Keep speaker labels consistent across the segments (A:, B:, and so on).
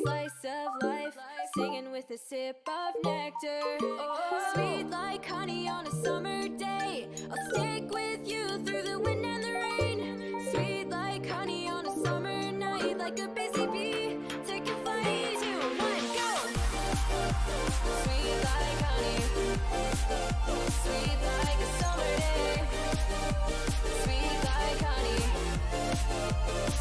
A: slice of life, singing with a sip of nectar. Sweet like honey on a summer day. I'll stick with you through the wind and the rain. Sweet like honey on a summer night, like a busy bee. Take a flight, 2, 1, go. Sweet like honey, sweet like a summer day. Sweet like honey,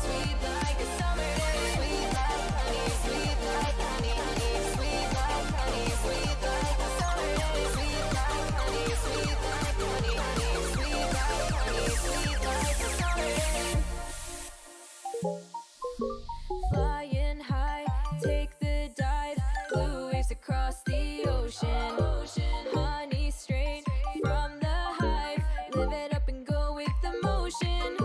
A: sweet like a summer day. Sweet like honey, sweet like honey, honey. Sweet like honey, sweet like a summer day. Sweet like honey, sweet like honey, honey. Sweet like honey, sweet like a summer day. Flying high, take the dive, blue waves across the ocean. Honey straight from the hive, live it up and go with the motion.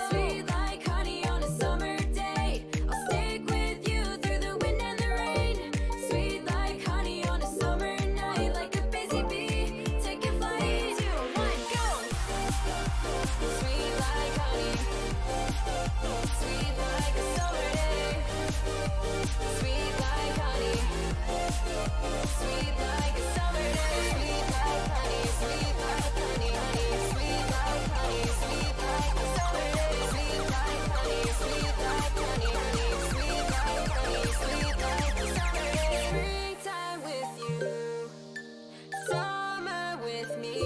A: Sweet like honey on a summer day, I'll stick with you through the wind and the rain. Sweet like honey on a summer night, like a busy bee. Take a flight, 2, 1, go. Sweet like honey, sweet like a summer day. Sweet like honey, sweet like a summer day. Sweet like honey, sweet like honey, honey. Sweet like honey, sweet like a summer day. Sweet like honey, sweet like honey, honey. Sweet like honey, sweet like a summer day. Springtime with you, summer with me.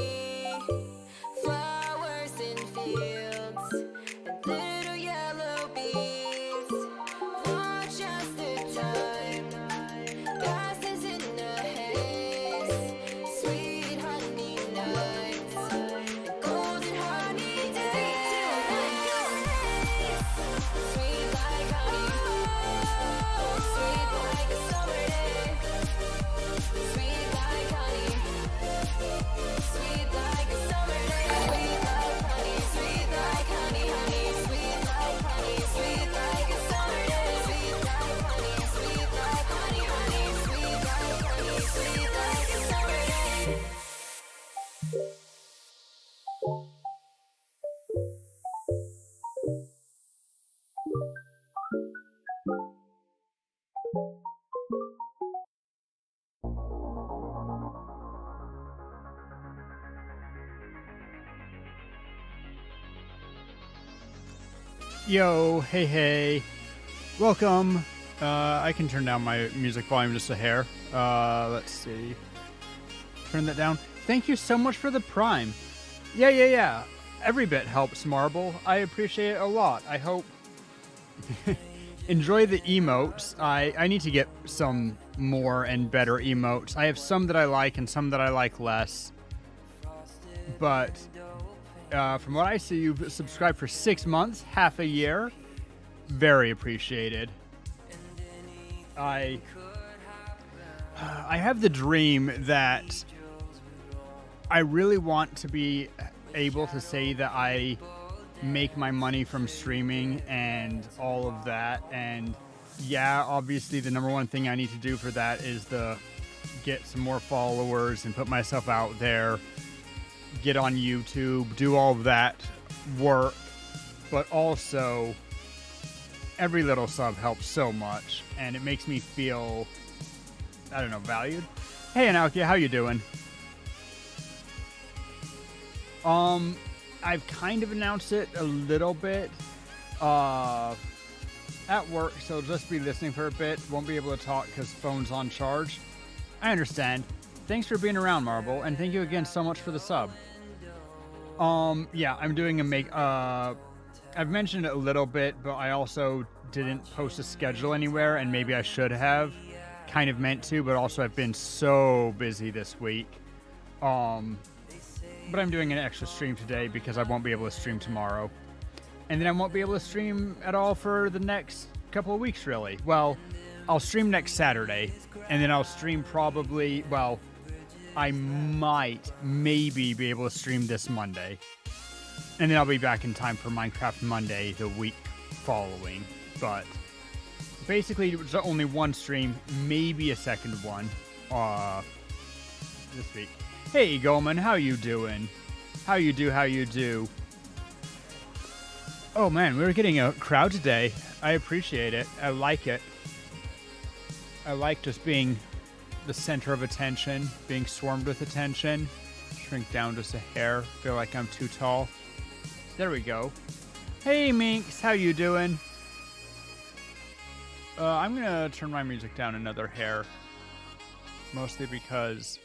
A: Flowers in fields and little yellow bees. Watch as the time passes in a haze. Sweet honey nights and golden honey days. Sweet like honey, sweet like a summer day. Sweet like honey, sweet like a summer day. Sweet like honey, sweet like honey, honey. Sweet like honey, sweet like a summer day. Sweet like honey, sweet like honey, honey. Sweet like honey, sweet like a summer day.
B: Yo, hey, welcome. I can turn down my music volume just a hair. Let's see. Turn that down. Thank you so much for the Prime. Yeah. Every bit helps, Marble. I appreciate it a lot. I hope... Enjoy the emotes. I need to get some more and better emotes. I have some that I like and some that I like less. But... from what I see, you've subscribed for 6 months, half a year. Very appreciated. I have the dream that I really want to be able to say that I make my money from streaming and all of that. And yeah, obviously the number one thing I need to do for that is to get some more followers and put myself out there. Get on YouTube, do all of that work, but also every little sub helps so much, and it makes me feel, I don't know, valued. Hey, Analkia, how you doing? I've kind of announced it a little bit at work, so just be listening for a bit. Won't be able to talk because phone's on charge. I understand. Thanks for being around, Marble, and thank you again so much for the sub. Yeah, I'm doing I've mentioned it a little bit, but I also didn't post a schedule anywhere, and maybe I should have. Kind of meant to, but also I've been so busy this week. But I'm doing an extra stream today because I won't be able to stream tomorrow. And then I won't be able to stream at all for the next couple of weeks, really. Well, I'll stream next Saturday, and then I'll stream probably, well, I might, maybe be able to stream this Monday. And then I'll be back in time for Minecraft Monday the week following. But basically, there's only one stream, maybe a second one, this week. Hey, Goldman, how you doing? How you do? Oh man, we're getting a crowd today. I appreciate it. I like it. I like just being the center of attention, being swarmed with attention. Shrink down just a hair. Feel like I'm too tall. There we go. Hey, Minx, how you doing? I'm gonna turn my music down another hair. Mostly because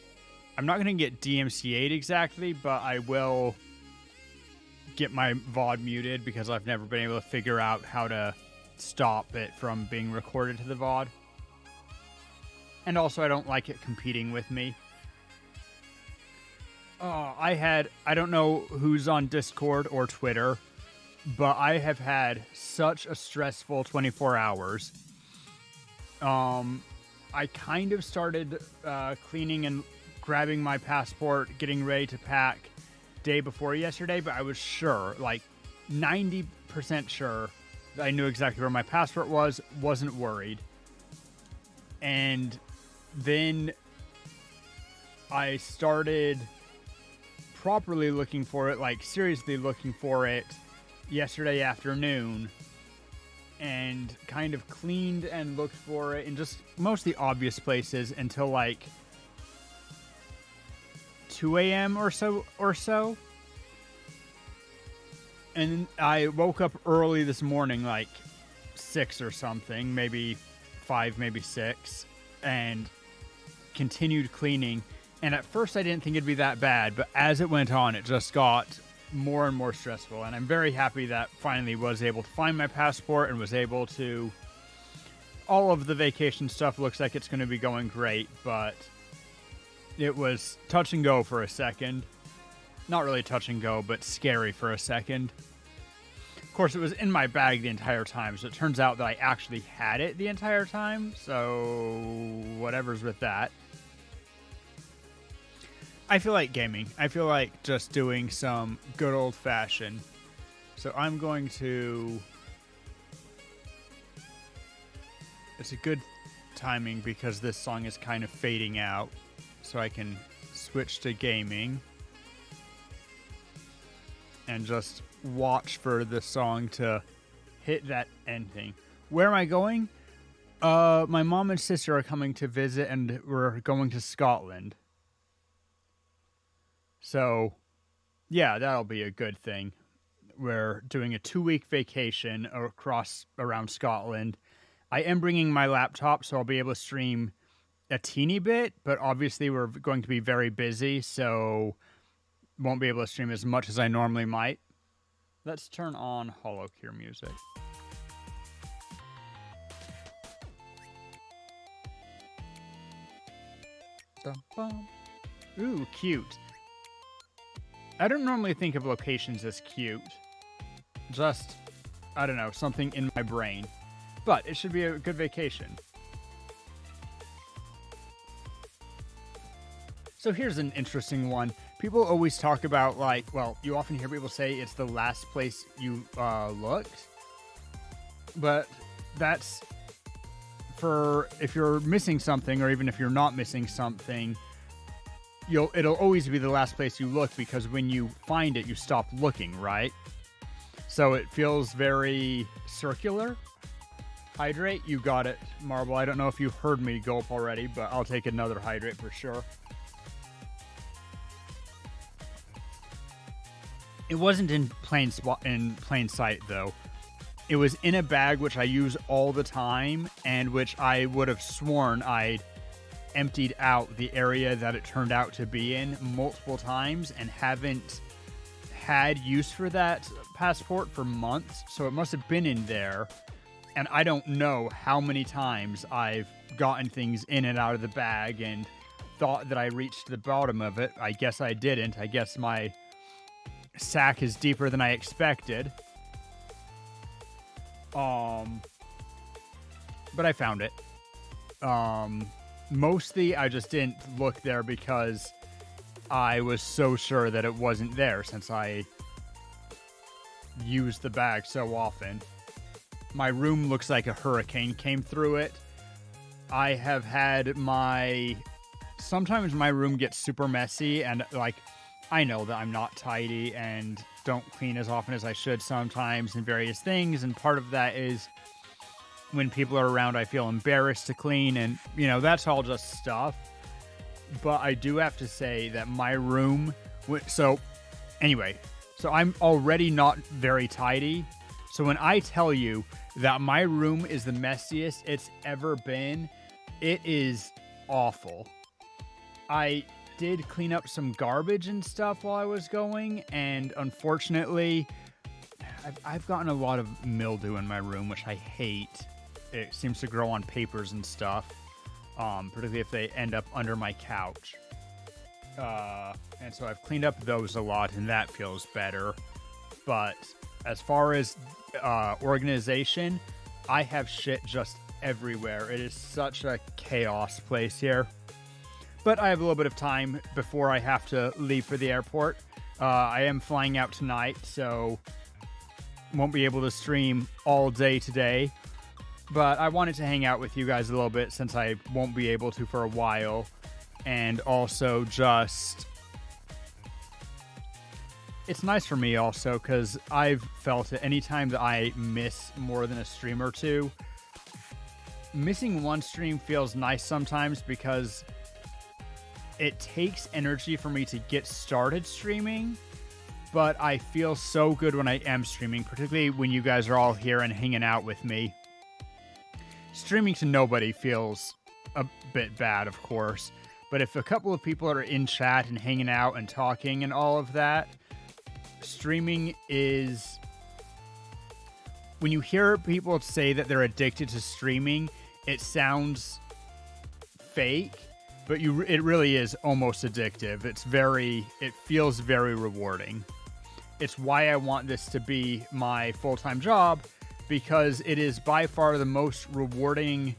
B: I'm not gonna get DMCA'd exactly, but I will get my VOD muted because I've never been able to figure out how to stop it from being recorded to the VOD. And also, I don't like it competing with me. I don't know who's on Discord or Twitter, but I have had such a stressful 24 hours. I kind of started cleaning and grabbing my passport, getting ready to pack day before yesterday, but I was sure, like 90% sure, that I knew exactly where my passport was, wasn't worried. And then I started properly looking for it, like seriously looking for it yesterday afternoon, and kind of cleaned and looked for it in just mostly obvious places until like 2 a.m. or so. And I woke up early this morning, like 6 or something, maybe 5, maybe 6, and continued cleaning. And at first I didn't think it'd be that bad, but as it went on, it just got more and more stressful. And I'm very happy that finally was able to find my passport and was able to... All of the vacation stuff looks like it's going to be going great, but it was touch and go for a second. Not really touch and go, but scary for a second. Of course, it was in my bag the entire time, so it turns out that I actually had it the entire time, so whatever's with that. I feel like gaming. I feel like just doing some good old-fashioned. So I'm going to... It's a good timing because this song is kind of fading out, so I can switch to gaming and just watch for the song to hit that ending. Where am I going? My mom and sister are coming to visit, and we're going to Scotland. So, yeah, that'll be a good thing. We're doing a 2-week vacation around Scotland. I am bringing my laptop, so I'll be able to stream a teeny bit, but obviously we're going to be very busy, so won't be able to stream as much as I normally might. Let's turn on HoloCure music. Ooh, cute. I don't normally think of locations as cute. Just, I don't know, something in my brain. But it should be a good vacation. So here's an interesting one. People always talk about, like, well, you often hear people say it's the last place you looked. But that's for if you're missing something, or even if you're not missing something, it'll always be the last place you look, because when you find it, you stop looking, right? So it feels very circular. Hydrate, you got it, Marble. I don't know if you've heard me gulp already, but I'll take another hydrate for sure. It wasn't in plain sight, though. It was in a bag which I use all the time, and which I would have sworn I'd emptied out the area that it turned out to be in multiple times, and haven't had use for that passport for months, so it must have been in there. And I don't know how many times I've gotten things in and out of the bag and thought that I reached the bottom of it. I guess I didn't. I guess my sack is deeper than I expected. But I found it. Mostly I just didn't look there because I was so sure that it wasn't there, since I used the bag so often. My room looks like a hurricane came through it. I have had sometimes my room gets super messy, and like, I know that I'm not tidy and don't clean as often as I should sometimes, and various things, and part of that is when people are around, I feel embarrassed to clean, and that's all just stuff. But I do have to say that my room. So I'm already not very tidy. So when I tell you that my room is the messiest it's ever been, it is awful. I did clean up some garbage and stuff while I was going, and unfortunately, I've gotten a lot of mildew in my room, which I hate. It seems to grow on papers and stuff, particularly if they end up under my couch. And so I've cleaned up those a lot, and that feels better. But as far as organization, I have shit just everywhere. It is such a chaos place here. But I have a little bit of time before I have to leave for the airport. I am flying out tonight, so won't be able to stream all day today. But I wanted to hang out with you guys a little bit since I won't be able to for a while. And also just... It's nice for me also because I've felt it anytime that I miss more than a stream or two. Missing one stream feels nice sometimes because it takes energy for me to get started streaming, but I feel so good when I am streaming, particularly when you guys are all here and hanging out with me. Streaming to nobody feels a bit bad, of course, but if a couple of people are in chat and hanging out and talking and all of that, streaming is... When you hear people say that they're addicted to streaming, it sounds fake, but it really is almost addictive. It feels very rewarding. It's why I want this to be my full-time job, because it is by far the most rewarding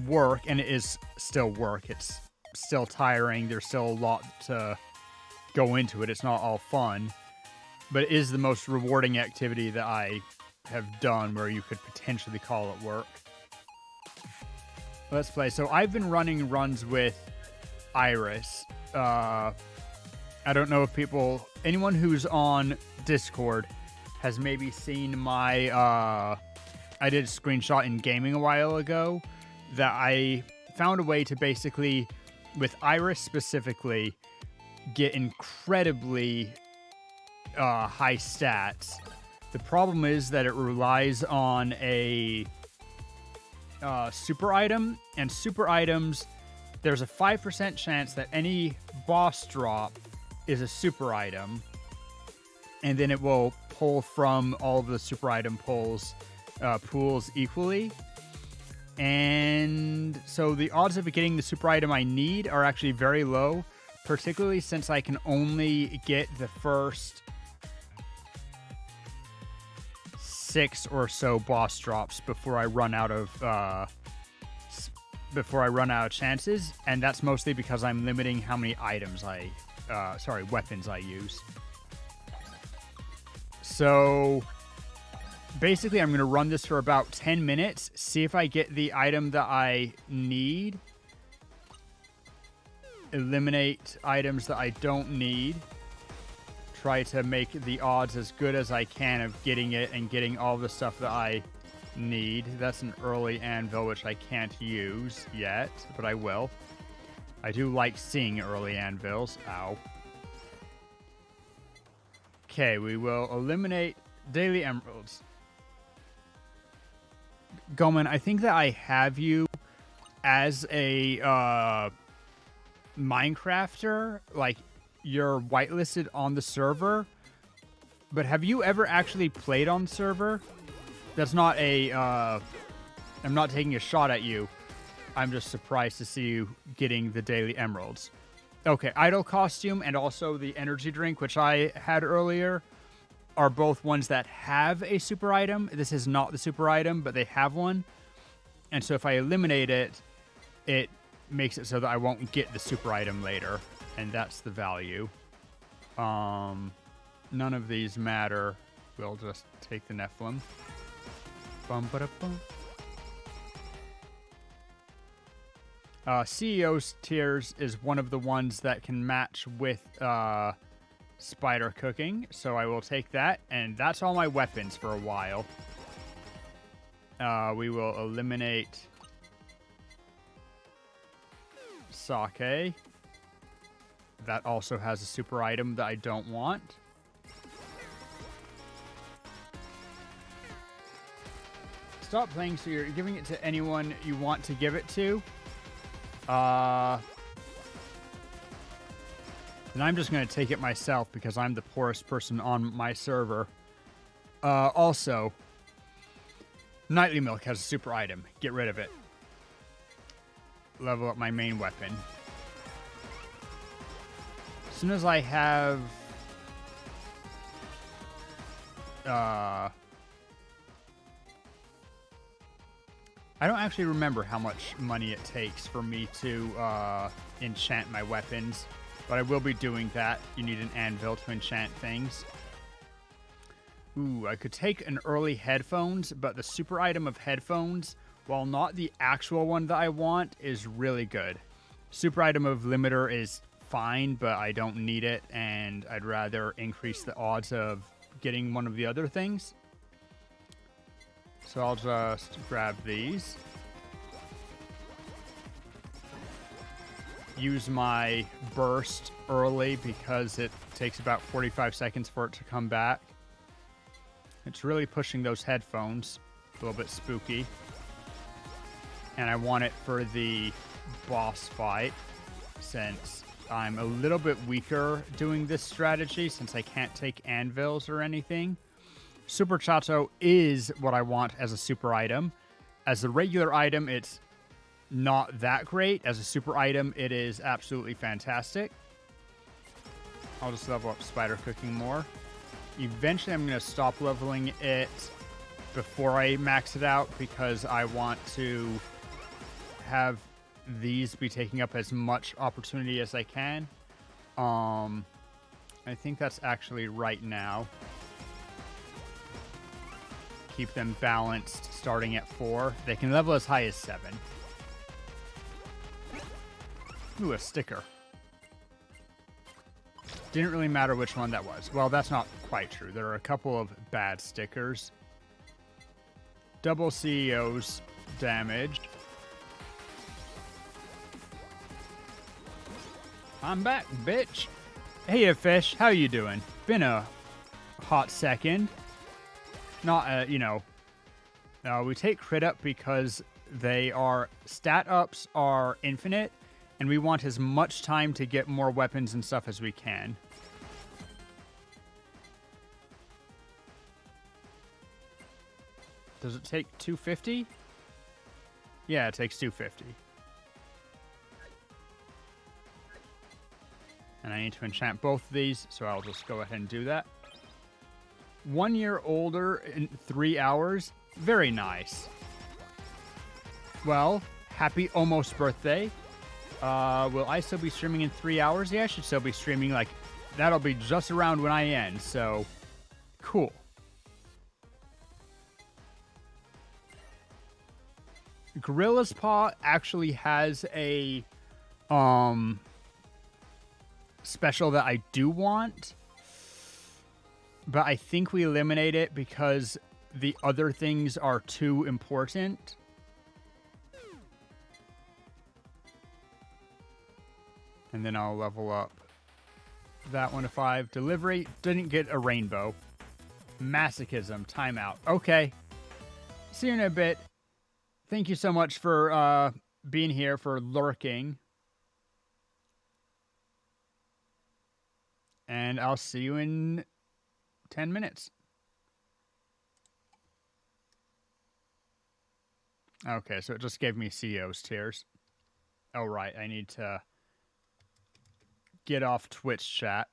B: work, and it is still work. It's still tiring. There's still a lot to go into it. It's not all fun, but it is the most rewarding activity that I have done where you could potentially call it work. Let's play. So I've been running runs with Iris. I don't know if anyone who's on Discord has maybe seen my, I did a screenshot in gaming a while ago that I found a way to basically, with Iris specifically, get incredibly high stats. The problem is that it relies on a super item, and super items, there's a 5% chance that any boss drop is a super item, and then it will pull from all of the super item pools equally. And so the odds of getting the super item I need are actually very low, particularly since I can only get the first 6 or so boss drops before I run out of chances, and that's mostly because I'm limiting how many weapons I use. So basically I'm going to run this for about 10 minutes, see if I get the item that I need, eliminate items that I don't need, try to make the odds as good as I can of getting it and getting all the stuff that I need. That's an early anvil, which I can't use yet, but I will. I do like seeing early anvils. Ow. Okay, we will eliminate daily emeralds. Goman, I think that I have you as a Minecrafter, like you're whitelisted on the server, but have you ever actually played on server? That's not I'm not taking a shot at you. I'm just surprised to see you getting the daily emeralds. Okay, idol costume and also the energy drink, which I had earlier, are both ones that have a super item. This is not the super item, but they have one. And so if I eliminate it, it makes it so that I won't get the super item later. And that's the value. None of these matter. We'll just take the Nephilim. Bum-ba-da-bum. CEO's Tears is one of the ones that can match with Spider Cooking, so I will take that, and that's all my weapons for a while. We will eliminate Sake. That also has a super item that I don't want. Stop playing so you're giving it to anyone you want to give it to. And I'm just going to take it myself because I'm the poorest person on my server. Also, Nightly Milk has a super item. Get rid of it. Level up my main weapon. As soon as I have... I don't actually remember how much money it takes for me to enchant my weapons, but I will be doing that. You need an anvil to enchant things. Ooh, I could take an early headphones, but the super item of headphones, while not the actual one that I want, is really good. Super item of limiter is fine, but I don't need it, and I'd rather increase the odds of getting one of the other things. So I'll just grab these. Use my burst early because it takes about 45 seconds for it to come back. It's really pushing those headphones. A little bit spooky. And I want it for the boss fight since I'm a little bit weaker doing this strategy since I can't take anvils or anything. Super Chato is what I want as a super item. As a regular item, it's not that great. As a super item, it is absolutely fantastic. I'll just level up Spider Cooking more. Eventually, I'm going to stop leveling it before I max it out because I want to have these be taking up as much opportunity as I can. I think that's actually right now. Keep them balanced starting at 4. They can level as high as 7. Ooh, a sticker. Didn't really matter which one that was. Well, that's not quite true. There are a couple of bad stickers. Double CEOs damage. I'm back, bitch. Hey, fish. How you doing? Been a hot second. Not, we take crit up because stat ups are infinite, and we want as much time to get more weapons and stuff as we can. Does it take 250? Yeah, it takes 250. And I need to enchant both of these, so I'll just go ahead and do that. 1 year older in 3 hours. Very nice. Well, happy almost birthday. Will I still be streaming in 3 hours? Yeah, I should still be streaming. That'll be just around when I end. So, cool. Gorilla's Paw actually has a special that I do want. But I think we eliminate it because the other things are too important. And then I'll level up that one to 5. Delivery. Didn't get a rainbow. Masochism. Timeout. Okay. See you in a bit. Thank you so much for being here, for lurking. And I'll see you in 10 minutes. Okay, so it just gave me CEO's tears. Oh, right. I need to get off Twitch chat.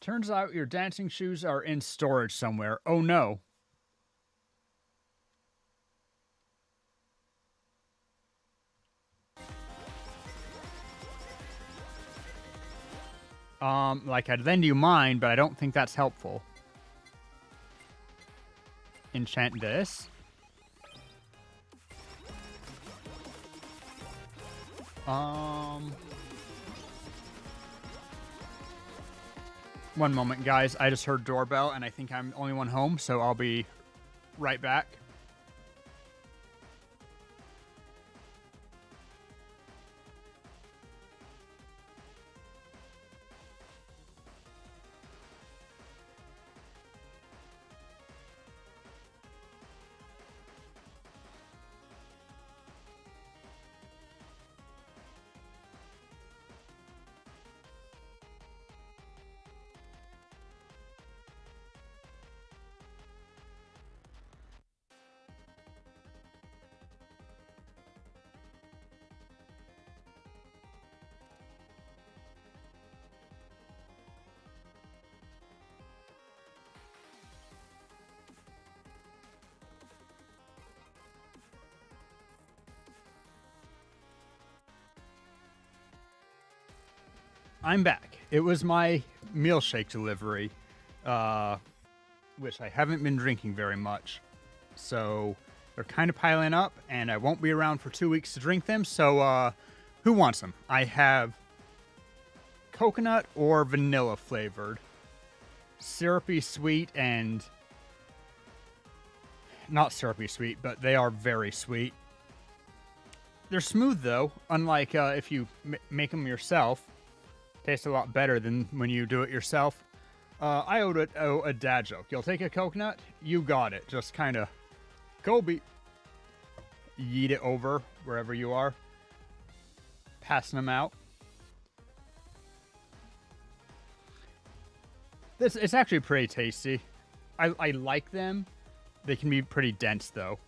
B: Turns out your dancing shoes are in storage somewhere. Oh, no. I'd lend you mine, but I don't think that's helpful. Enchant this. One moment, guys. I just heard doorbell, and I think I'm the only one home, so I'll be right back. I'm back. It was my milkshake delivery, which I haven't been drinking very much. So they're kind of piling up, and I won't be around for 2 weeks to drink them. So who wants them? I have coconut or vanilla flavored, syrupy sweet, and not syrupy sweet, but they are very sweet. They're smooth though, unlike if you make them yourself. Tastes a lot better than when you do it yourself. I owe a dad joke. You'll take a coconut, you got it. Just kind of Kobe. Yeet it over wherever you are. Passing them out. It's actually pretty tasty. I like them. They can be pretty dense though.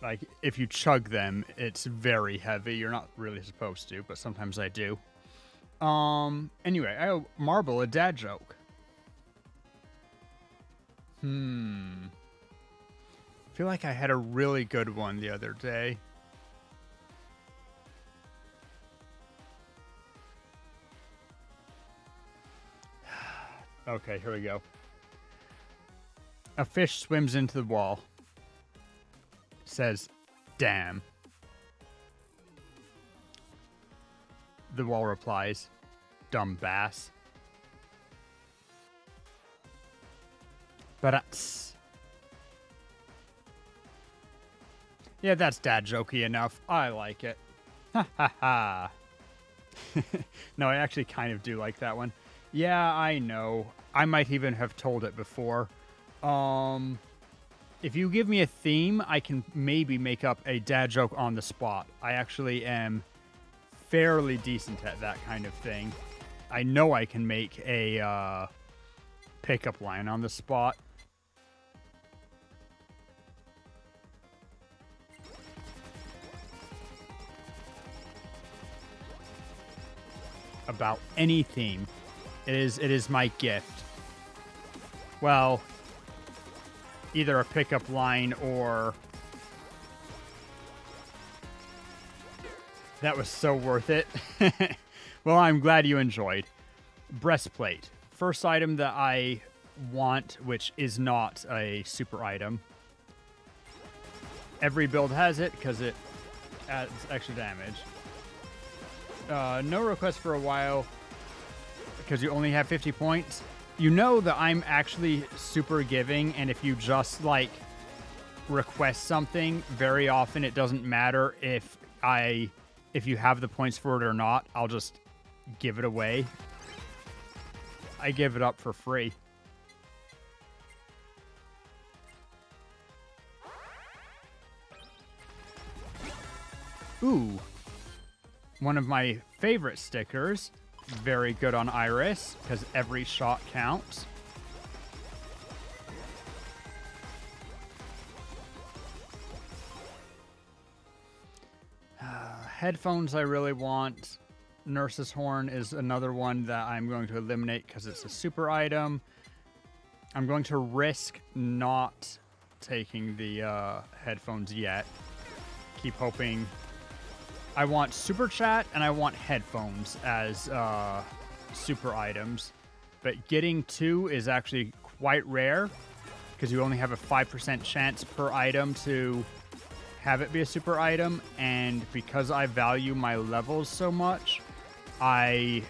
B: Like if you chug them, it's very heavy. You're not really supposed to, but sometimes I do. Anyway, I owe Marble a dad joke. I feel like I had a really good one the other day. Okay, here we go. A fish swims into the wall. Says, damn. The wall replies, dumb bass. But yeah, that's dad jokey enough. I like it. Ha ha ha. No, I actually kind of do like that one. Yeah, I know. I might even have told it before. If you give me a theme, I can maybe make up a dad joke on the spot. I actually am fairly decent at that kind of thing. I know I can make a pickup line on the spot. About any theme. It is my gift. Well, either a pickup line or... That was so worth it. Well, I'm glad you enjoyed. Breastplate. First item that I want, which is not a super item. Every build has it because it adds extra damage. No request for a while because you only have 50 points. You know that I'm actually super giving, and if you just like request something, very often it doesn't matter if you have the points for it or not. I'll just give it away. I give it up for free. Ooh. One of my favorite stickers. Very good on Iris, because every shot counts. Headphones I really want. Nurse's Horn is another one that I'm going to eliminate because it's a super item. I'm going to risk not taking the headphones yet. Keep hoping. I want Super Chat and I want headphones as super items. But getting two is actually quite rare because you only have a 5% chance per item to have it be a super item, and because I value my levels so much, I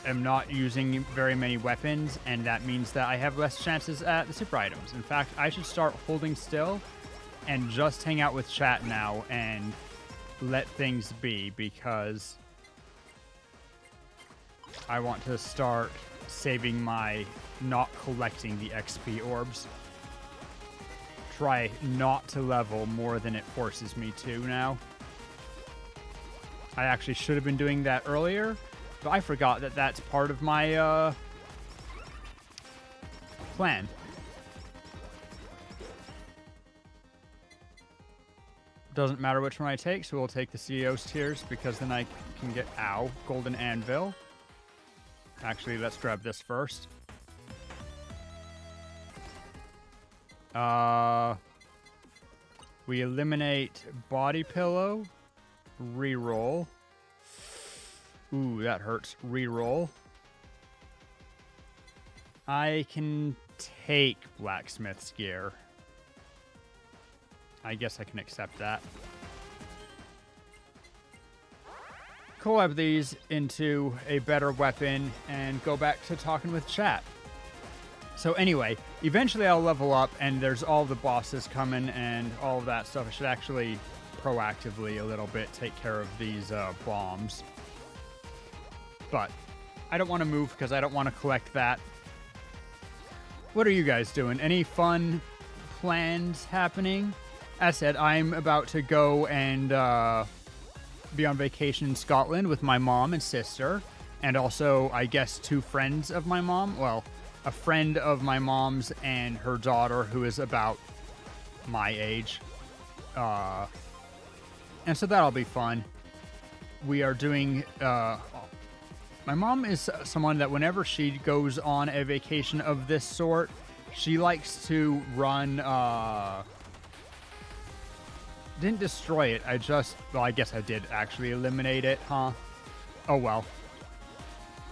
B: am not using very many weapons, and that means that I have less chances at the super items. In fact, I should start holding still and just hang out with chat now and let things be, because I want to start saving my not collecting the XP orbs. Try not to level more than it forces me to now. I actually should have been doing that earlier, but I forgot that that's part of my plan. Doesn't matter which one I take, so we'll take the CEO's tiers, because then I can get, golden anvil. Actually, let's grab this first. We eliminate body pillow. Reroll. Ooh, that hurts. Reroll. I can take blacksmith's gear. I guess I can accept that. Collab these into a better weapon and go back to talking with chat. So anyway, eventually I'll level up and there's all the bosses coming and all of that stuff. I should actually proactively a little bit take care of these bombs. But I don't want to move because I don't want to collect that. What are you guys doing? Any fun plans happening? As said, I'm about to go and be on vacation in Scotland with my mom and sister, and also, I guess, 2 friends of my mom. Well, a friend of my mom's and her daughter, who is about my age. And so that'll be fun. We are doing... my mom is someone that whenever she goes on a vacation of this sort, she likes to run... Didn't destroy it. Well, I guess I did actually eliminate it, huh? Oh, well.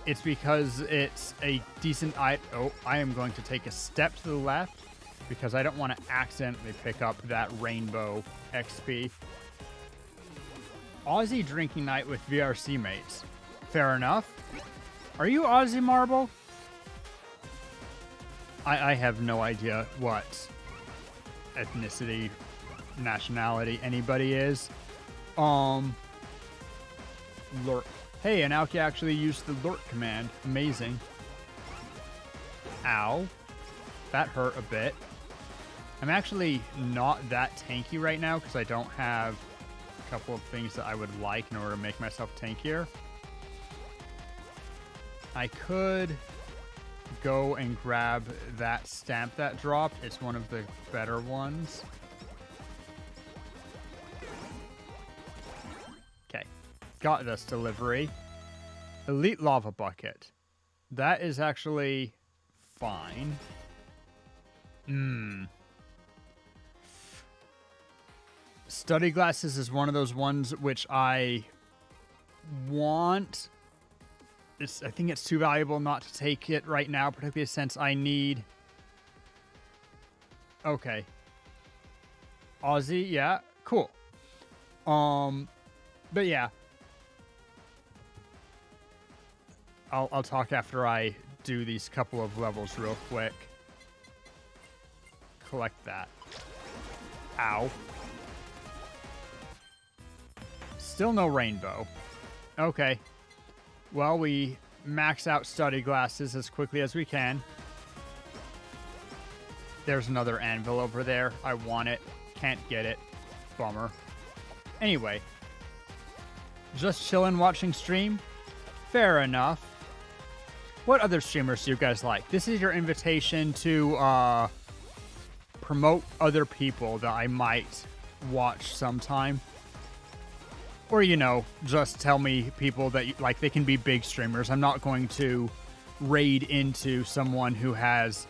B: It's because it's a decent... I am going to take a step to the left because I don't want to accidentally pick up that rainbow XP. Aussie drinking night with VRC mates. Fair enough. Are you Aussie Marble? I have no idea what ethnicity, nationality anybody is. Lurk. Hey, and Aoki actually used the lurk command. Amazing. Ow. That hurt a bit. I'm actually not that tanky right now because I don't have a couple of things that I would like in order to make myself tankier. I could go and grab that stamp that dropped. It's one of the better ones. Okay. Got this delivery. Elite lava bucket. That is actually fine. Study glasses is one of those ones which I want. I think it's too valuable not to take it right now, particularly since I need... Okay. Aussie, yeah, cool. But yeah. I'll talk after I do these couple of levels real quick. Collect that. Ow. Still no rainbow. Okay. Well, we max out study glasses as quickly as we can. There's another anvil over there. I want it. Can't get it. Bummer. Anyway. Just chilling watching stream? Fair enough. What other streamers do you guys like? This is your invitation to promote other people that I might watch sometime. Or, you know, just tell me people that, like, they can be big streamers. I'm not going to raid into someone who has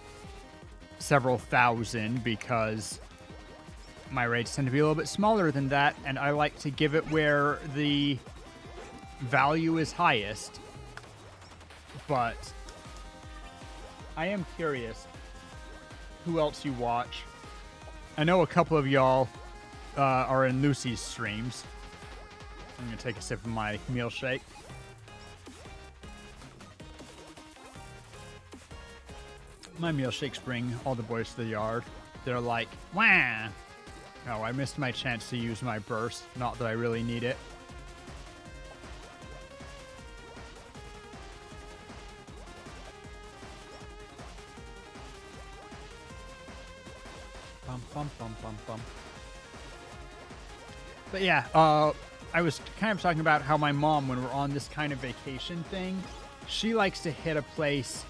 B: several thousand because my raids tend to be a little bit smaller than that, and I like to give it where the value is highest. But I am curious who else you watch. I know a couple of y'all are in Lucy's streams. I'm going to take a sip of my meal shake. My milkshakes bring all the boys to the yard. They're like, wah! Oh, I missed my chance to use my burst. Not that I really need it. Bum, bum, bum, bum, bum. But yeah, I was kind of talking about how my mom, when we're on this kind of vacation thing, she likes to hit a place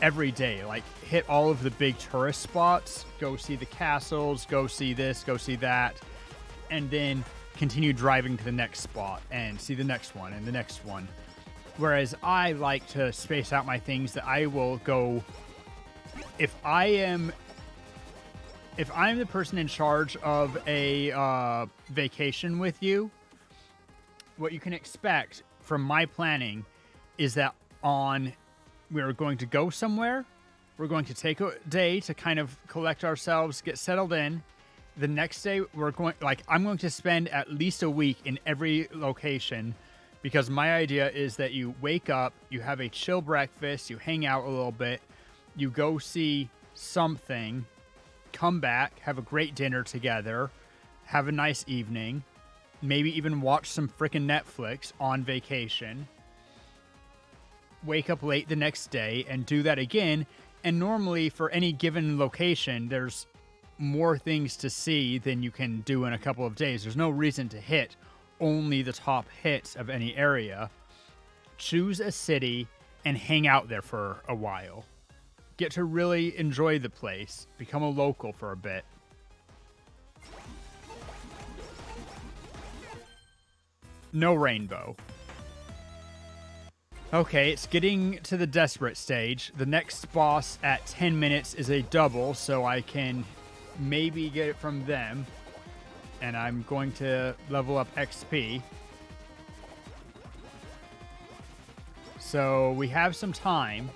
B: every day, like hit all of the big tourist spots, go see the castles, go see this, go see that, and then continue driving to the next spot and see the next one and the next one. Whereas I like to space out my things that I will go, if I'm the person in charge of a vacation with you, what you can expect from my planning is that we're going to go somewhere, we're going to take a day to kind of collect ourselves, get settled in. The next day, I'm going to spend at least a week in every location, because my idea is that you wake up, you have a chill breakfast, you hang out a little bit, you go see something, come back, have a great dinner together, have a nice evening, maybe even watch some freaking Netflix on vacation, wake up late the next day and do that again. And normally for any given location, there's more things to see than you can do in a couple of days. There's no reason to hit only the top hits of any area. Choose a city and hang out there for a while. Get to really enjoy the place. Become a local for a bit. No rainbow. Okay, it's getting to the desperate stage. The next boss at 10 minutes is a double, so I can maybe get it from them. And I'm going to level up XP. So we have some time.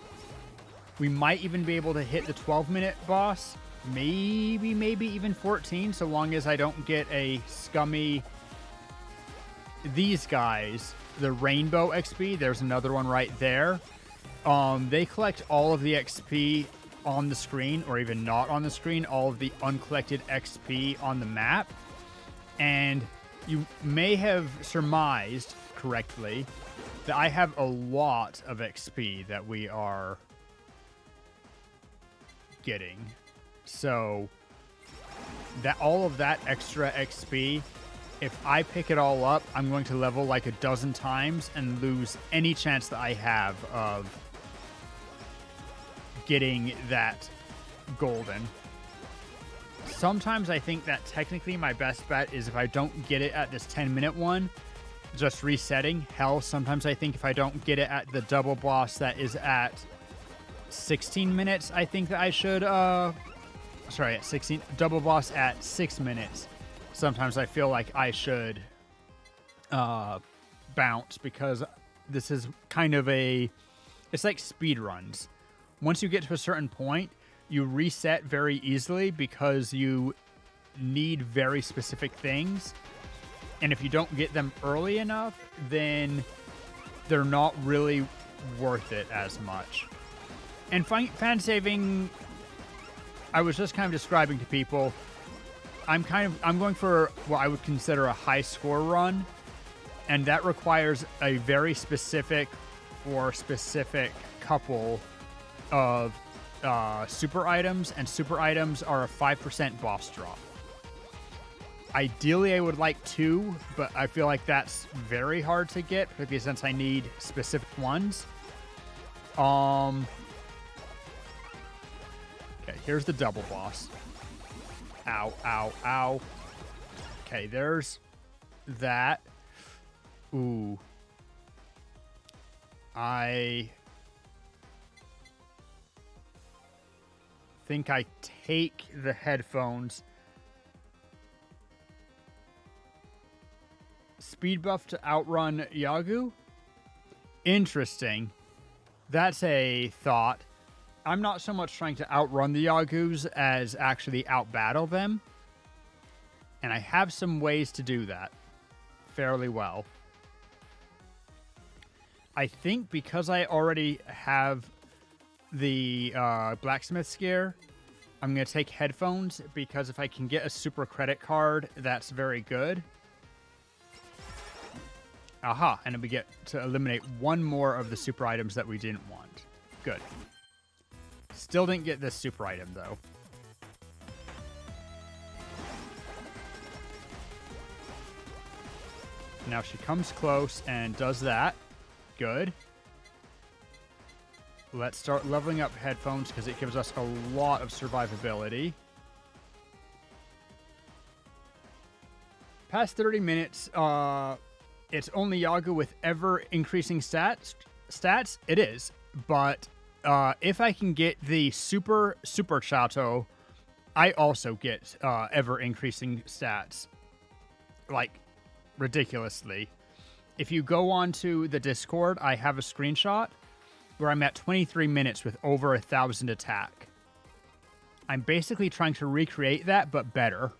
B: We might even be able to hit the 12-minute boss. Maybe even 14, so long as I don't get a scummy... These guys, the rainbow XP, there's another one right there. They collect all of the XP on the screen, or even not on the screen, all of the uncollected XP on the map. And you may have surmised correctly that I have a lot of XP that we are getting. So that all of that extra XP, if I pick it all up, I'm going to level like a dozen times and lose any chance that I have of getting that golden. Sometimes I think that technically my best bet is if I don't get it at this 10-minute one, just resetting. Hell, sometimes I think if I don't get it at the double boss that is at 16 minutes, I think that I should, at 16, double boss at 6 minutes. Sometimes I feel like I should bounce, because this is kind of it's like speed runs. Once you get to a certain point, you reset very easily because you need very specific things. And if you don't get them early enough, then they're not really worth it as much. And fan saving, I was just kind of describing to people, I'm going for what I would consider a high score run, and that requires a very specific couple of super items, and super items are a 5% boss drop. Ideally, I would like 2, but I feel like that's very hard to get, particularly since I need specific ones. Okay, here's the double boss. Ow, ow, ow. Okay, there's that. Ooh. I think I take the headphones. Speed buff to outrun Yagu? Interesting. That's a thought. I'm not so much trying to outrun the Yagus as actually outbattle them. And I have some ways to do that fairly well. I think because I already have the blacksmith gear, I'm going to take headphones because if I can get a super credit card, that's very good. Aha, and we get to eliminate one more of the super items that we didn't want. Good. Still didn't get this super item, though. Now she comes close and does that. Good. Let's start leveling up headphones because it gives us a lot of survivability. Past 30 minutes, it's only Yagu with ever increasing stats. It is, but if I can get the super Chateau, I also get ever increasing stats, like ridiculously. If you go onto the Discord, I have a screenshot where I'm at 23 minutes with over 1,000 attack. I'm basically trying to recreate that, but better.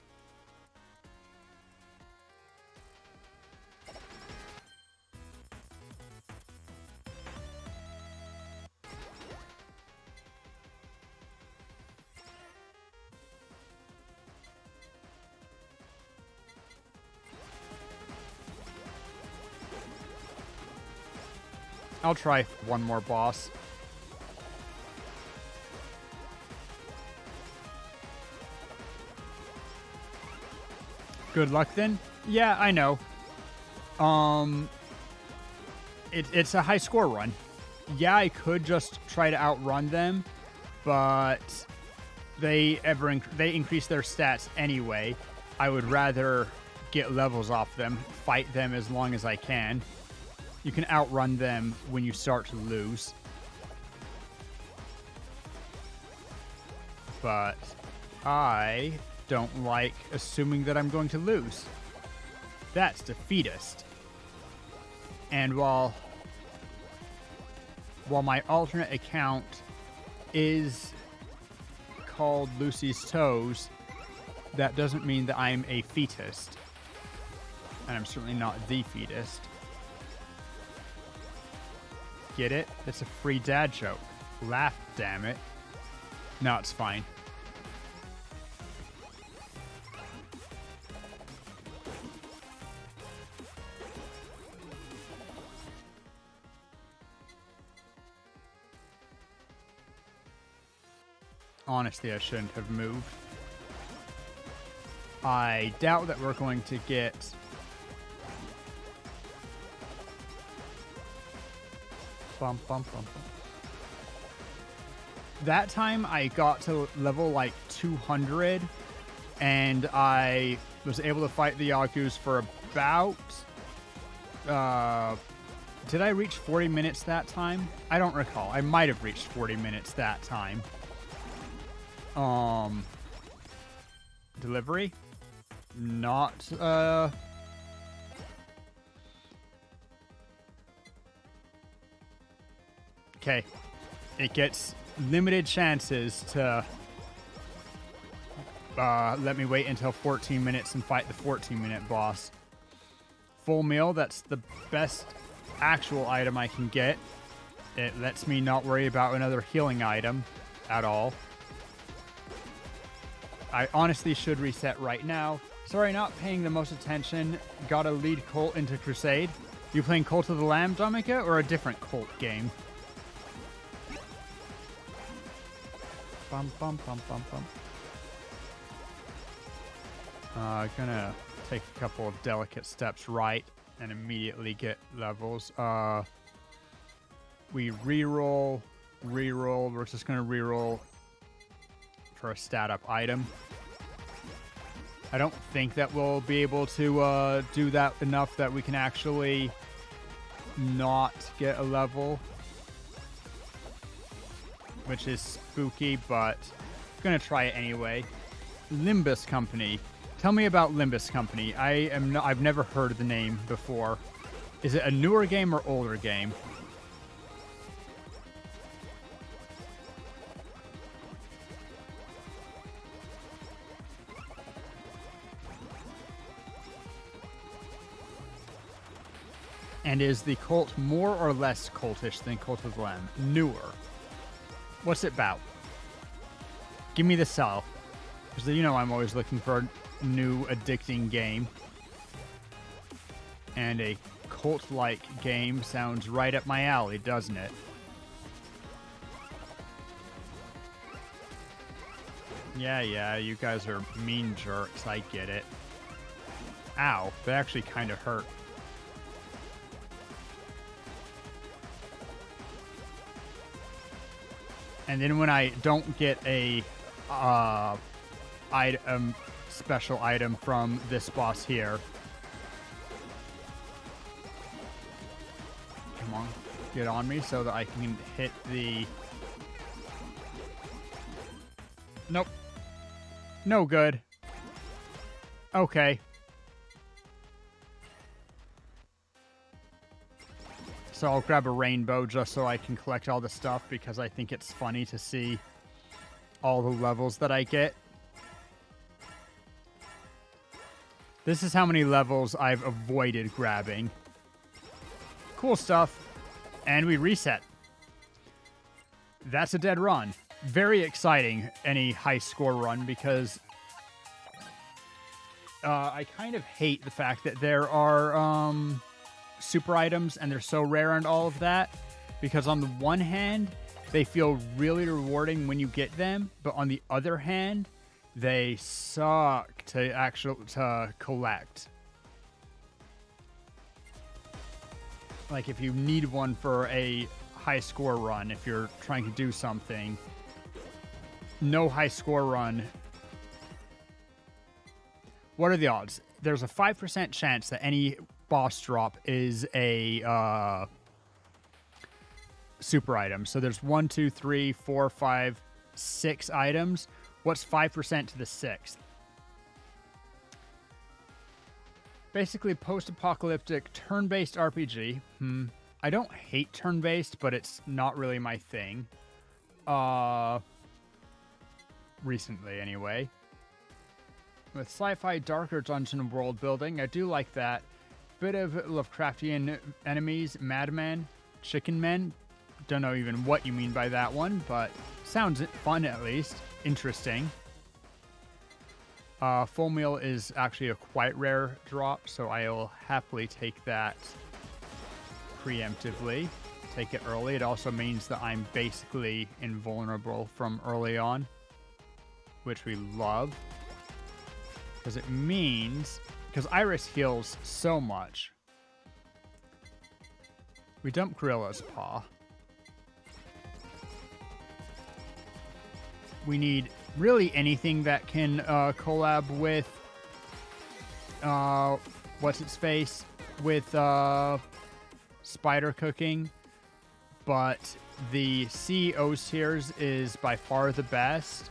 B: I'll try one more boss. Good luck then. Yeah, I know. It's a high score run. Yeah, I could just try to outrun them, but they increase their stats anyway. I would rather get levels off them, fight them as long as I can. You can outrun them when you start to lose. But I don't like assuming that I'm going to lose. That's defeatist. And while my alternate account is called Lucy's Toes, that doesn't mean that I'm a feetist. And I'm certainly not the feetist. Get it? It's a free dad joke. Laugh, damn it. No, it's fine. Honestly, I shouldn't have moved. I doubt that we're going to get... Bum, bum, bum, bum. That time I got to level like 200 and I was able to fight the Yagus for about... did I reach 40 minutes that time? I don't recall. I might have reached 40 minutes that time. Delivery? Not, okay. It gets limited chances to let me wait until 14 minutes and fight the 14-minute boss. Full meal, that's the best actual item I can get. It lets me not worry about another healing item at all. I honestly should reset right now. Sorry, not paying the most attention. Gotta lead Colt into Crusade. You playing Cult of the Lamb, Domika, or a different Colt game? Bum, bum, bum, bum, bum. Gonna take a couple of delicate steps right and immediately get levels. We reroll. We're just gonna reroll for a stat up item. I don't think that we'll be able to do that enough that we can actually not get a level, which is spooky, but I'm gonna try it anyway. Limbus Company. Tell me about Limbus Company. I've never heard of the name before. Is it a newer game or older game? And is the cult more or less cultish than Cult of the Lamb? Newer. What's it about? Give me the sell. Because you know I'm always looking for a new addicting game. And a cult-like game sounds right up my alley, doesn't it? Yeah, you guys are mean jerks. I get it. Ow, that actually kind of hurt. And then when I don't get a special item from this boss here. Come on, get on me so that I can hit the... Nope. No good. Okay. So I'll grab a rainbow just so I can collect all the stuff because I think it's funny to see all the levels that I get. This is how many levels I've avoided grabbing. Cool stuff. And we reset. That's a dead run. Very exciting, any high score run, because I kind of hate the fact that there are super items and they're so rare and all of that, because on the one hand they feel really rewarding when you get them, but on the other hand they suck to collect. Like if you need one for a high score run, if you're trying to do something, no high score run. What are the odds? There's a 5% chance that any boss drop is a super item. So there's 1, 2, 3, 4, 5, 6 items. What's 5% to the 6th? Basically, post-apocalyptic turn-based RPG. I don't hate turn-based, but it's not really my thing. Recently, anyway. With sci-fi darker dungeon world building, I do like that. Bit of Lovecraftian enemies, madman, chicken men. Don't know even what you mean by that one, but sounds fun at least. Interesting. Full meal is actually a quite rare drop, so I'll happily take that preemptively. Take it early. It also means that I'm basically invulnerable from early on, which we love. Because it means... Because Iris heals so much. We dump Gorilla's Paw. We need really anything that can collab with... what's its face? With spider cooking. But the CEO tiers is by far the best.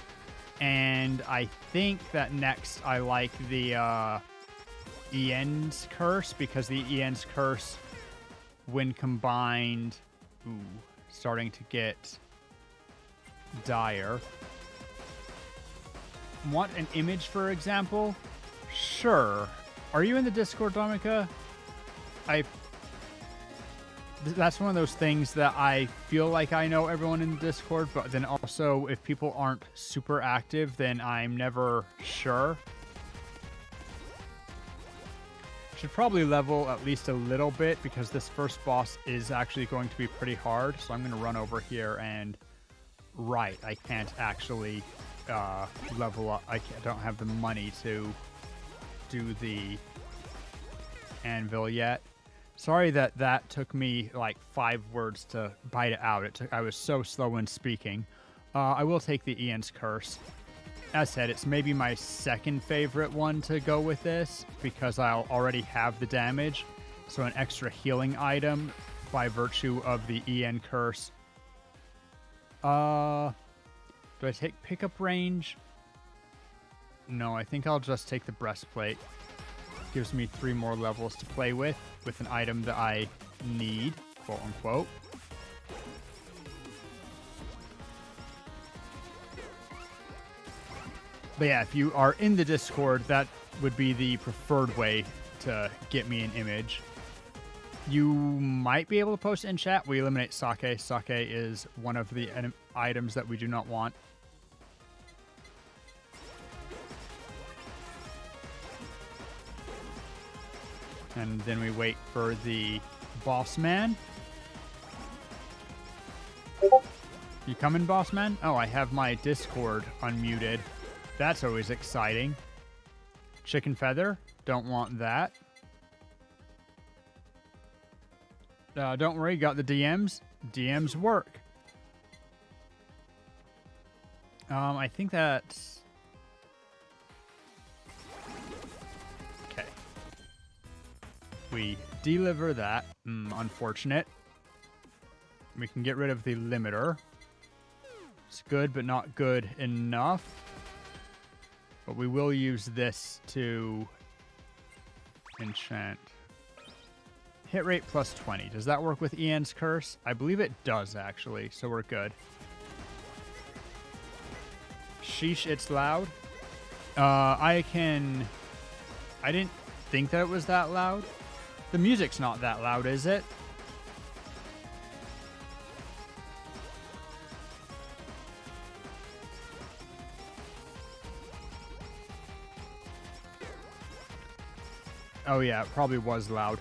B: And I think that next I like the Ian's Curse, because the Ian's Curse, when combined... Ooh, starting to get dire. Want an image, for example? Sure. Are you in the Discord, Domika? That's one of those things that I feel like I know everyone in the Discord, but then also if people aren't super active, then I'm never sure. Should probably level at least a little bit because this first boss is actually going to be pretty hard. So I'm going to run over here and... Right, I can't actually level up. I don't have the money to do the anvil yet. Sorry that took me like 5 words to bite it out. I was so slow in speaking. I will take the Ian's Curse. As said, it's maybe my second favorite one to go with this because I'll already have the damage. So an extra healing item by virtue of the Ian Curse. Do I take pickup range? No, I think I'll just take the breastplate. Gives me 3 more levels to play with an item that I need, quote unquote. But yeah, if you are in the Discord, that would be the preferred way to get me an image. You might be able to post in chat. We eliminate sake. Sake is one of the items that we do not want. And then we wait for the boss man. You coming, boss man? Oh, I have my Discord unmuted. That's always exciting. Chicken feather. Don't want that. Don't worry, got the DMs. DMs work. I think that's... Okay. We deliver that. Unfortunate. We can get rid of the limiter. It's good, but not good enough. But we will use this to enchant. Hit rate plus 20. Does that work with Ian's curse? I believe it does, actually, so we're good. Sheesh, it's loud. I didn't think that it was that loud. The music's not that loud, is it? Oh yeah, it probably was loud.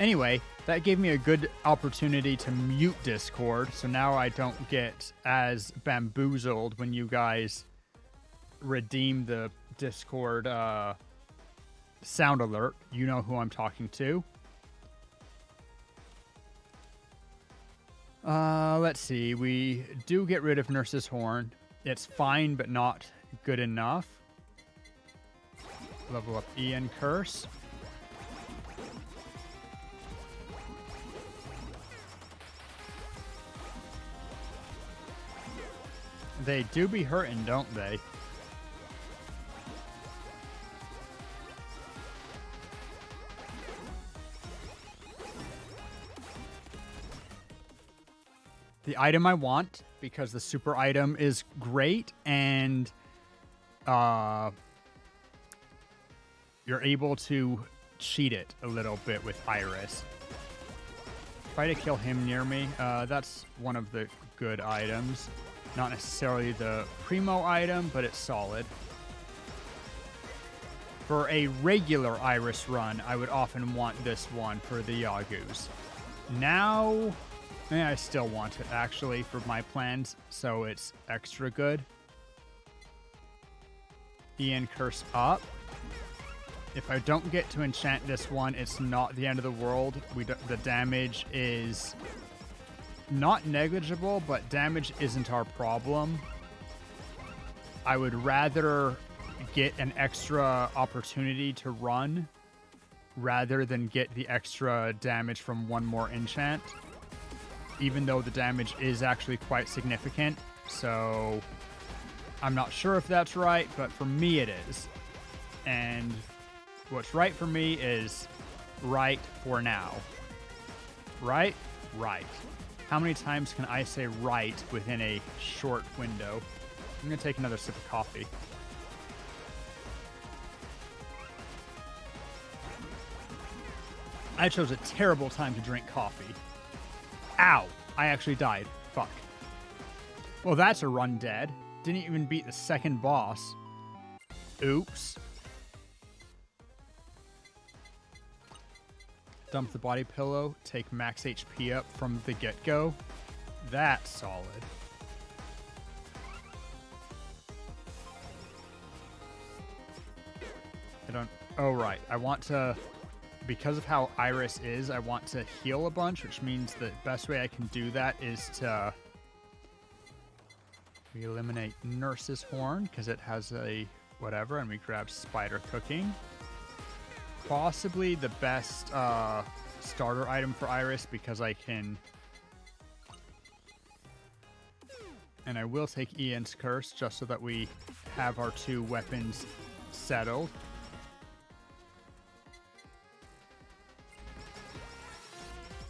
B: Anyway, that gave me a good opportunity to mute Discord, so now I don't get as bamboozled when you guys redeem the Discord sound alert. You know who I'm talking to. Let's see. We do get rid of Nurse's Horn. It's fine, but not good enough. Level up Ian Curse. They do be hurting, don't they? The item I want, because the super item is great, and you're able to cheat it a little bit with Iris. Try to kill him near me. That's one of the good items. Not necessarily the primo item, but it's solid. For a regular Iris run, I would often want this one for the Yagus. Now, I still want it, actually, for my plans, so it's extra good. Ian Curse up. If I don't get to enchant this one, it's not the end of the world. The damage is not negligible, but damage isn't our problem. I would rather get an extra opportunity to run rather than get the extra damage from one more enchant, even though the damage is actually quite significant. So I'm not sure if that's right, but for me it is. And what's right for me is right for now. Right? Right. How many times can I say right within a short window? I'm going to take another sip of coffee. I chose a terrible time to drink coffee. Ow! I actually died. Fuck. Well, that's a run dead. Didn't even beat the second boss. Oops. Dump the body pillow, take max HP up from the get-go. That's solid. Oh, right. I want to, because of how Iris is, I want to heal a bunch, which means the best way I can do that is to we eliminate Nurse's Horn, because it has a whatever, and we grab Spider Cooking. Possibly the best starter item for Iris, because I can... And I will take Ian's Curse, just so that we have our two weapons settled.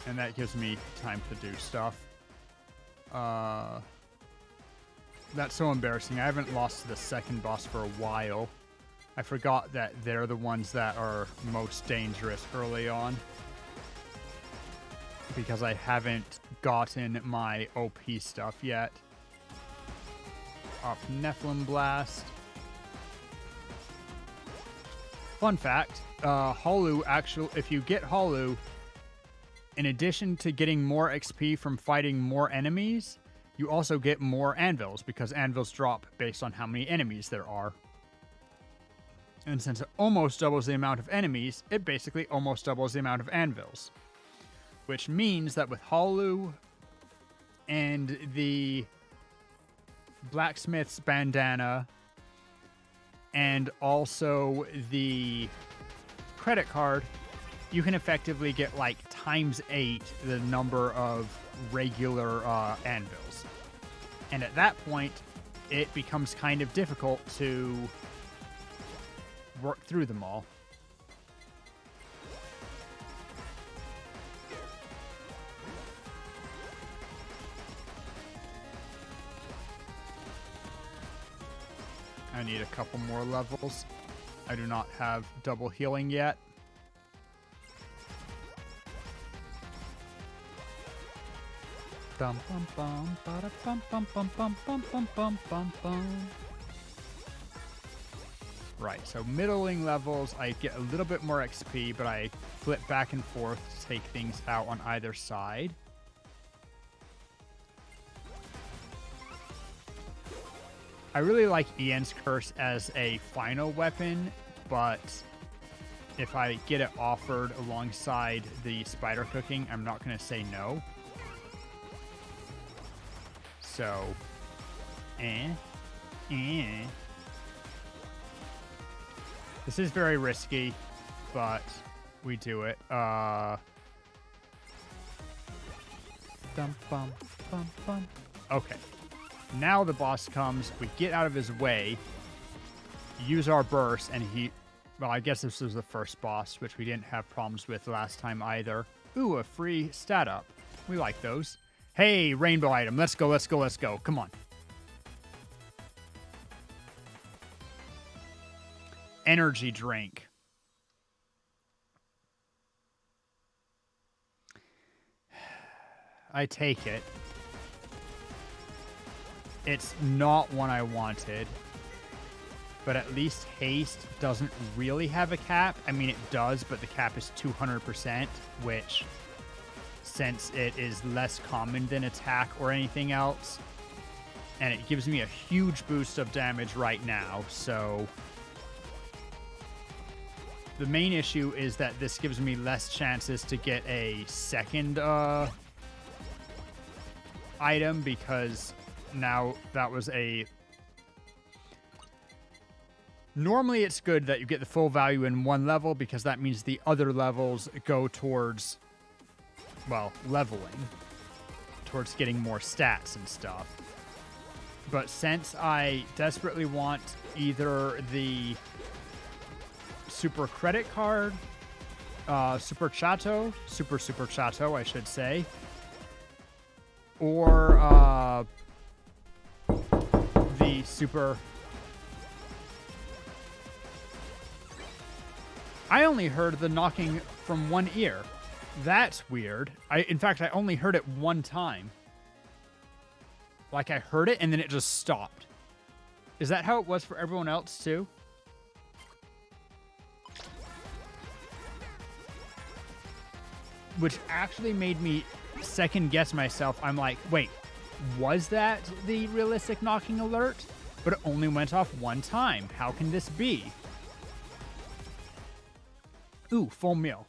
B: And that gives me time to do stuff. That's so embarrassing. I haven't lost to the second boss for a while. I forgot that they're the ones that are most dangerous early on. because I haven't gotten my OP stuff yet. Off Nephilim Blast. Fun fact, Holu actually, if you get Holu, in addition to getting more XP from fighting more enemies, you also get more anvils, because anvils drop based on how many enemies there are. And since it almost doubles the amount of enemies, it basically almost doubles the amount of anvils. Which means that with Holu and the Blacksmith's Bandana and also the credit card, you can effectively get like ×8 the number of regular anvils. And at that point, it becomes kind of difficult to work through them all. I need a couple more levels. I do not have double healing yet. Bum bum bum bada bum bum bum bum bum bum bum bum bum. Right, so middling levels, I get a little bit more XP, but I flip back and forth to take things out on either side. I really like Ian's Curse as a final weapon, but if I get it offered alongside the spider cooking, I'm not going to say no. So, This is very risky, but we do it. Dum, bum, bum, bum. Okay. Now the boss comes, we get out of his way, use our burst, and he... Well, I guess this was the first boss, which we didn't have problems with last time either. Ooh, a free stat up. We like those. Hey, rainbow item. Let's go, let's go, let's go. Come on. Energy drink. I take it. It's not one I wanted. But at least haste doesn't really have a cap. I mean, it does, but the cap is 200%, which, since it is less common than attack or anything else, and it gives me a huge boost of damage right now, so the main issue is that this gives me less chances to get a second item, because now that was a... Normally it's good that you get the full value in one level, because that means the other levels go towards, well, leveling, towards getting more stats and stuff. But since I desperately want either the super credit card, super chato, I should say, or the super... I only heard the knocking from one ear. That's weird. In fact, I only heard it one time. Like, I heard it and then it just stopped. Is that how it was for everyone else too? Which actually made me second guess myself. I'm like, wait, was that the realistic knocking alert? But it only went off one time. How can this be? Ooh, full meal.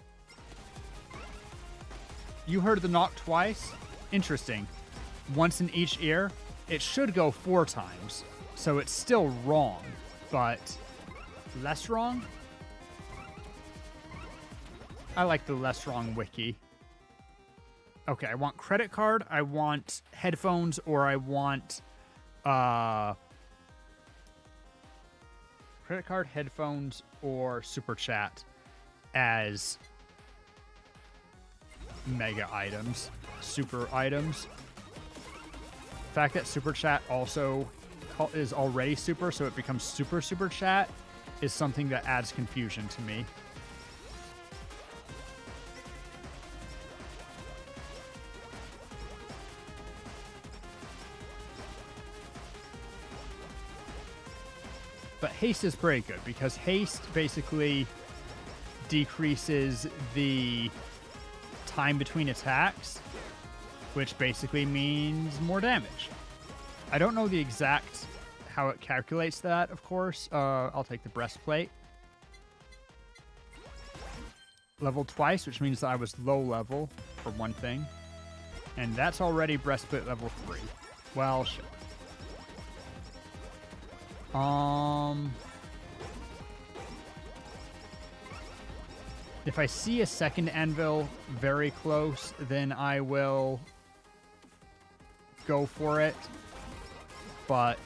B: You heard the knock twice? Interesting. Once in each ear? It should go 4 times. So it's still wrong, but less wrong? I like the less wrong wiki. Okay, I want credit card, I want headphones, or I want credit card, headphones, or super chat as mega items, super items. The fact that super chat also is already super, so it becomes super chat, is something that adds confusion to me. But haste is pretty good because haste basically decreases the time between attacks, which basically means more damage. I don't know the exact how it calculates that, of course. I'll take the breastplate. Level twice, which means that I was low level, for one thing. And that's already breastplate level 3. Well, shit. If I see a second anvil very close, then I will go for it. But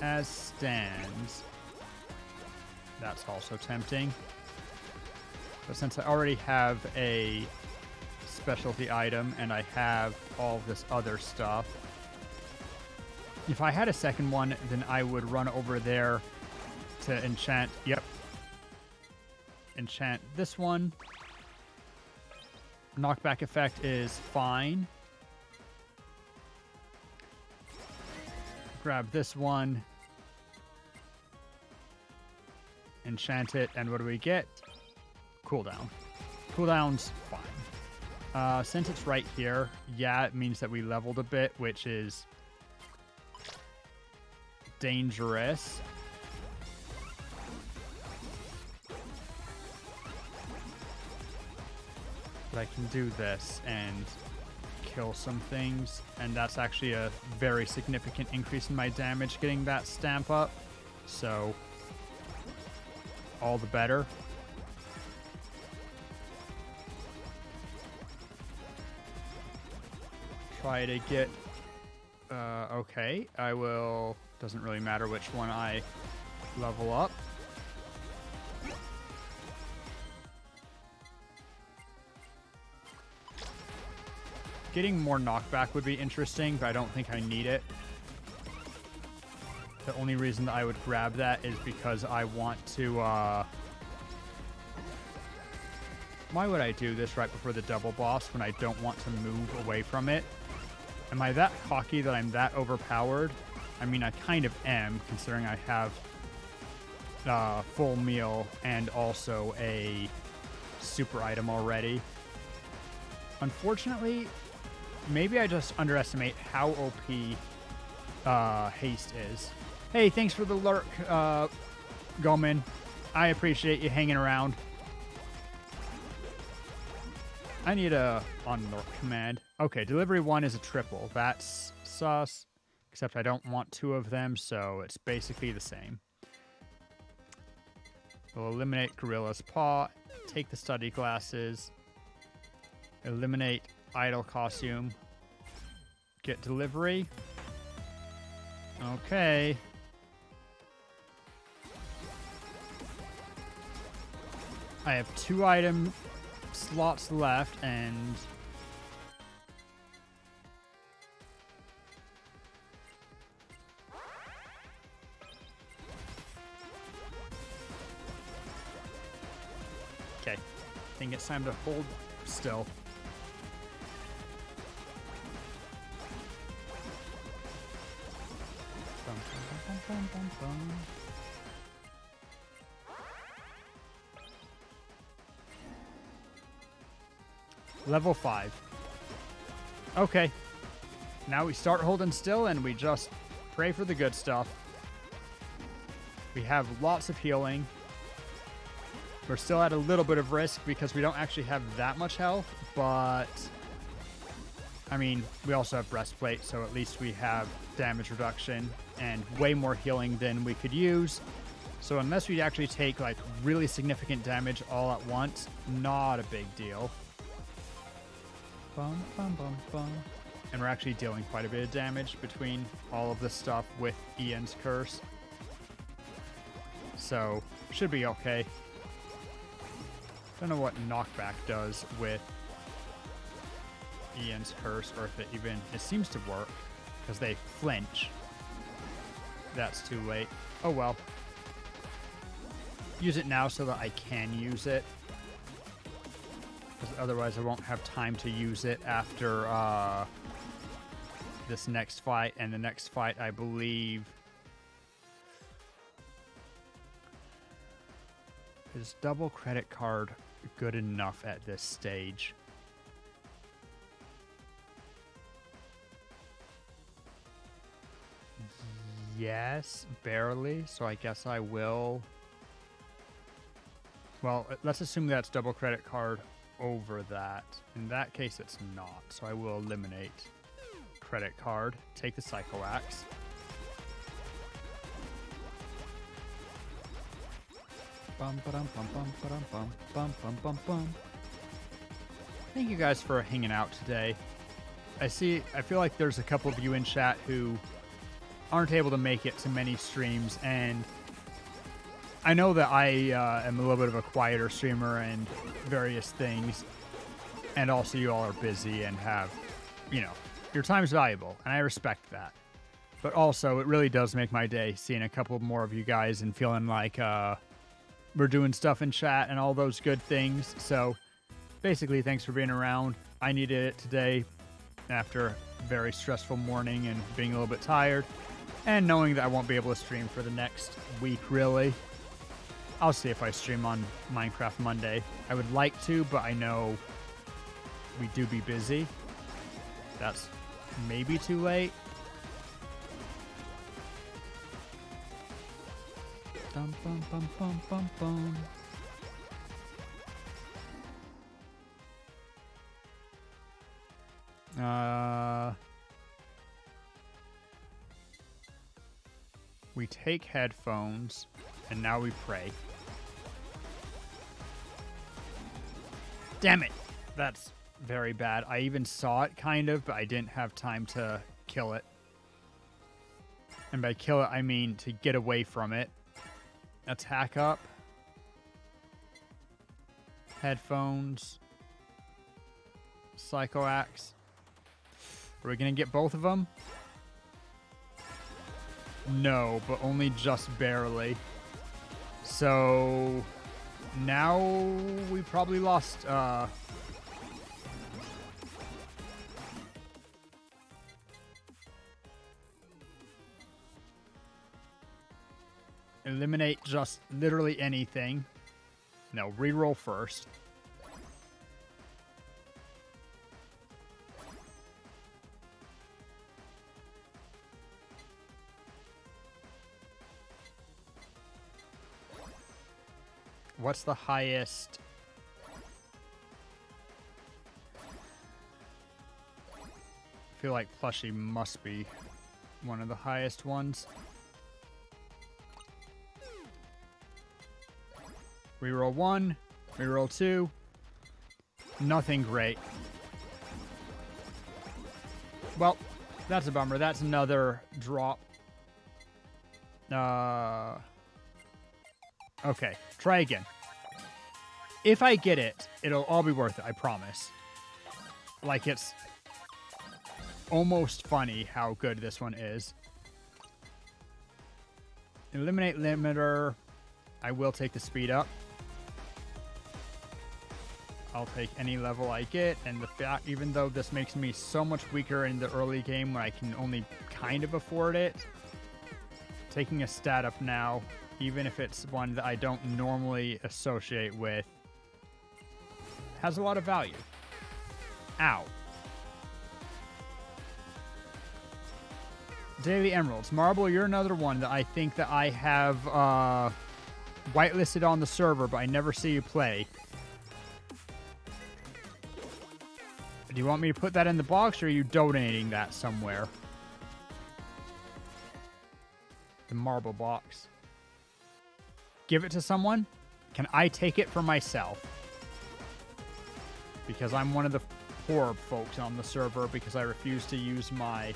B: as stands, that's also tempting. But since I already have a specialty item and I have all this other stuff, if I had a second one, then I would run over there to enchant. Yep. Enchant this one. Knockback effect is fine. Grab this one. Enchant it, and what do we get? Cooldown. Cooldown's fine. Since it's right here, yeah, it means that we leveled a bit, which is dangerous. But I can do this and kill some things, and that's actually a very significant increase in my damage getting that stamp up, so all the better. Try to get okay, I will, doesn't really matter which one I level up. Getting more knockback would be interesting, but I don't think I need it. The only reason that I would grab that is because I want to, why would I do this right before the double boss when I don't want to move away from it? Am I that cocky that I'm that overpowered? I mean, I kind of am, considering I have full meal and also a super item already. Unfortunately, maybe I just underestimate how OP haste is. Hey, thanks for the lurk, Goman. I appreciate you hanging around. I need a on-lurk command. Okay, delivery 1 is a triple. That's sus, except I don't want 2 of them, so it's basically the same. We'll eliminate Gorilla's Paw, take the study glasses, eliminate idle costume, get delivery. Okay. I have 2 item slots left, and okay, I think it's time to hold still. Bum, bum, bum, bum, bum, bum. Level 5. Okay. Now we start holding still and we just pray for the good stuff. We have lots of healing. We're still at a little bit of risk because we don't actually have that much health, but I mean, we also have breastplate, so at least we have damage reduction and way more healing than we could use. So unless we actually take like really significant damage all at once, not a big deal. Bum, bum, bum, bum. And we're actually dealing quite a bit of damage between all of this stuff with Ian's curse. So, should be okay. Don't know what knockback does with Ian's curse, or if it even... It seems to work, because they flinch. That's too late. Oh well. Use it now so that I can use it. Because otherwise I won't have time to use it after this next fight. And the next fight, I believe... Is double credit card good enough at this stage? Yes, barely. So I guess I will. Well, let's assume that's double credit card over that. In that case, it's not. So I will eliminate credit card. Take the Psycho Axe. Bum, ba-dum, bum, bum, ba-dum, bum, bum, bum, bum, bum. Thank you guys for hanging out today. I feel like there's a couple of you in chat who aren't able to make it to many streams, and I know that I am a little bit of a quieter streamer and various things, and also you all are busy and have, your time's valuable, and I respect that. But also, it really does make my day seeing a couple more of you guys and feeling like we're doing stuff in chat and all those good things. So basically, thanks for being around. I needed it today after a very stressful morning and being a little bit tired, and knowing that I won't be able to stream for the next week, really. I'll see if I stream on Minecraft Monday. I would like to, but I know we do be busy. That's maybe too late. Dum, bum, bum, bum, bum, bum. We take headphones, and now we pray. Damn it! That's very bad. I even saw it, kind of, but I didn't have time to kill it. And by kill it, I mean to get away from it. Attack up. Headphones. Psycho Axe. Are we going to get both of them? No, but only just barely. So now we probably lost. Eliminate just literally anything. No, reroll first. What's the highest? I feel like plushie must be one of the highest ones. Reroll 1, reroll 2. Nothing great. Well, that's a bummer. That's another drop. Okay, try again. If I get it, it'll all be worth it, I promise. Like, it's almost funny how good this one is. Eliminate limiter. I will take the speed up. I'll take any level I get, and the fact, even though this makes me so much weaker in the early game when I can only kind of afford it, taking a stat up now, even if it's one that I don't normally associate with, has a lot of value. Ow. Daily Emeralds. Marble, you're another one that I think that I have whitelisted on the server, but I never see you play. Do you want me to put that in the box, or are you donating that somewhere? The marble box. Give it to someone? Can I take it for myself? Because I'm one of the poor folks on the server because I refuse to use my...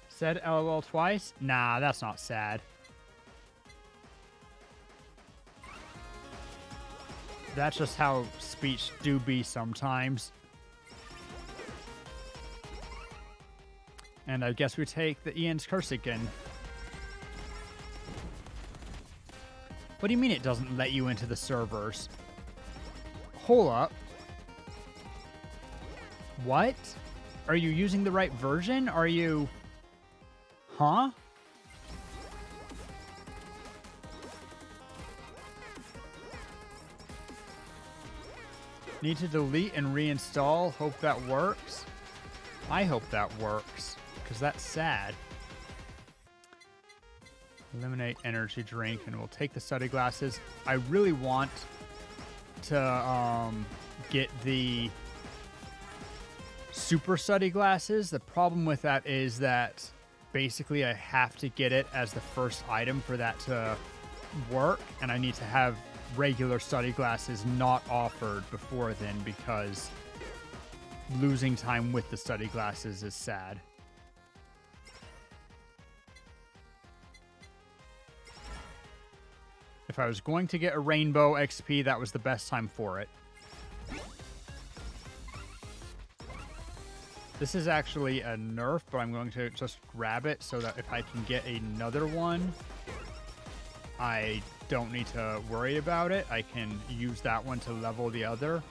B: Said LOL twice? Nah, that's not sad. That's just how speech do be sometimes. And I guess we take the Ian's Curse again. What do you mean it doesn't let you into the servers? Hold up. What? Are you using the right version? Are you... Huh? Need to delete and reinstall. Hope that works. I hope that works, because that's sad. Eliminate energy drink, and we'll take the study glasses. I really want to get the super study glasses. The problem with that is that basically I have to get it as the first item for that to work, and I need to have regular study glasses not offered before then, because losing time with the study glasses is sad. If I was going to get a rainbow XP, that was the best time for it. This is actually a nerf, but I'm going to just grab it so that if I can get another one, I don't need to worry about it. I can use that one to level the other.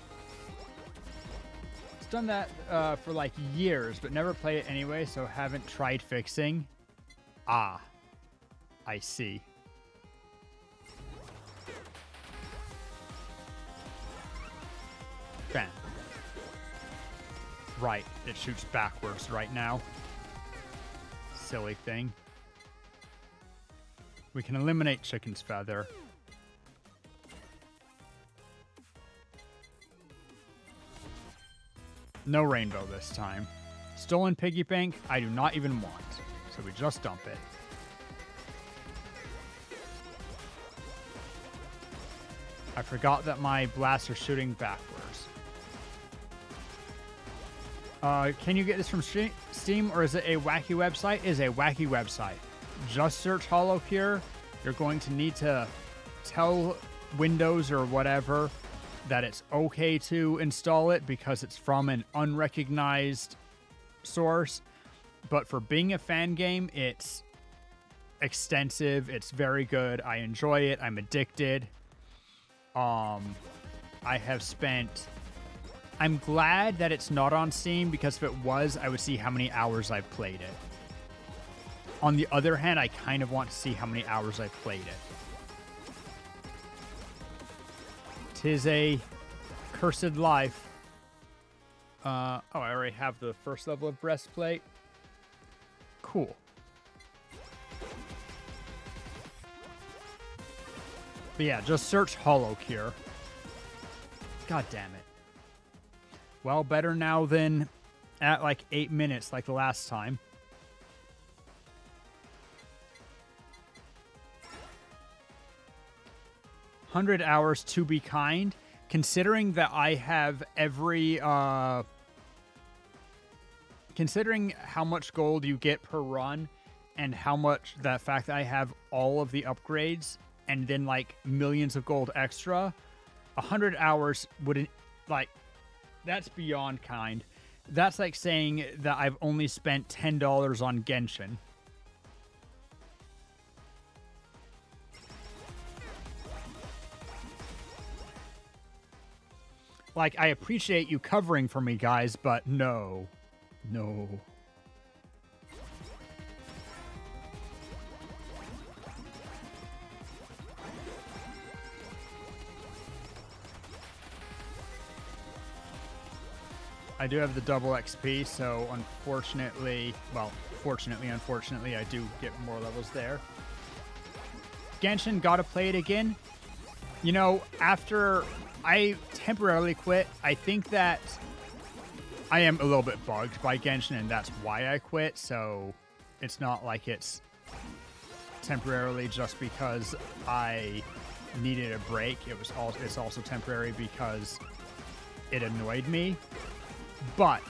B: It's done that for like years, but never play it anyway, so haven't tried fixing. Ah, I see. Bam. Right, it shoots backwards right now. Silly thing. We can eliminate Chicken's Feather. No rainbow this time. Stolen Piggy Bank, I do not even want. So we just dump it. I forgot that my blasts are shooting backwards. Can you get this from Steam, or is it a wacky website? It is a wacky website. Just search HoloCure. You're going to need to tell Windows or whatever that it's okay to install it because it's from an unrecognized source. But for being a fan game, it's extensive. It's very good. I enjoy it. I'm addicted. I have spent... I'm glad that it's not on Steam, because if it was, I would see how many hours I've played it. On the other hand, I kind of want to see how many hours I've played it. 'Tis a cursed life. Oh, I already have the first level of breastplate. Cool. But yeah, just search HoloCure. God damn it. Well, better now than at like 8 minutes like the last time. $100 hours to be kind. Considering that I have every... considering how much gold you get per run, and how much the fact that I have all of the upgrades, and then like millions of gold extra, 100 hours wouldn't... like... That's beyond kind. That's like saying that I've only spent $10 on Genshin. Like, I appreciate you covering for me, guys, but no. No. I do have the double XP, so unfortunately, well, fortunately, unfortunately, I do get more levels there. Genshin, gotta play it again. You know, after I temporarily quit, I think that I am a little bit bugged by Genshin, and that's why I quit, so it's not like it's temporarily just because I needed a break. It's also temporary because it annoyed me. But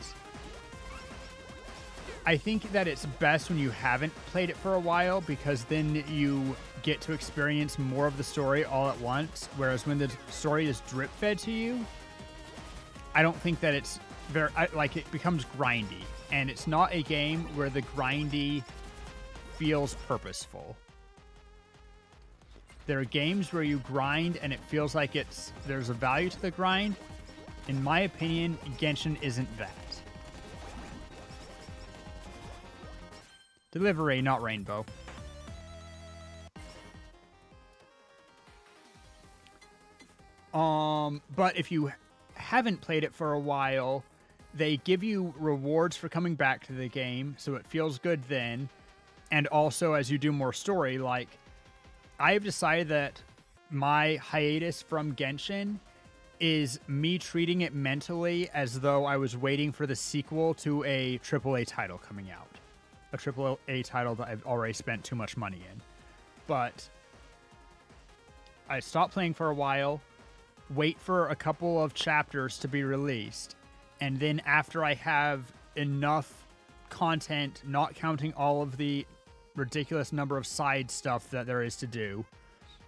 B: I think that it's best when you haven't played it for a while, because then you get to experience more of the story all at once. Whereas when the story is drip fed to you, I don't think that it's very, like, it becomes grindy. And it's not a game where the grindy feels purposeful. There are games where you grind and it feels like there's a value to the grind. In my opinion, Genshin isn't that. Delivery, not rainbow. But if you haven't played it for a while, they give you rewards for coming back to the game, so it feels good then. And also, as you do more story, like, I've decided that my hiatus from Genshin is me treating it mentally as though I was waiting for the sequel to a AAA title coming out. A AAA title that I've already spent too much money in. But I stopped playing for a while, wait for a couple of chapters to be released, and then after I have enough content, not counting all of the ridiculous number of side stuff that there is to do,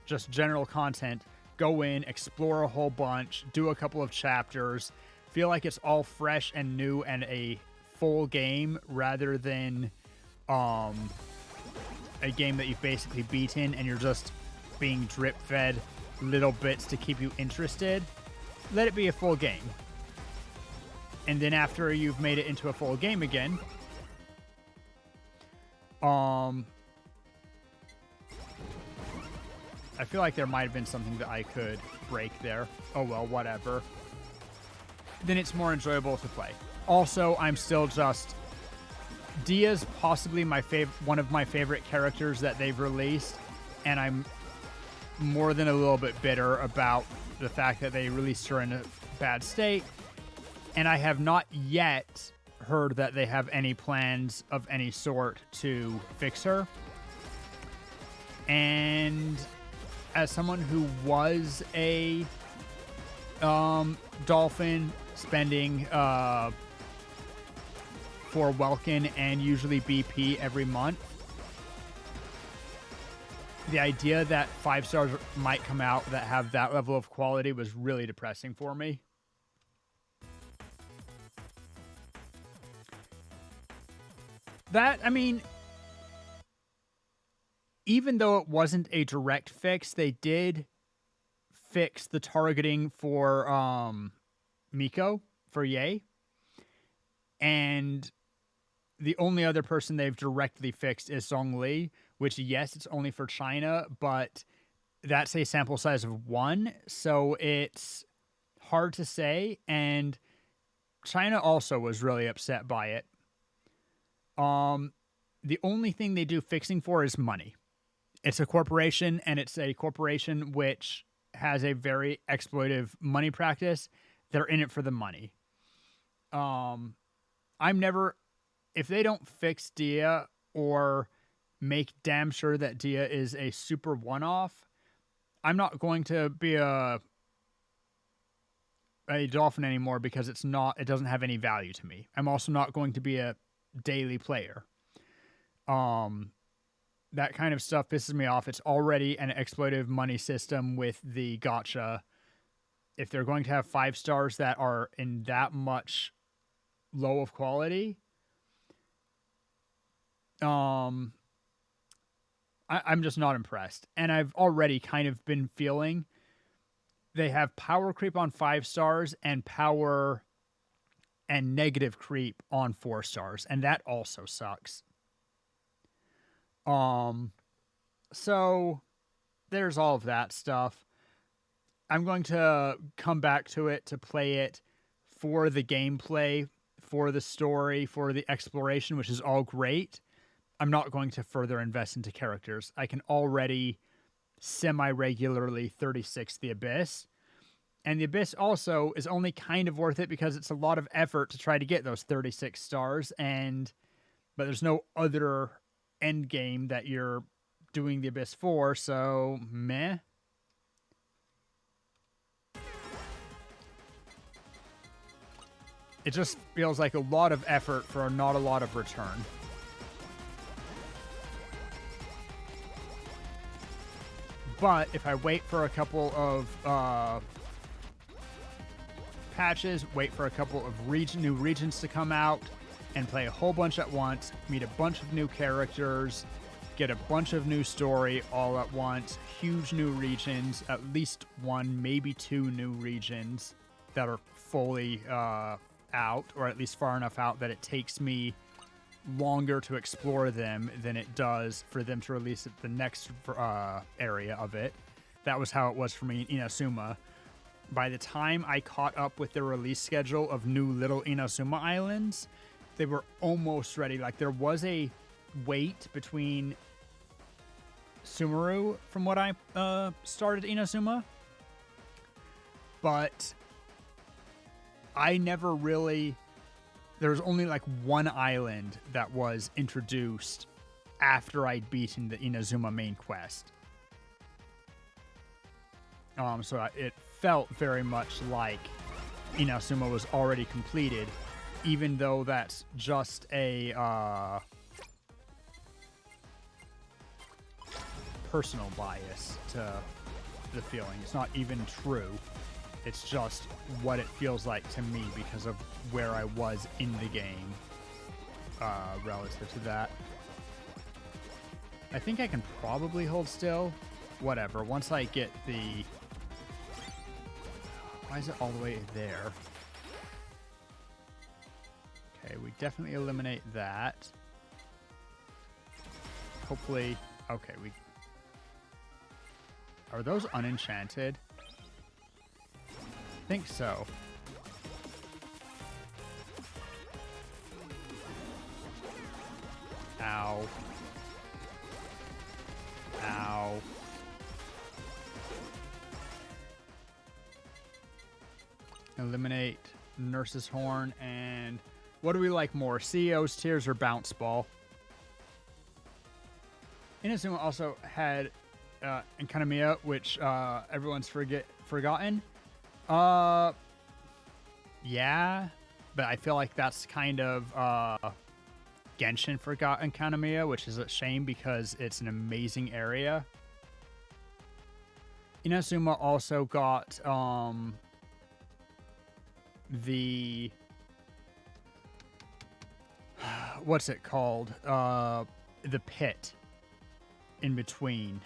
B: just general content, go in, explore a whole bunch, do a couple of chapters, feel like it's all fresh and new and a full game rather than a game that you've basically beaten and you're just being drip fed little bits to keep you interested. Let it be a full game. And then after you've made it into a full game again, I feel like there might have been something that I could break there. Oh well, whatever. Then it's more enjoyable to play. Also, I'm still just... Dia's possibly one of my favorite characters that they've released, and I'm more than a little bit bitter about the fact that they released her in a bad state, and I have not yet heard that they have any plans of any sort to fix her. And as someone who was a dolphin spending for Welkin and usually BP every month, the idea that 5 stars might come out that have that level of quality was really depressing for me. That, I mean, even though it wasn't a direct fix, they did fix the targeting for Miko, for Ye. And the only other person they've directly fixed is Zhongli, which, yes, it's only for China, but that's a sample size of 1, so it's hard to say, and China also was really upset by it. The only thing they do fixing for is money. It's a corporation, and it's a corporation which has a very exploitive money practice. They're in it for the money. If they don't fix Dia or make damn sure that Dia is a super one-off, I'm not going to be a dolphin anymore because it doesn't have any value to me. I'm also not going to be a daily player. That kind of stuff pisses me off. It's already an exploitive money system with the gacha. If they're going to have 5 stars that are in that much low of quality, I'm just not impressed. And I've already kind of been feeling they have power creep on 5 stars and power and negative creep on 4 stars. And that also sucks. So there's all of that stuff. I'm going to come back to it to play it for the gameplay, for the story, for the exploration, which is all great. I'm not going to further invest into characters. I can already semi-regularly 36 the Abyss. And the Abyss also is only kind of worth it because it's a lot of effort to try to get those 36 stars. But there's no other end game that you're doing the Abyss for, so meh. It just feels like a lot of effort for not a lot of return. But if I wait for a couple of patches, wait for a couple of new regions to come out, and play a whole bunch at once, meet a bunch of new characters, get a bunch of new story all at once, huge new regions, at least 1, maybe 2 new regions that are fully out, or at least far enough out that it takes me longer to explore them than it does for them to release the next area of it. That was how it was for me in Inazuma. by the time I caught up with the release schedule of new Little Inazuma Islands, they were almost ready. Like, there was a wait between Sumeru from what I started Inazuma, but I never really... There was only like one island that was introduced after I'd beaten the Inazuma main quest. So it felt very much like Inazuma was already completed, even though that's just a personal bias to the feeling. It's not even true. It's just what it feels like to me because of where I was in the game relative to that. I think I can probably hold still. Whatever. Once I get the... Why is it all the way there? Okay, we definitely eliminate that. Hopefully... Okay, we... Are those unenchanted? I think so. Ow. Ow. Eliminate Nurse's Horn, and what do we like more? CEO's Tears or Bounce Ball? Inazuma also had Enkanomiya, which everyone's forgotten. Yeah, but I feel like that's kind of Genshin forgot Enkanomiya, which is a shame because it's an amazing area. Inazuma also got the what's it called? The pit in between.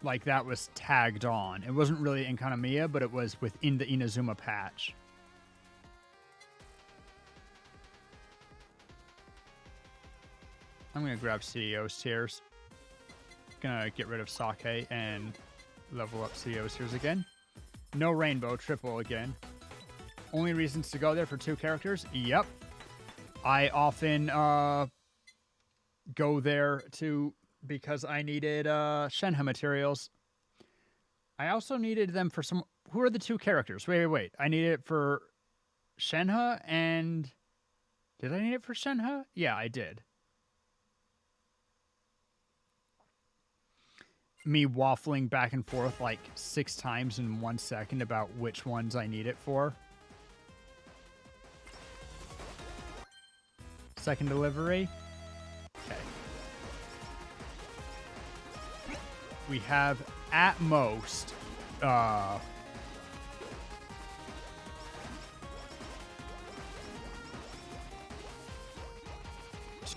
B: Like that was tagged on. It wasn't really Enkanomiya, but it was within the Inazuma patch. I'm gonna grab CEO's Tears. Gonna get rid of Sake and level up CEO's Tears again. No Rainbow, triple again. Only reasons to go there for 2 characters? Yep. I often go there because I needed Shenhe materials. I also needed them for some... Who are the 2 characters? Wait. I need it for Shenhe and... Did I need it for Shenhe? Yeah, I did. Me waffling back and forth like 6 times in 1 second about which ones I need it for. Second delivery. Okay. We have at most 2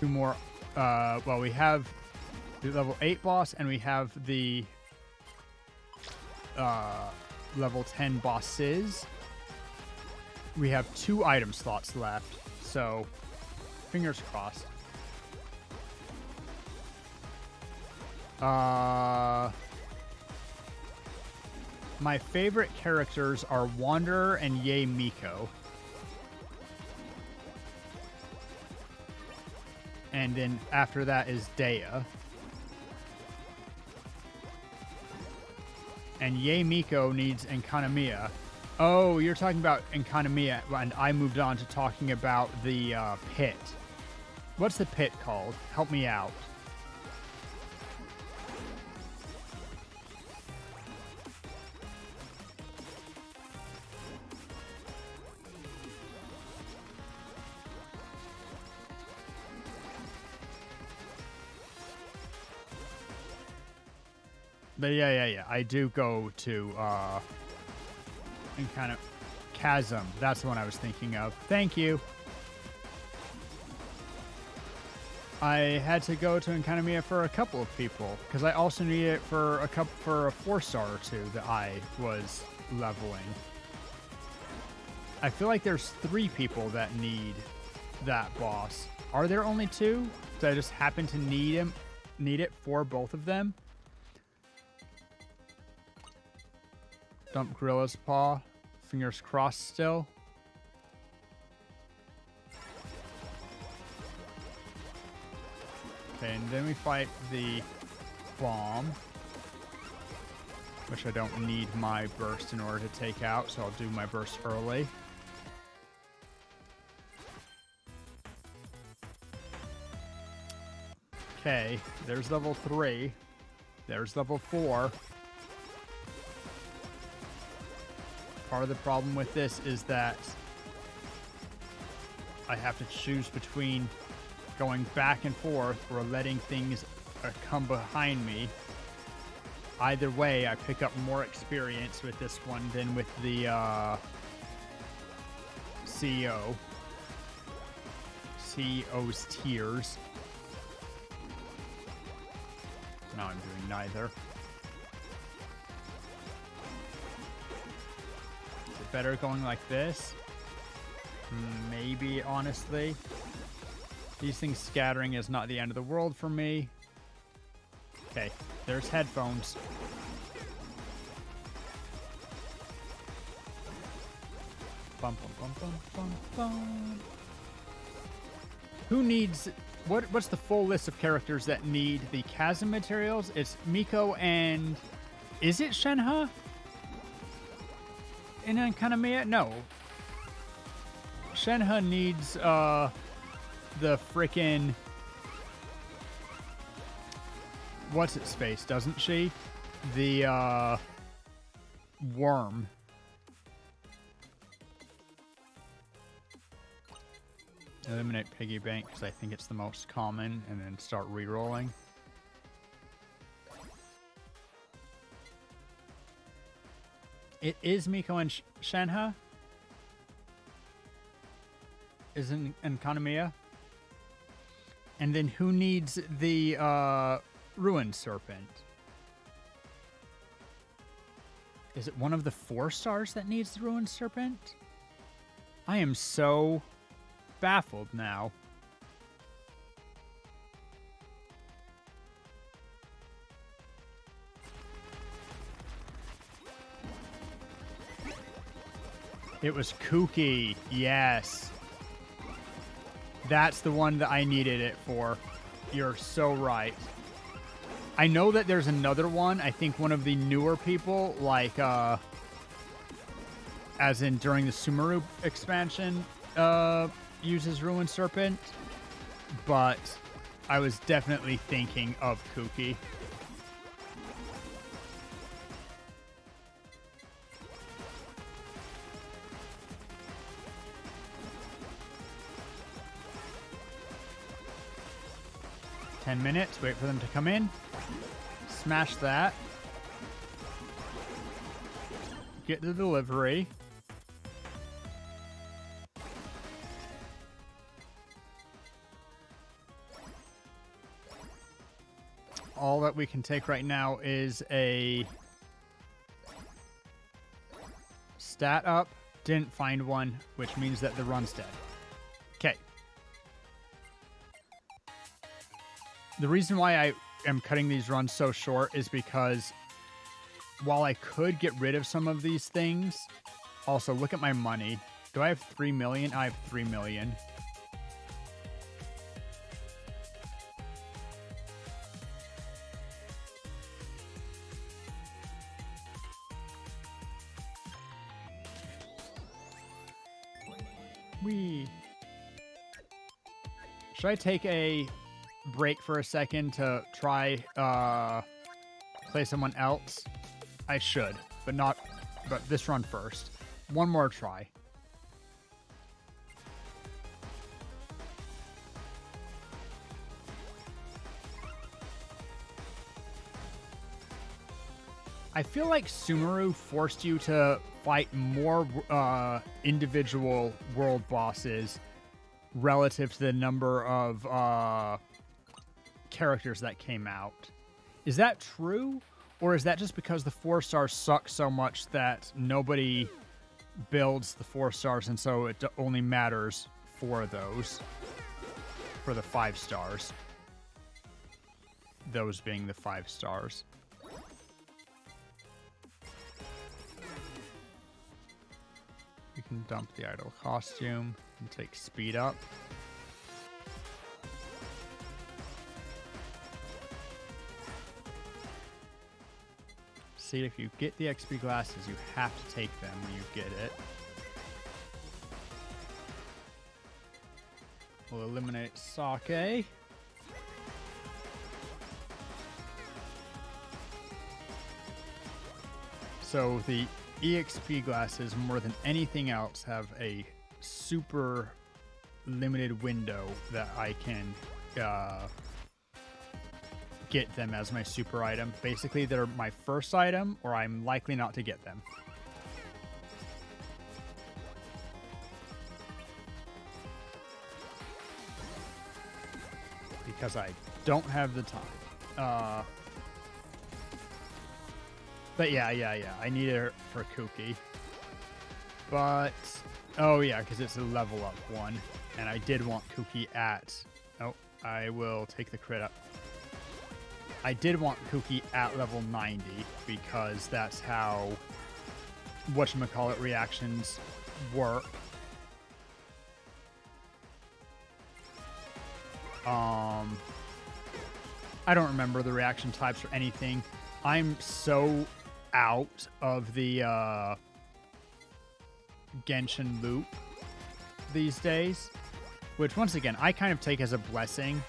B: more. Well, we have the level 8 boss, and we have the level 10 bosses. We have 2 item slots left, so fingers crossed. My favorite characters are Wanderer and Yae Miko. And then after that is Dea. And Yae Miko needs Enkanomiya. Oh, you're talking about Enkanomiya, and I moved on to talking about the pit. What's the pit called? Help me out. But yeah. I do go to and kind of Chasm. That's the one I was thinking of. Thank you. I had to go to Enkanomiya for a couple of people because I also need it for a 4-star or 2 that I was leveling. I feel like there's 3 people that need that boss. Are there only 2? Did I just happen to need it for both of them? Dump Gorilla's Paw. Fingers crossed still. Okay, and then we fight the bomb, which I don't need my burst in order to take out, so I'll do my burst early. Okay, there's level 3. There's level 4. Part of the problem with this is that I have to choose between going back and forth or letting things come behind me. Either way, I pick up more experience with this one than with the CEO. CEO's Tears. Now I'm doing neither. Is it better going like this? Maybe, honestly. These things scattering is not the end of the world for me. Okay, there's headphones. Bum, bum, bum, bum, bum, bum. Who needs... What's the full list of characters that need the chasm materials? It's Miko and... Is it Shenhe? In Kanamiya? No. Shenhe needs the frickin'... What's its face, doesn't she? The worm. Eliminate Piggy Bank because I think it's the most common, and then start re-rolling. It is Miko and Shenhe. Is in Kanamiya. And then who needs the Ruined Serpent? Is it one of the 4 stars that needs the Ruined Serpent? I am so baffled now. It was Kuki. Yes. That's the one that I needed it for. You're so right. I know that there's another one. I think one of the newer people, like, as in during the Sumeru expansion, uses Ruined Serpent. But I was definitely thinking of Kuki. Minutes, wait for them to come in. Smash that. Get the delivery. All that we can take right now is a stat up. Didn't find one, which means that the run's dead. Okay. The reason why I am cutting these runs so short is because while I could get rid of some of these things, also look at my money. Do I have 3 million? I have 3 million. Should I take a break for a second to try play someone else? I should, but this run first. One more try. I feel like Sumeru forced you to fight more individual world bosses relative to the number of characters that came out. Is that true? Or is that just because the 4 stars suck so much that nobody builds the 4 stars and so it only matters for those? For the 5 stars. Those being the 5 stars. can dump the idle costume and take speed up. See, if you get the XP glasses, you have to take them when you get it. We'll eliminate Sake. So the EXP glasses, more than anything else, have a super limited window that I can get them as my super item. Basically, they're my first item, or I'm likely not to get them. Because I don't have the time. But yeah, I need it for Kuki. But, oh yeah, because it's a level up one. And I did want Kuki at, oh, I will take the crit up. I did want Kuki at level 90 because that's how whatchamacallit reactions work. I don't remember the reaction types or anything. I'm so out of the Genshin loop these days, which once again I kind of take as a blessing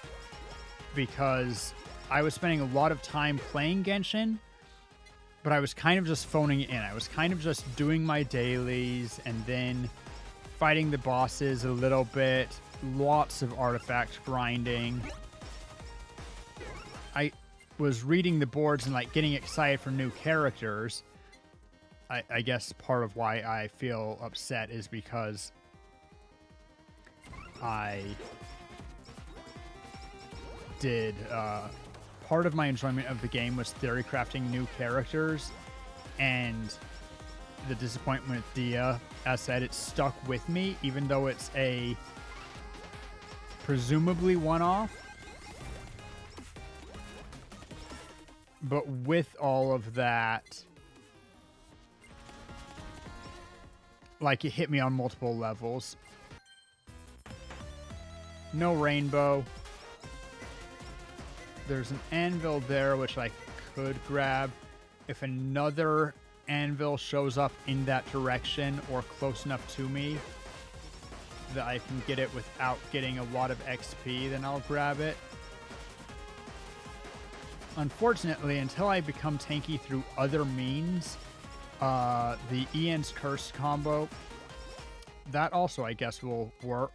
B: because I was spending a lot of time playing Genshin, but I was kind of just phoning it in. I was kind of just doing my dailies and then fighting the bosses a little bit, lots of artifact grinding. I was reading the boards and like getting excited for new characters. I guess part of why I feel upset is because I did part of my enjoyment of the game was theory crafting new characters, and the disappointment with Dia, as said, it stuck with me even though it's a presumably one-off. But with all of that, like, it hit me on multiple levels. No rainbow. There's an anvil there, which I could grab. If another anvil shows up in that direction or close enough to me that I can get it without getting a lot of XP, then I'll grab it. Unfortunately, until I become tanky through other means, the Ian's Curse combo, that also, I guess, will work.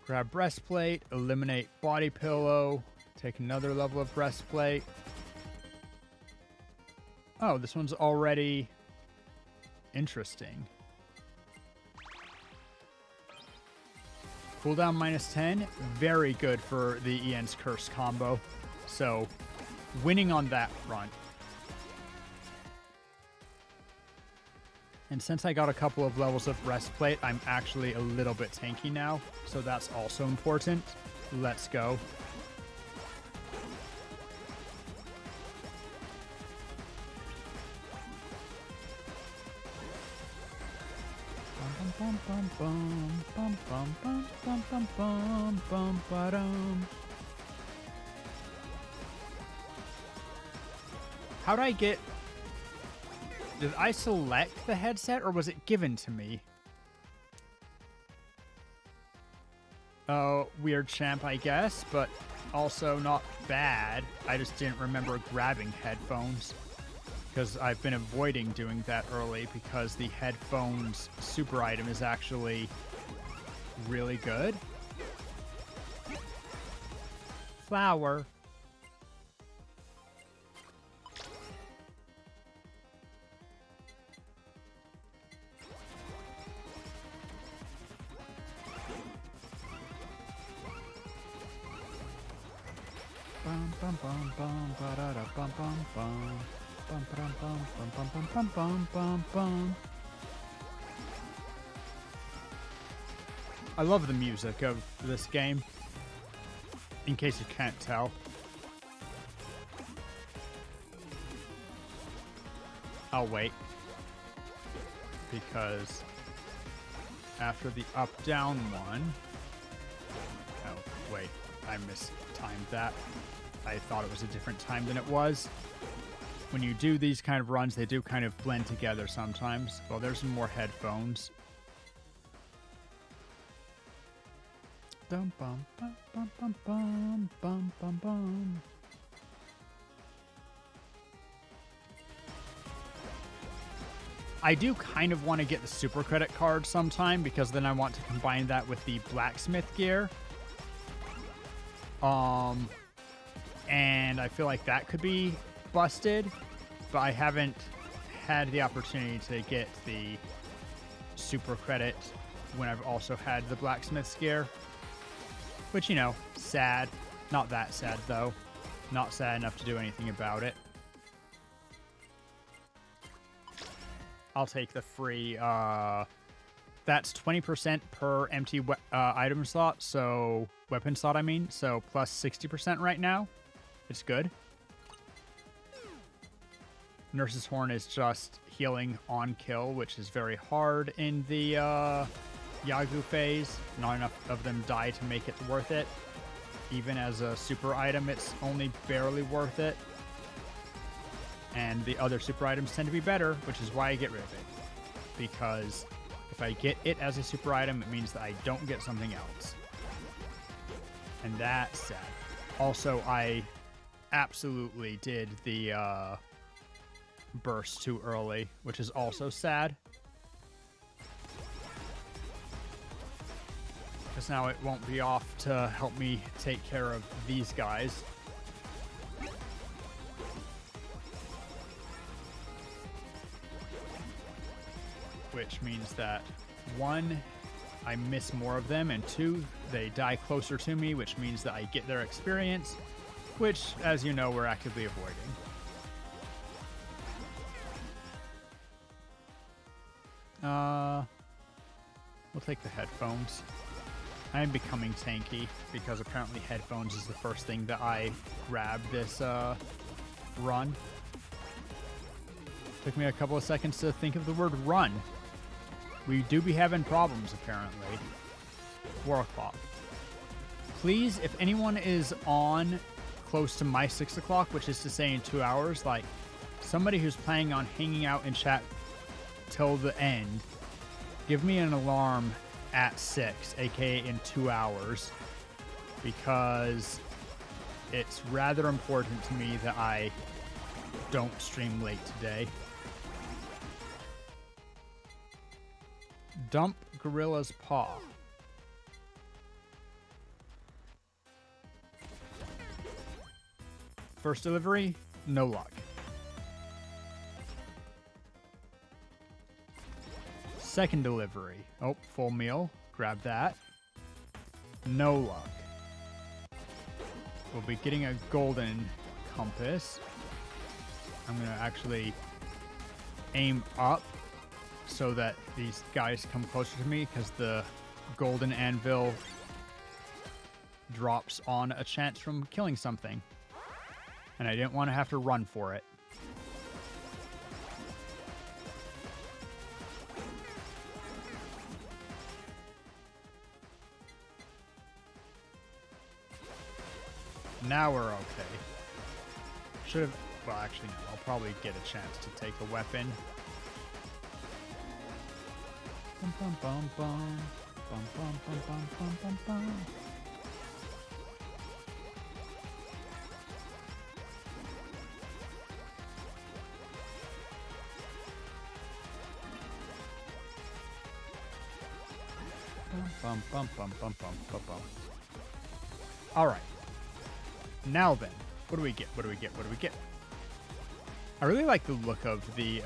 B: Grab breastplate, eliminate body pillow, take another level of breastplate. Oh, this one's already interesting. Cooldown -10, very good for the Ian's Curse combo. So, winning on that front. And since I got a couple of levels of breastplate, I'm actually a little bit tanky now. So that's also important. Let's go. How'd I get... Did I select the headset, or was it given to me? Oh, weird champ, I guess, but also not bad. I just didn't remember grabbing headphones, because I've been avoiding doing that early, because the headphones super item is actually really good. Flower. Bum bum bum ba da da bum bum bum bum bum bum bum bum bum bum bum bum. I love the music of this game, in case you can't tell. I'll wait. because after the up-down one... Oh, wait. I mistimed that. I thought it was a different time than it was. When you do these kind of runs, they do kind of blend together sometimes. Well, there's some more headphones. Dum bum bum bum bum bum bum bum bum. I do kind of want to get the super credit card sometime because then I want to combine that with the blacksmith gear. And I feel like that could be busted, but I haven't had the opportunity to get the super credit when I've also had the blacksmith's gear. Which, you know, sad. Not that sad, though. Not sad enough to do anything about it. I'll take the free, that's 20% per empty item slot, so, weapon slot, I mean, so plus 60% right now. It's good. Nurse's Horn is just healing on kill, which is very hard in the, Yagu phase. Not enough of them die to make it worth it. Even as a super item, it's only barely worth it. And the other super items tend to be better, which is why I get rid of it. Because if I get it as a super item, it means that I don't get something else. And that's sad. Also, I absolutely did the burst too early, which is also sad. Because now it won't be off to help me take care of these guys. Which means that, one, I miss more of them, and two, they die closer to me, which means that I get their experience, which, as you know, we're actively avoiding. We'll take the headphones. I am becoming tanky, because apparently headphones is the first thing that I grab this, run. Took me a couple of seconds to think of the word run. We do be having problems, apparently. 4 o'clock. Please, if anyone is on close to my 6 o'clock, which is to say in 2 hours, like, somebody who's planning on hanging out in chat till the end, give me an alarm at 6, aka in 2 hours, because it's rather important to me that I don't stream late today. Dump Gorilla's Paw. First delivery, no luck. Second delivery, oh, full meal, grab that. No luck. We'll be getting a golden compass. I'm gonna actually aim up so that these guys come closer to me, because the golden anvil drops on a chance from killing something. And I didn't want to have to run for it. Now we're okay. Should have... Well, actually, no. I'll probably get a chance to take a weapon. Bum, bum, bum, bum. Bum, bum, bum, bum, bum, bum, bum. Bum, bum, bum, bum, bum, bum, bum. All right. Now then, what do we get? What do we get? What do we get? I really like the look of the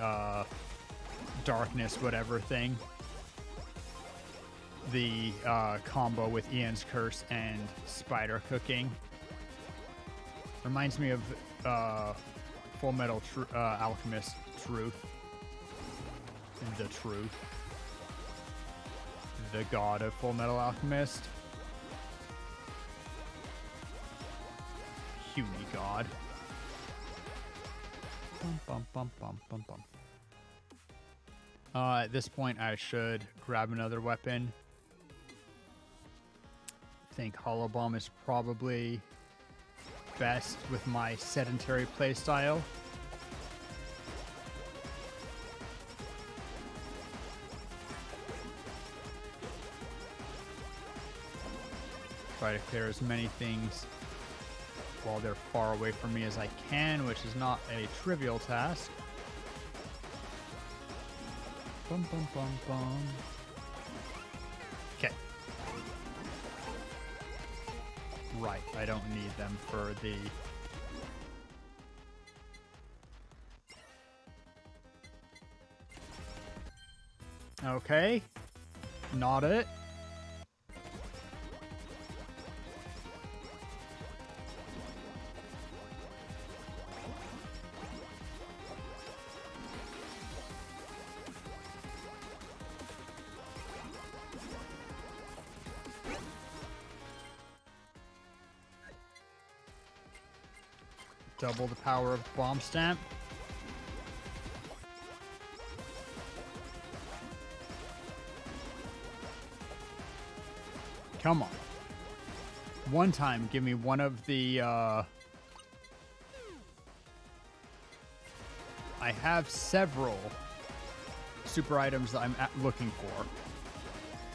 B: darkness, whatever thing. The combo with Ian's Curse and Spider Cooking. Reminds me of Full Metal Alchemist Truth. The Truth. The god of Full Metal Alchemist. Puny god. Bum, bum, bum, bum, bum, bum. At this point, I should grab another weapon. I think Hollow Bomb is probably best with my sedentary playstyle. Try to clear as many things while they're far away from me as I can, which is not a trivial task. Bum, bum, bum, bum. Okay. Right, I don't need them for the... Okay. Not it. Double the power of Bomb Stamp. Come on. One time, give me one of the, I have several super items that I'm looking for.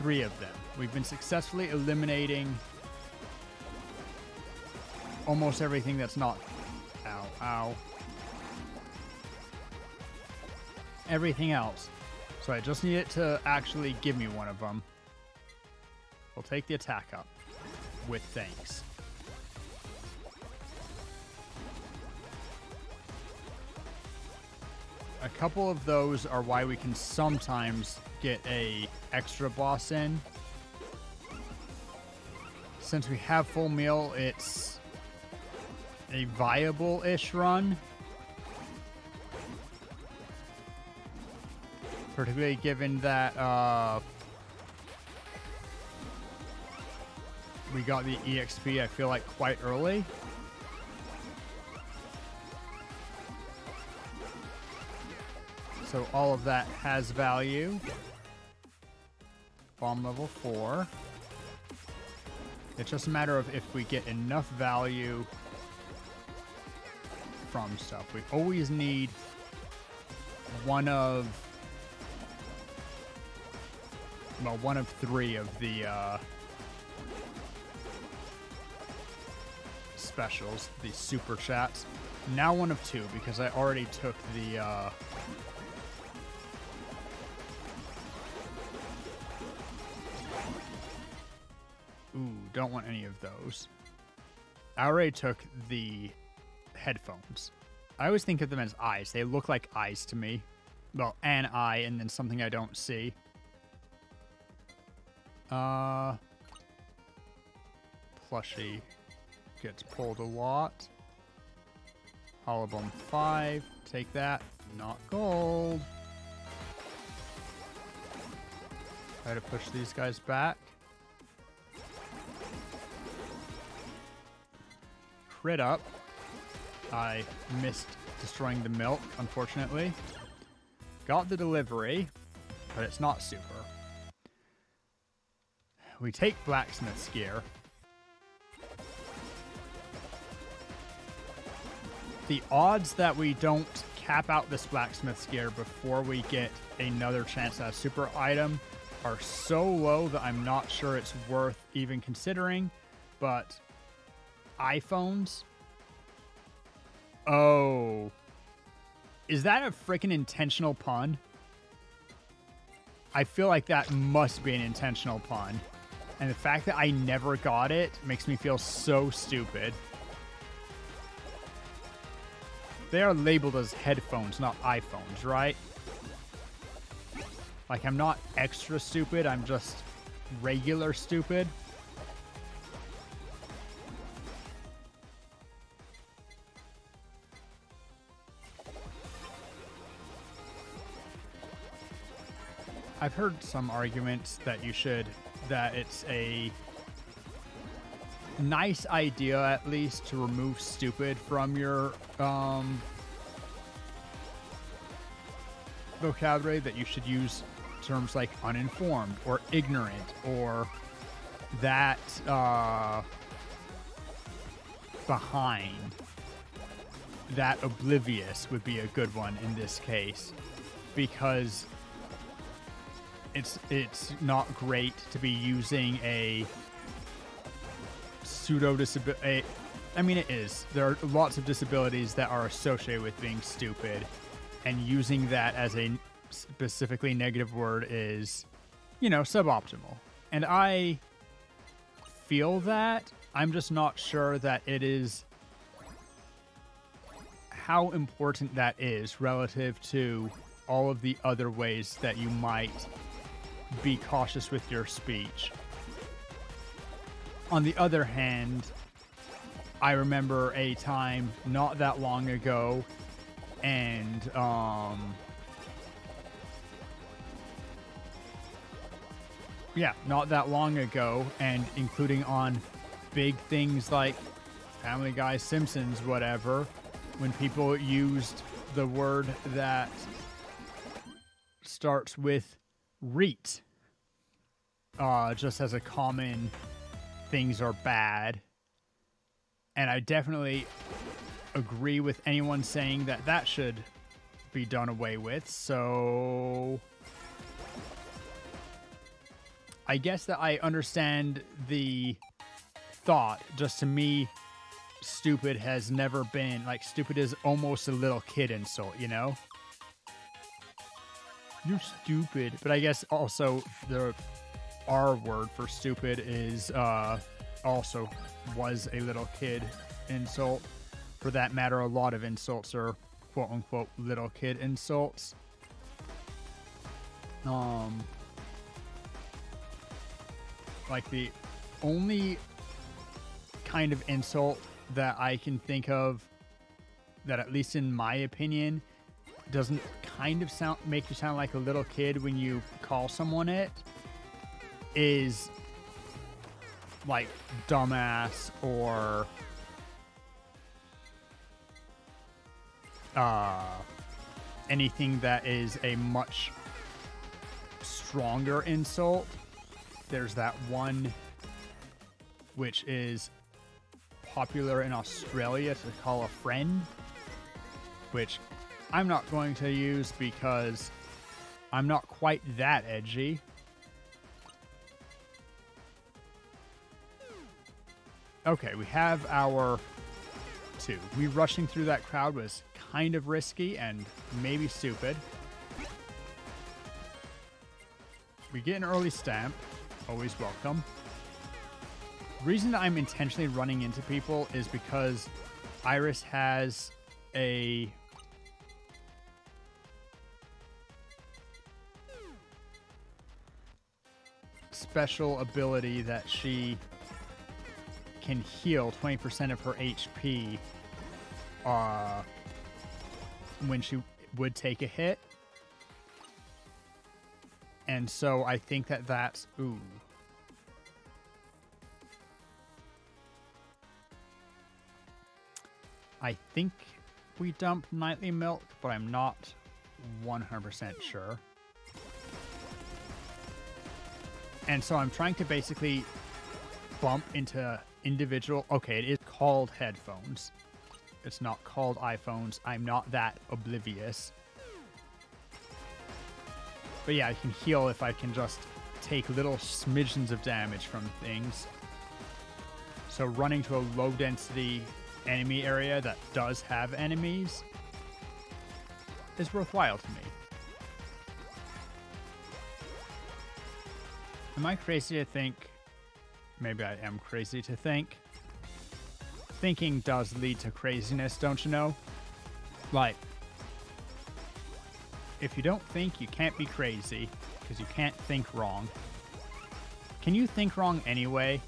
B: 3 of them. We've been successfully eliminating almost everything that's not... Ow, ow. Everything else. So I just need it to actually give me one of them. We'll take the attack up with thanks. A couple of those are why we can sometimes get a extra boss in. Since we have full meal, it's a viable-ish run. Particularly given that we got the EXP, I feel like, quite early. So all of that has value. Bomb level 4. It's just a matter of if we get enough value from stuff. We always need one of 3 of the specials, the super chats. Now one of 2 because I already took the ooh, don't want any of those. I already took the headphones. I always think of them as eyes. They look like eyes to me. Well, an eye and then something I don't see. Plushie gets pulled a lot. Hollow Bomb 5. Take that. Not gold. Try to push these guys back. Crit up. I missed destroying the milk, unfortunately. Got the delivery, but it's not super. We take Blacksmith's Gear. The odds that we don't cap out this Blacksmith's Gear before we get another chance at a super item are so low that I'm not sure it's worth even considering, but iPhones? Oh. Is that a freaking intentional pun? I feel like that must be an intentional pun. And the fact that I never got it makes me feel so stupid. They are labeled as headphones, not iPhones, right? Like, I'm not extra stupid, I'm just regular stupid. I've heard some arguments that that it's a nice idea at least to remove stupid from your vocabulary that you should use terms like uninformed or ignorant or that behind. That oblivious would be a good one in this case, because it's not great to be using a pseudo disability. I mean, it is. There are lots of disabilities that are associated with being stupid, and using that as a specifically negative word is, suboptimal. And I feel that. I'm just not sure that it is how important that is relative to all of the other ways that you might be cautious with your speech. On the other hand, I remember a time not that long ago, and not that long ago, and including on big things like Family Guy, Simpsons, whatever, when people used the word that starts with reet, just as a common things are bad. And I definitely agree with anyone saying that that should be done away with. So I guess that I understand the thought. Just to me, stupid has never been, like, stupid is almost a little kid insult, You're stupid. But I guess also the R word for stupid is also was a little kid insult. For that matter, a lot of insults are quote unquote little kid insults. Like the only kind of insult that I can think of that, at least in my opinion, doesn't kind of make you sound like a little kid when you call someone it, is like dumbass or anything that is a much stronger insult. There's that one which is popular in Australia to call a friend, which I'm not going to use because I'm not quite that edgy. Okay, we have our 2. We rushing through that crowd was kind of risky and maybe stupid. We get an early stamp, always welcome. The reason that I'm intentionally running into people is because Iris has a special ability that she can heal 20% of her HP when she would take a hit. And so I think that that's... Ooh. I think we dump Nightly Milk, but I'm not 100% sure. And so I'm trying to basically bump into individual... Okay, it is called headphones. It's not called iPhones. I'm not that oblivious. But yeah, I can heal if I can just take little smidgens of damage from things. So running to a low density enemy area that does have enemies is worthwhile to me. Am I crazy to think? Maybe I am crazy to think. Thinking does lead to craziness, don't you know? Like, if you don't think, you can't be crazy, because you can't think wrong. Can you think wrong anyway?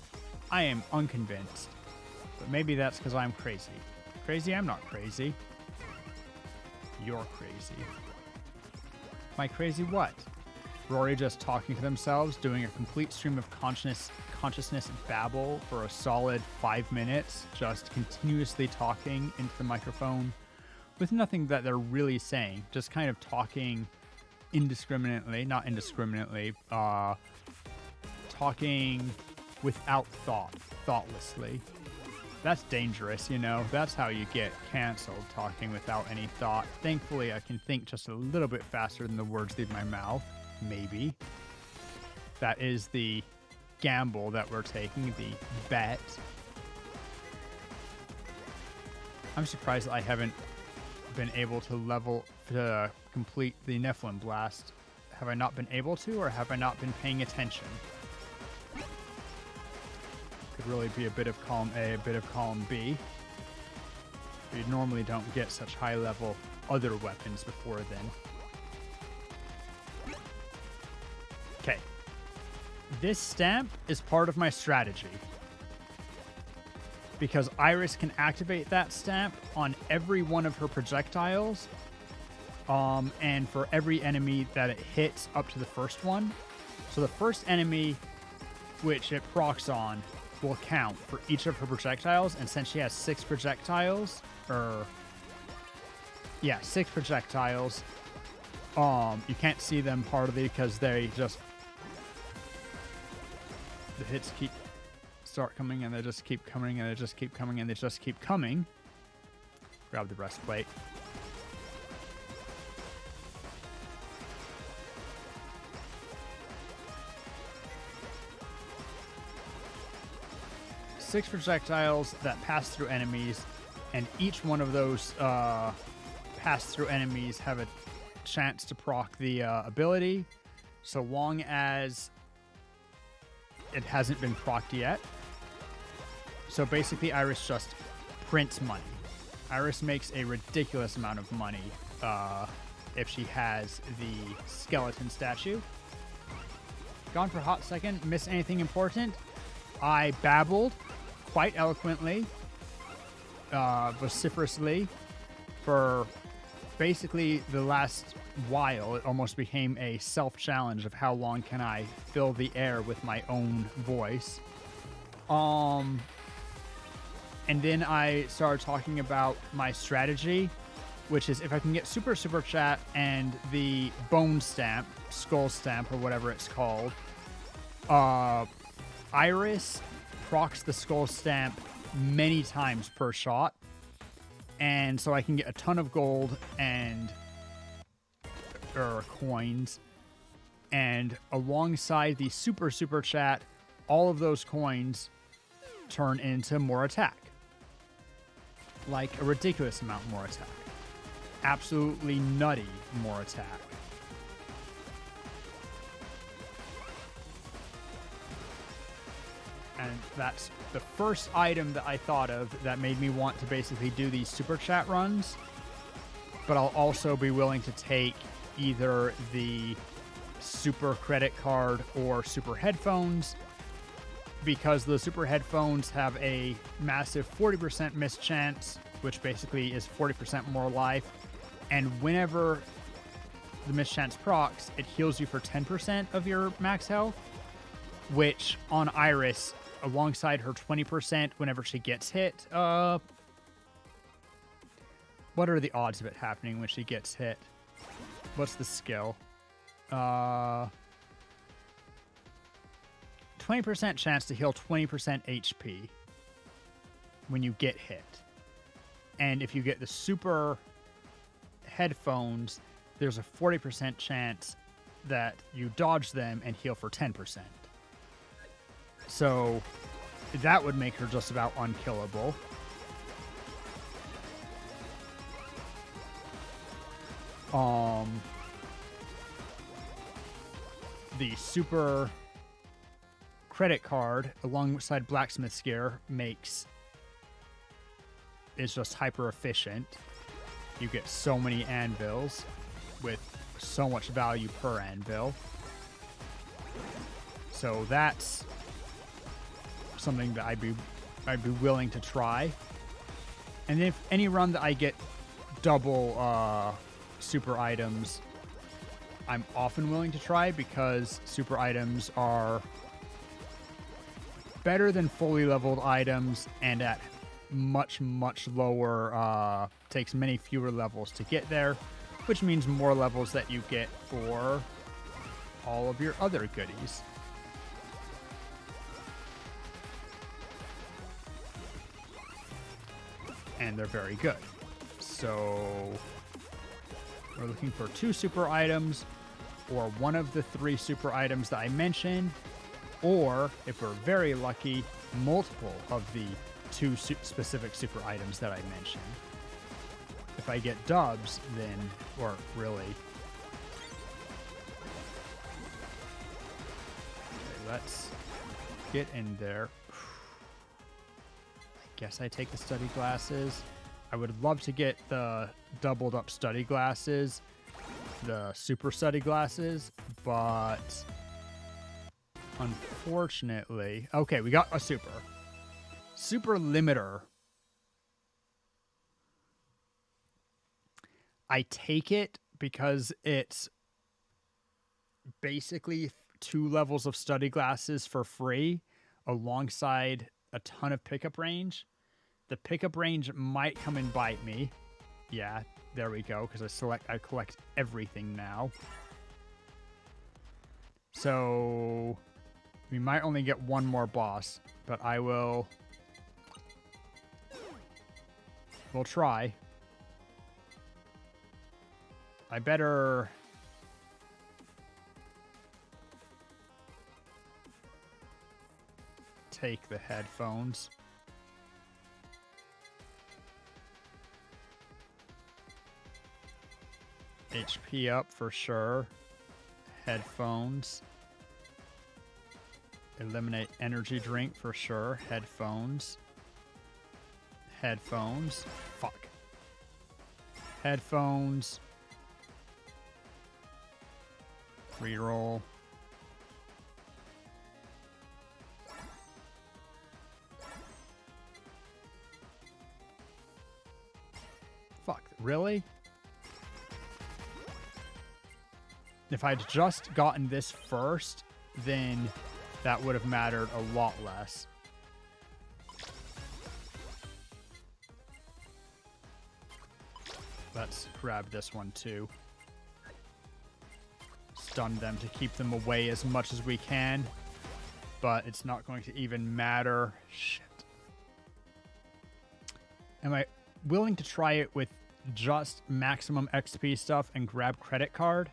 B: I am unconvinced. But maybe that's because I'm crazy. Crazy? I'm not crazy. You're crazy. Am I crazy what? Rory just talking to themselves, doing a complete stream of consciousness babble for a solid 5 minutes, just continuously talking into the microphone with nothing that they're really saying, just kind of talking not indiscriminately, talking without thoughtlessly. That's dangerous, you know? That's how you get canceled, talking without any thought. Thankfully, I can think just a little bit faster than the words leave my mouth. Maybe. That is the gamble that we're taking, the bet. I'm surprised that I haven't been able to complete the Nephilim Blast. Have I not been able to, or have I not been paying attention? Could really be a bit of column A, a bit of column B. You normally don't get such high level other weapons before then. Okay. This stamp is part of my strategy, because Iris can activate that stamp on every one of her projectiles, and for every enemy that it hits up to the first one. So the first enemy which it procs on will count for each of her projectiles, and since she has 6 projectiles, six projectiles, you can't see them hardly because they just, the hits start coming, and they just keep coming, and they just keep coming, and they just keep coming. Grab the breastplate. Six projectiles that pass through enemies, and each one of those pass-through enemies have a chance to proc the ability, so long as it hasn't been procced yet. So basically, Iris just prints money. Iris makes a ridiculous amount of money if she has the skeleton statue. Gone for a hot second. Miss anything important? I babbled quite eloquently, vociferously, for basically the last while. It almost became a self-challenge of how long can I fill the air with my own voice. And then I started talking about my strategy, which is if I can get Super Chat and the Bone Stamp, Skull Stamp, or whatever it's called, Iris procs the Skull Stamp many times per shot, and so I can get a ton of gold and coins, and alongside the Super Chat, all of those coins turn into more attack. Like a ridiculous amount more attack. Absolutely nutty more attack. And that's the first item that I thought of that made me want to basically do these Super Chat runs. But I'll also be willing to take either the Super Credit Card or Super Headphones, because the Super Headphones have a massive 40% miss chance, which basically is 40% more life. And whenever the miss chance procs, it heals you for 10% of your max health, which on Iris, alongside her 20% whenever she gets hit, what are the odds of it happening when she gets hit? What's the skill? 20% chance to heal 20% HP when you get hit. And if you get the Super Headphones, there's a 40% chance that you dodge them and heal for 10%. So that would make her just about unkillable. The Super Credit Card alongside Blacksmith's Gear is just hyper efficient. You get so many anvils with so much value per anvil. So that's something that I'd be willing to try. And if any run that I get double super items, I'm often willing to try, because super items are better than fully leveled items, and at much lower, takes many fewer levels to get there. which means more levels that you get for all of your other goodies. And they're very good. So we're looking for 2 super items, or one of the 3 super items that I mentioned, or if we're very lucky, multiple of the 2 specific super items that I mentioned. If I get dubs, then, or really, okay, let's get in there. I guess I take the study glasses. I would love to get the doubled up study glasses, the super study glasses, but unfortunately, okay, we got a super limiter. I take it because it's basically 2 levels of study glasses for free alongside a ton of pickup range. The pickup range might come and bite me. Yeah, there we go, because I collect everything now. So we might only get one more boss, but we'll try. I better take the headphones. HP up for sure. Headphones. Eliminate energy drink for sure. Headphones. Headphones. Fuck. Headphones. Reroll. Fuck, really? If I'd just gotten this first, then that would have mattered a lot less. Let's grab this one too. Stun them to keep them away as much as we can, but it's not going to even matter. Shit. Am I willing to try it with just maximum XP stuff and grab credit card?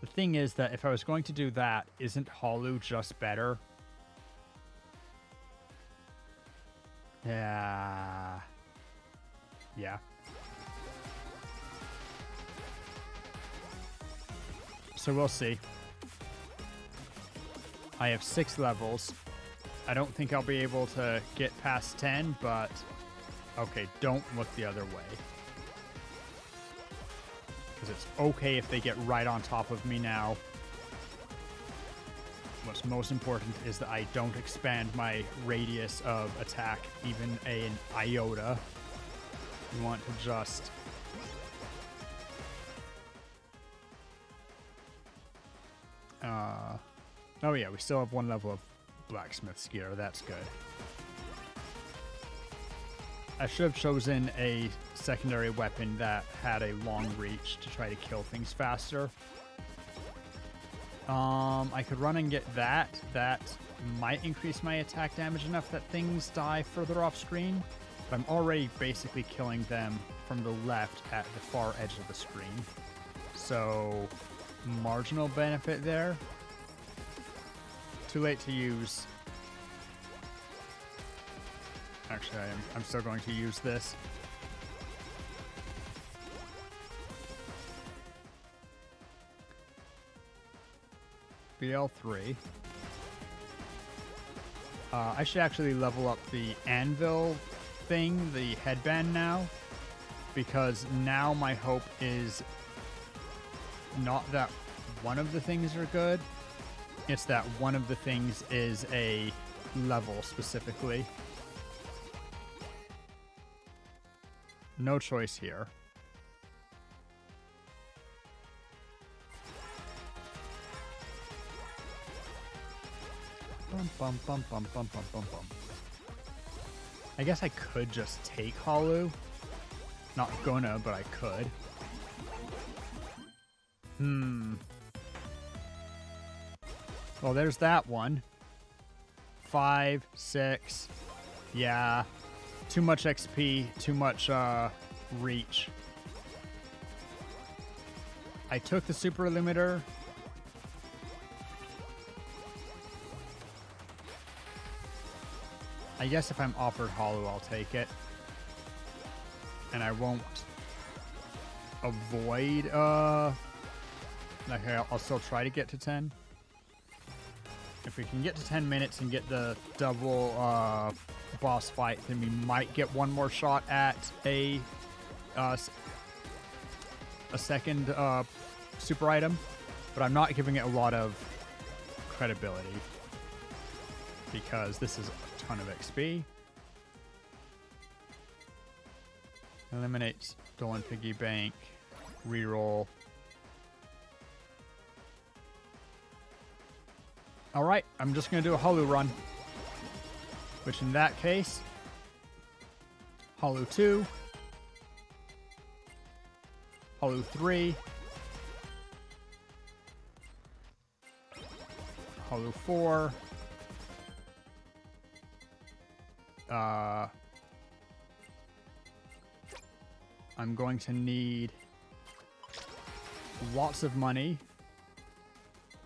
B: The thing is that if I was going to do that, isn't Holu just better? Yeah. Yeah. So we'll see. I have 6 levels. I don't think I'll be able to get past 10, but okay, don't look the other way. Because it's okay if they get right on top of me now. What's most important is that I don't expand my radius of attack even an iota. You want to just... oh yeah, we still have 1 level of blacksmith's gear. That's good. I should have chosen a secondary weapon that had a long reach to try to kill things faster. I could run and get that. That might increase my attack damage enough that things die further off screen. But I'm already basically killing them from the left at the far edge of the screen. So, marginal benefit there. Too late to use. Actually, I'm still going to use this. BL3. I should actually level up the anvil thing, the headband now, because now my hope is not that one of the things are good, it's that one of the things is a level specifically. No choice here. Bum, bum, bum, bum, bum, bum, bum, bum. I guess I could just take Holu. Not gonna, but I could. Well, there's that one. 5, 6. Yeah. Too much XP, too much reach. I took the super limiter. I guess if I'm offered hollow, I'll take it. And I won't avoid, okay, I'll still try to get to 10. If we can get to 10 minutes and get the double boss fight, then we might get one more shot at a second super item. But I'm not giving it a lot of credibility because this is a ton of XP. Eliminates stolen piggy bank. Reroll. Alright, I'm just going to do a Hollow run. Which in that case, Hollow 2, Hollow 3, Hollow 4, I'm going to need lots of money.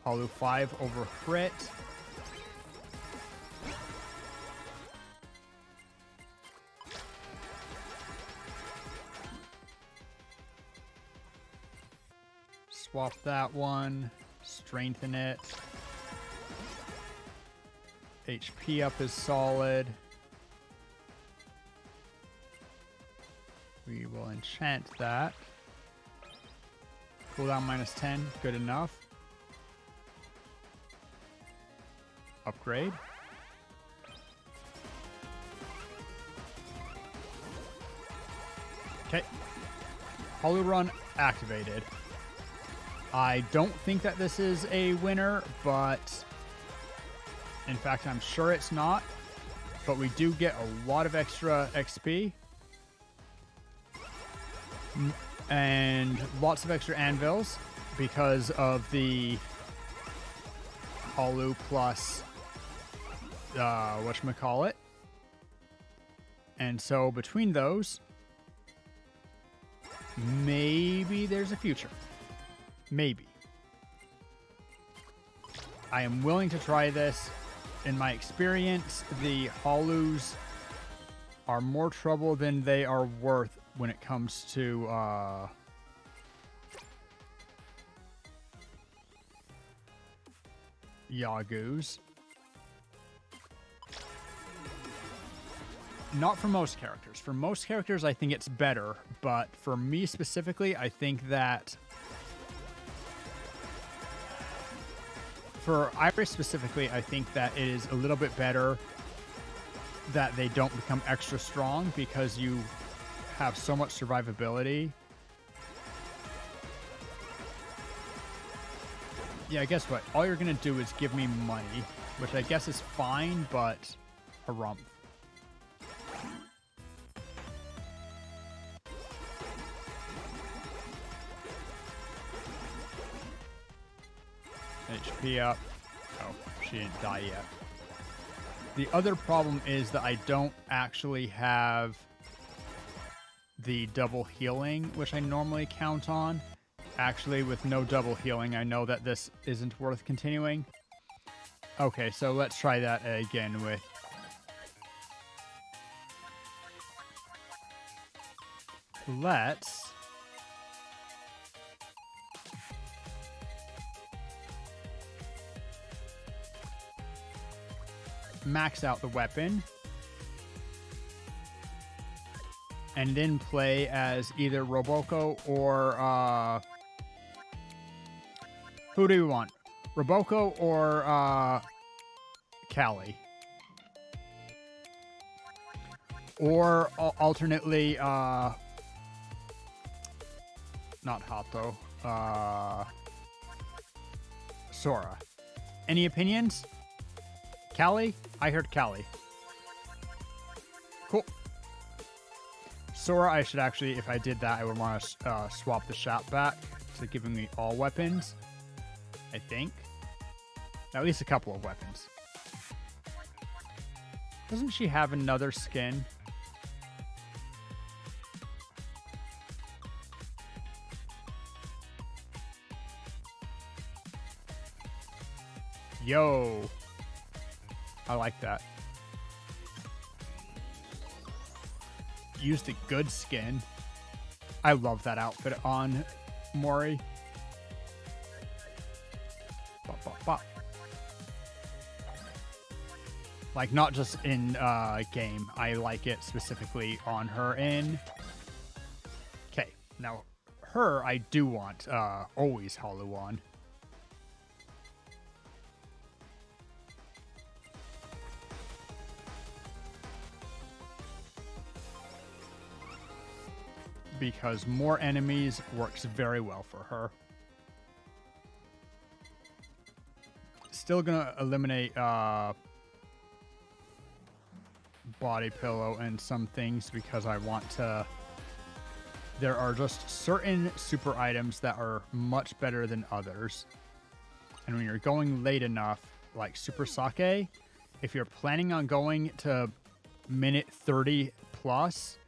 B: Hollow 5 over crit. Swap that one. Strengthen it. HP up is solid. We will enchant that. Cooldown minus 10, good enough. Upgrade. Okay. Hollow Run activated. I don't think that this is a winner, but in fact, I'm sure it's not. But we do get a lot of extra XP. And lots of extra anvils because of the Hollow plus whatchamacallit. And so between those, maybe there's a future. Maybe. I am willing to try this. In my experience, the Hollows are more trouble than they are worth when it comes to Yagoos. Not for most characters. For most characters, I think it's better, but for me specifically, I think that for Iris specifically, I think that it is a little bit better that they don't become extra strong because you have so much survivability. Yeah, guess what? All you're going to do is give me money, which I guess is fine, but harumph. HP up. Oh, she didn't die yet. The other problem is that I don't actually have the double healing, which I normally count on. Actually, with no double healing, I know that this isn't worth continuing. Okay, so let's try that again with... Let's... max out the weapon. And then play as either Roboco or... who do we want? Roboco or Callie? Or alternately, not Hato, Sora. Any opinions? Callie? I heard Callie. Cool. Sora, I should actually, if I did that, I would want to swap the shop back to giving me all weapons. I think. At least a couple of weapons. Doesn't she have another skin? Yo. I like that. Use the good skin. I love that outfit on Mori. Bop, bop, bop. Like, not just in game. I like it specifically on her in. Okay, now her I do want always Hollow on. Because more enemies works very well for her. Still gonna eliminate body pillow and some things because I want to. There are just certain super items that are much better than others. And when you're going late enough, like Super Sake, if you're planning on going to minute 30 plus,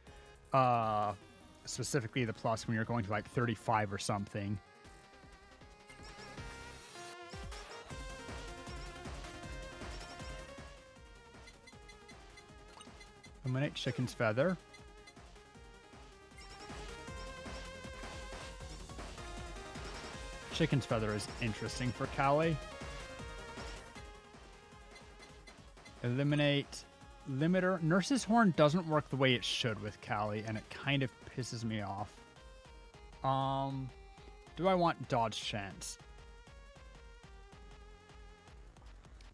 B: specifically the plus when you're going to like 35 or something. Eliminate Chicken's Feather. Chicken's Feather is interesting for Callie. Eliminate Limiter. Nurse's Horn doesn't work the way it should with Callie, and it kind of pisses me off. Do I want Dodge Chance?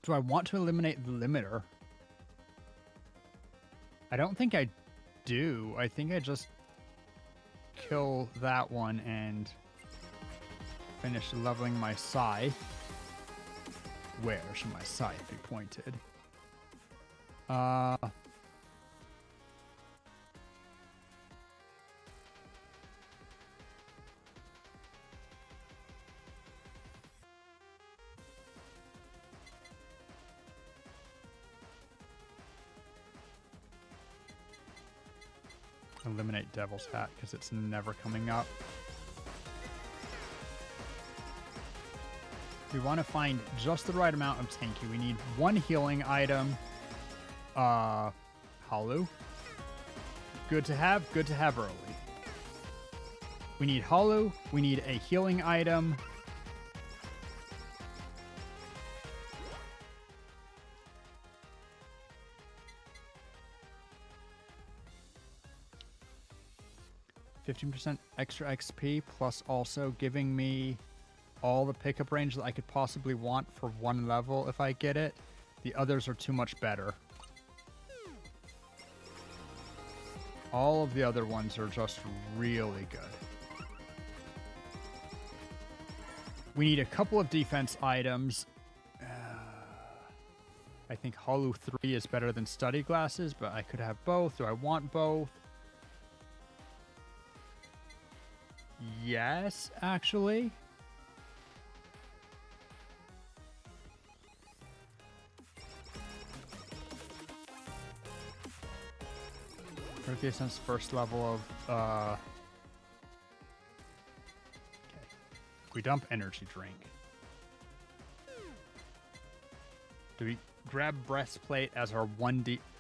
B: Do I want to eliminate the Limiter? I don't think I do. I think I just kill that one and finish leveling my scythe. Where should my scythe be pointed? Eliminate Devil's Hat because it's never coming up. We want to find just the right amount of tanky. We need one healing item. Hollow. Good to have early. We need Hollow. We need a healing item. %, extra XP, plus also giving me all the pickup range that I could possibly want for one level if I get it. The others are too much better. All of the other ones are just really good. We need a couple of defense items. I think Hollow 3 is better than Study Glasses, but I could have both. Do I want both? Yes, actually. Protheus's first level of okay. We dump energy drink. Do we grab breastplate as our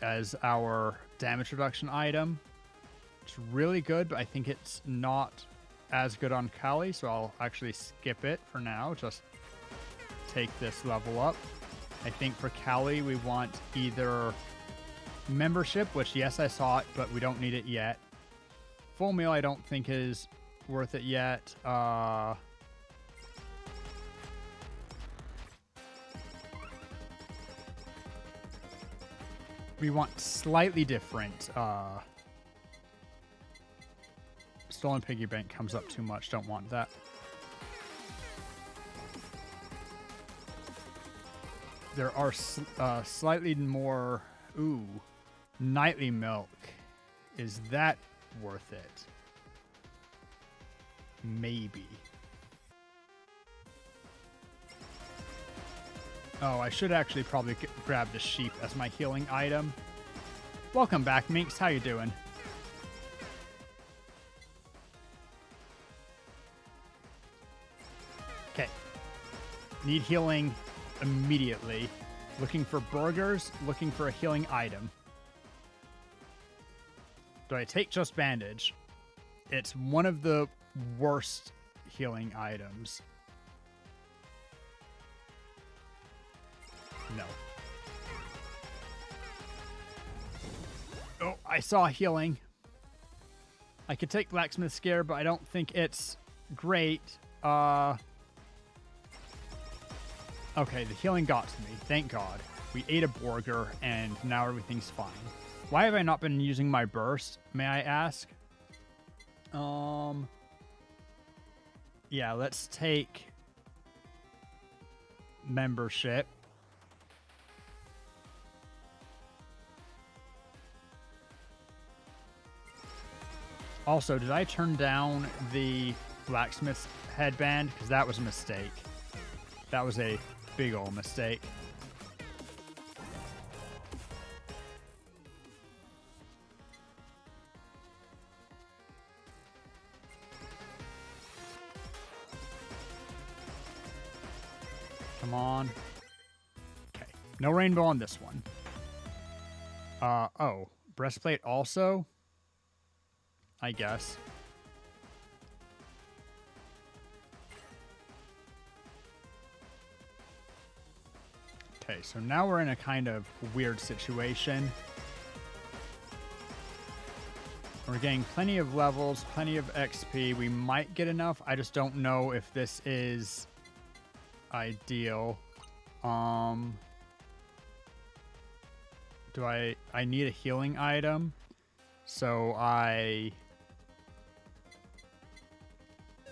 B: as our damage reduction item? It's really good, but I think it's not as good on Callie, so I'll actually skip it for now. Just take this level up. I think for Callie, we want either membership, which yes, I saw it, but we don't need it yet. Full meal, I don't think is worth it yet. We want slightly different. Stolen Piggy Bank comes up too much. Don't want that. There are slightly more. Ooh, Nightly Milk. Is that worth it. Maybe. Oh, I should actually probably grab the sheep as my healing item. Welcome back, Minx. How you doing? Okay. Need healing immediately. Looking for burgers, looking for a healing item. Do I take just bandage? It's one of the worst healing items. No. Oh, I saw healing. I could take Blacksmith Scare, but I don't think it's great. Okay, the healing got to me. Thank God. We ate a burger, and now everything's fine. Why have I not been using my burst, may I ask? Yeah, let's take membership. Also, did I turn down the blacksmith's headband? Because that was a mistake. That was a big old mistake. Come on. Okay. No rainbow on this one. Oh. Breastplate also? I guess. Okay, so now we're in a kind of weird situation. We're getting plenty of levels, plenty of XP. We might get enough. I just don't know if this is ideal. Do I need a healing item? So I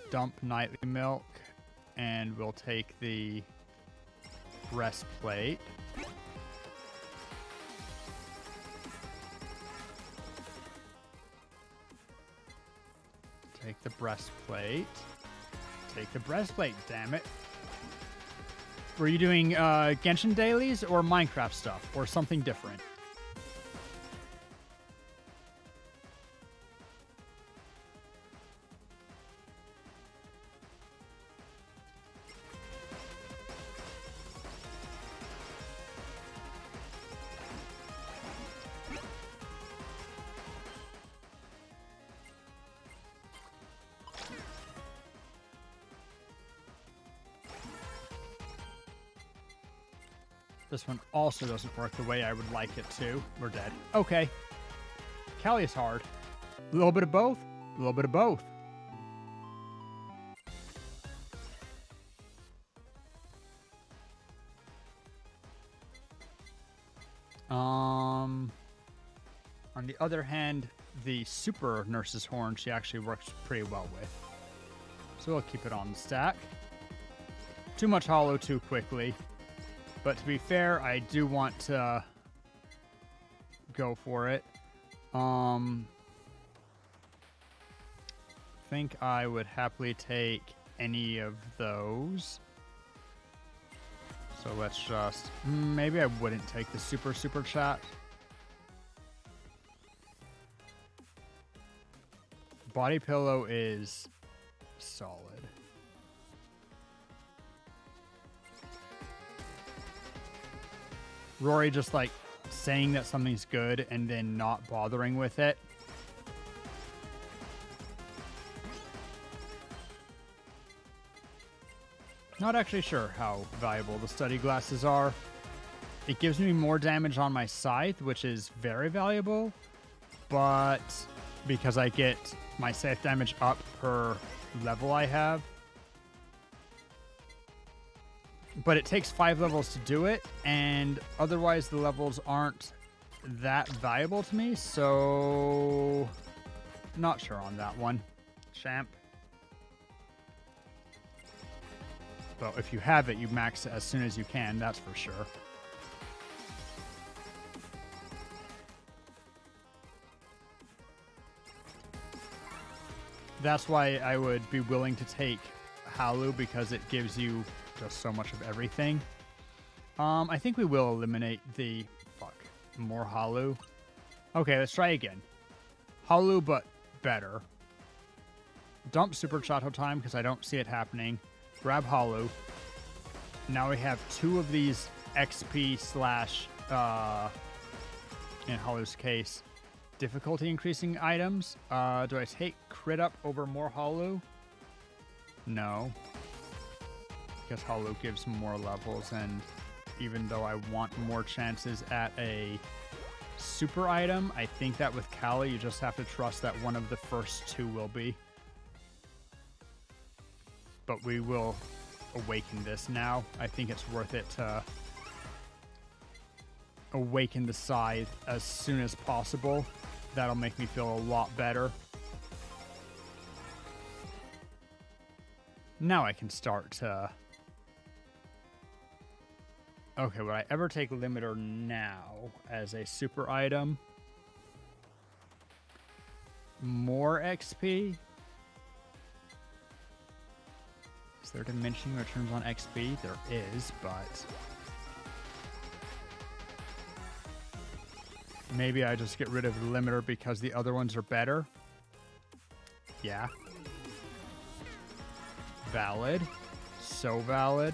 B: dump nightly milk and we'll take the breastplate. Take the breastplate. Take the breastplate, damn it. Were you doing Genshin dailies or Minecraft stuff or something different? This one also doesn't work the way I would like it to. We're dead. Okay. Callie is hard. A little bit of both. A little bit of both. On the other hand, the super nurse's horn she actually works pretty well with. So we'll keep it on the stack. Too much hollow too quickly. But to be fair, I do want to go for it. Think I would happily take any of those. So let's just... maybe I wouldn't take the super chat. Body pillow is solid. Rory just like saying that something's good and then not bothering with it. Not actually sure how valuable the study glasses are. It gives me more damage on my scythe, which is very valuable, but because I get my scythe damage up per level I have. But it takes 5 levels to do it, and otherwise the levels aren't that valuable to me, so not sure on that one. Champ. Well, if you have it, you max it as soon as you can, that's for sure. That's why I would be willing to take Halu, because it gives you just so much of everything. I think we will eliminate the... Fuck. More Halu. Okay, let's try again. Halu, but better. Dump Super Chato time, because I don't see it happening. Grab Halu. Now we have 2 of these XP slash, in Halu's case, difficulty increasing items. Do I take crit up over more Halu? No. Because Halu gives more levels, and even though I want more chances at a super item, I think that with Callie, you just have to trust that one of the first 2 will be. But we will awaken this now. I think it's worth it to awaken the scythe as soon as possible. That'll make me feel a lot better. Now I can start to... Okay, would I ever take Limiter now as a super item? More XP? Is there diminishing returns on XP? There is, but... Maybe I just get rid of the Limiter because the other ones are better? Yeah. Valid. So valid.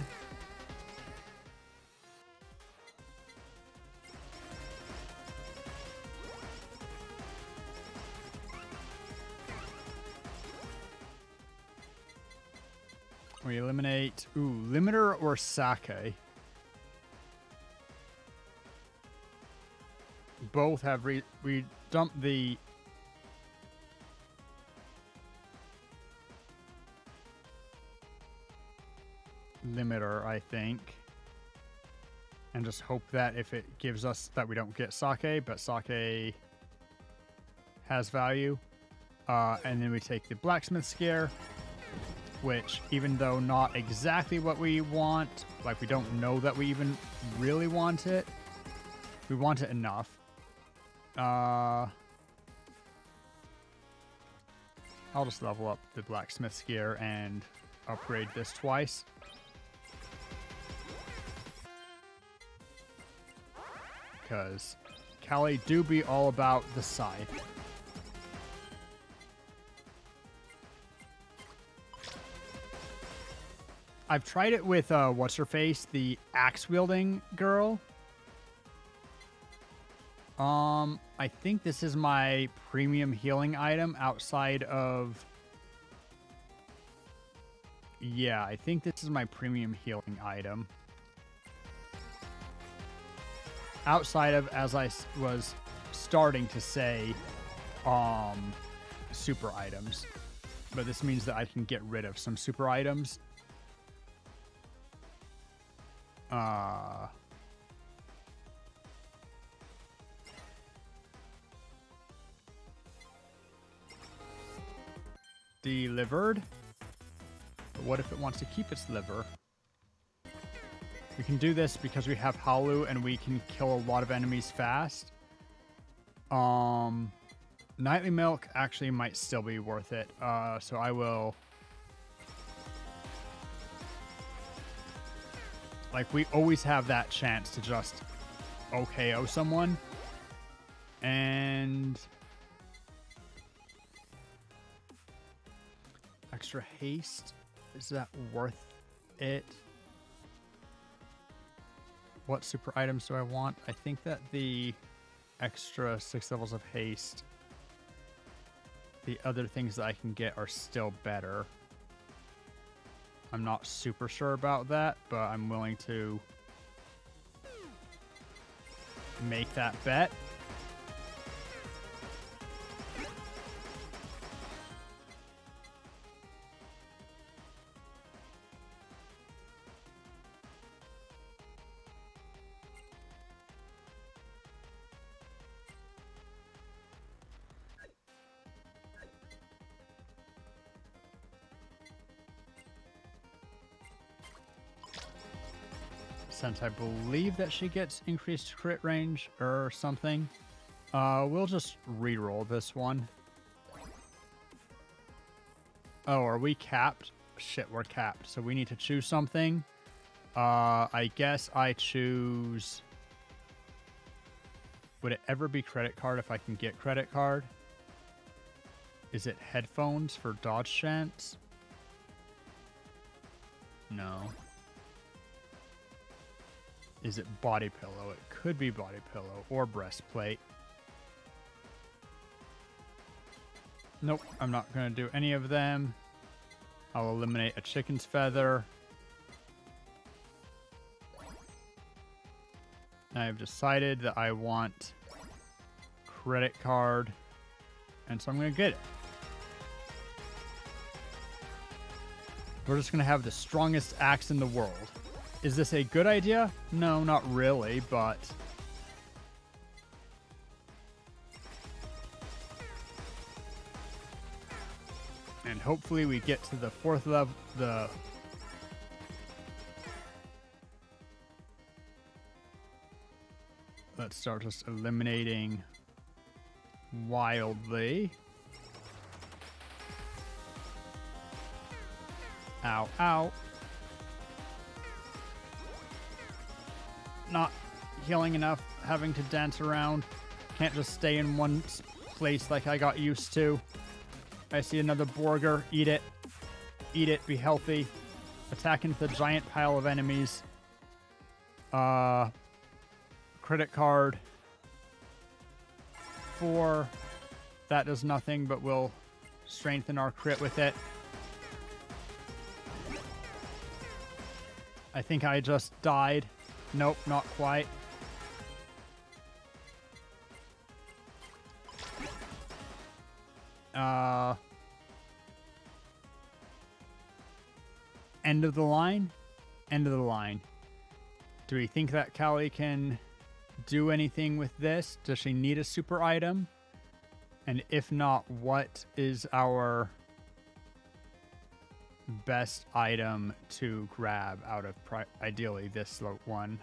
B: We eliminate... Ooh, Limiter or Sake? Both have... We dump the... Limiter, I think. And just hope that if it gives us... That we don't get Sake, but Sake has value. And then we take the Blacksmith Scare, which, even though not exactly what we want, like we don't know that we even really want it, we want it enough. I'll just level up the Blacksmith Gear and upgrade this twice. Because Callie do be all about the scythe. I've tried it with, what's-her-face, the axe-wielding girl. I think this is my premium healing item outside of... Yeah, I think this is my premium healing item. Outside of, as I was starting to say, super items. But this means that I can get rid of some super items. Delivered. But what if it wants to keep its liver? We can do this because we have Halu and we can kill a lot of enemies fast. Nightly Milk actually might still be worth it. So I will... Like, we always have that chance to just OKO someone. And... Extra haste? Is that worth it? What super items do I want? I think that the extra 6 levels of haste, the other things that I can get are still better. I'm not super sure about that, but I'm willing to make that bet. Since I believe that she gets increased crit range or something, we'll just re-roll this one. Oh, are we capped? Shit, we're capped. So we need to choose something. I guess I choose... Would it ever be credit card if I can get credit card? Is it headphones for dodge chance? No. Is it body pillow? It could be body pillow or breastplate. Nope, I'm not going to do any of them. I'll eliminate a chicken's feather. I've decided that I want credit card, and so I'm going to get it. We're just going to have the strongest axe in the world. Is this a good idea? No, not really, but... And hopefully we get to the 4th level, Let's start just eliminating wildly. Ow, ow. Not healing enough, having to dance around. Can't just stay in one place like I got used to. I see another burger. Eat it. Eat it. Be healthy. Attack into the giant pile of enemies. Credit card. 4. That does nothing, but we'll strengthen our crit with it. I think I just died. Nope, not quite. End of the line? End of the line. Do we think that Callie can do anything with this? Does she need a super item? And if not, what is our best item to grab out of ideally this one?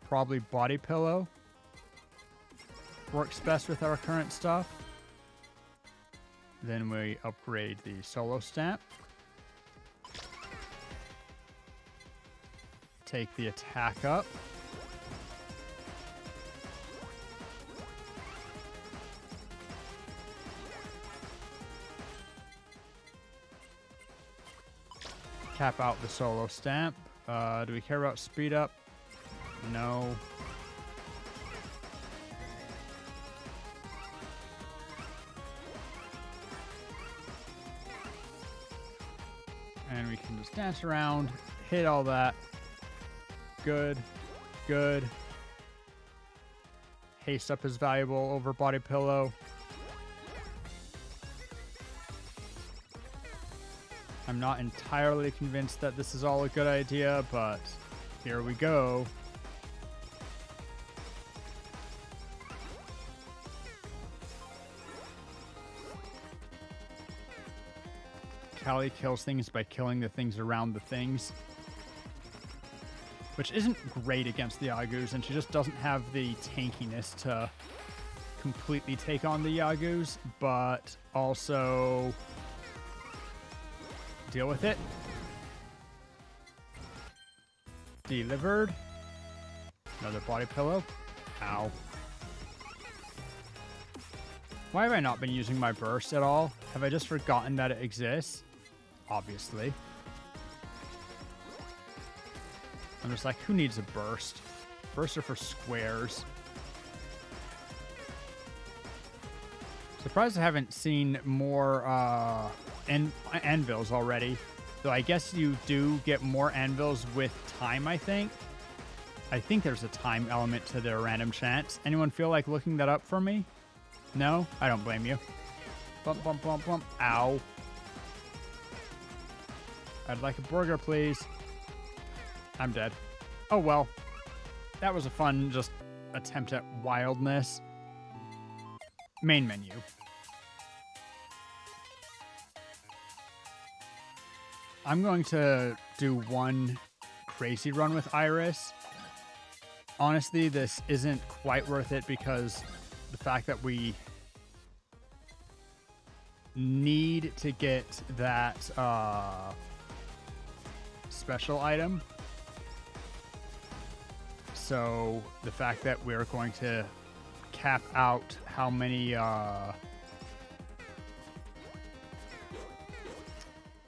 B: Probably body pillow. Works best with our current stuff. Then we upgrade the solo stamp. Take the attack up. Cap out the solo stamp. Do we care about speed up? No. And we can just dance around, hit all that. Good, good. Haste up is valuable over body pillow. I'm not entirely convinced that this is all a good idea, but here we go. Callie kills things by killing the things around the things, which isn't great against the Yagus, and she just doesn't have the tankiness to completely take on the Yagus, but also deal with it. Delivered. Another body pillow. Ow. Why have I not been using my burst at all? Have I just forgotten that it exists? Obviously. I'm just like, who needs a burst? Bursts are for squares. Surprised I haven't seen more anvils already. Though I guess you do get more anvils with time, I think. I think there's a time element to their random chance. Anyone feel like looking that up for me? No? I don't blame you. Bump, bump, bump, bump. Ow. I'd like a burger, please. I'm dead. Oh, well. That was a fun, just, attempt at wildness. Main menu. I'm going to do one crazy run with Iris. Honestly, this isn't quite worth it because the fact that we need to get that special item. So the fact that we're going to cap out how many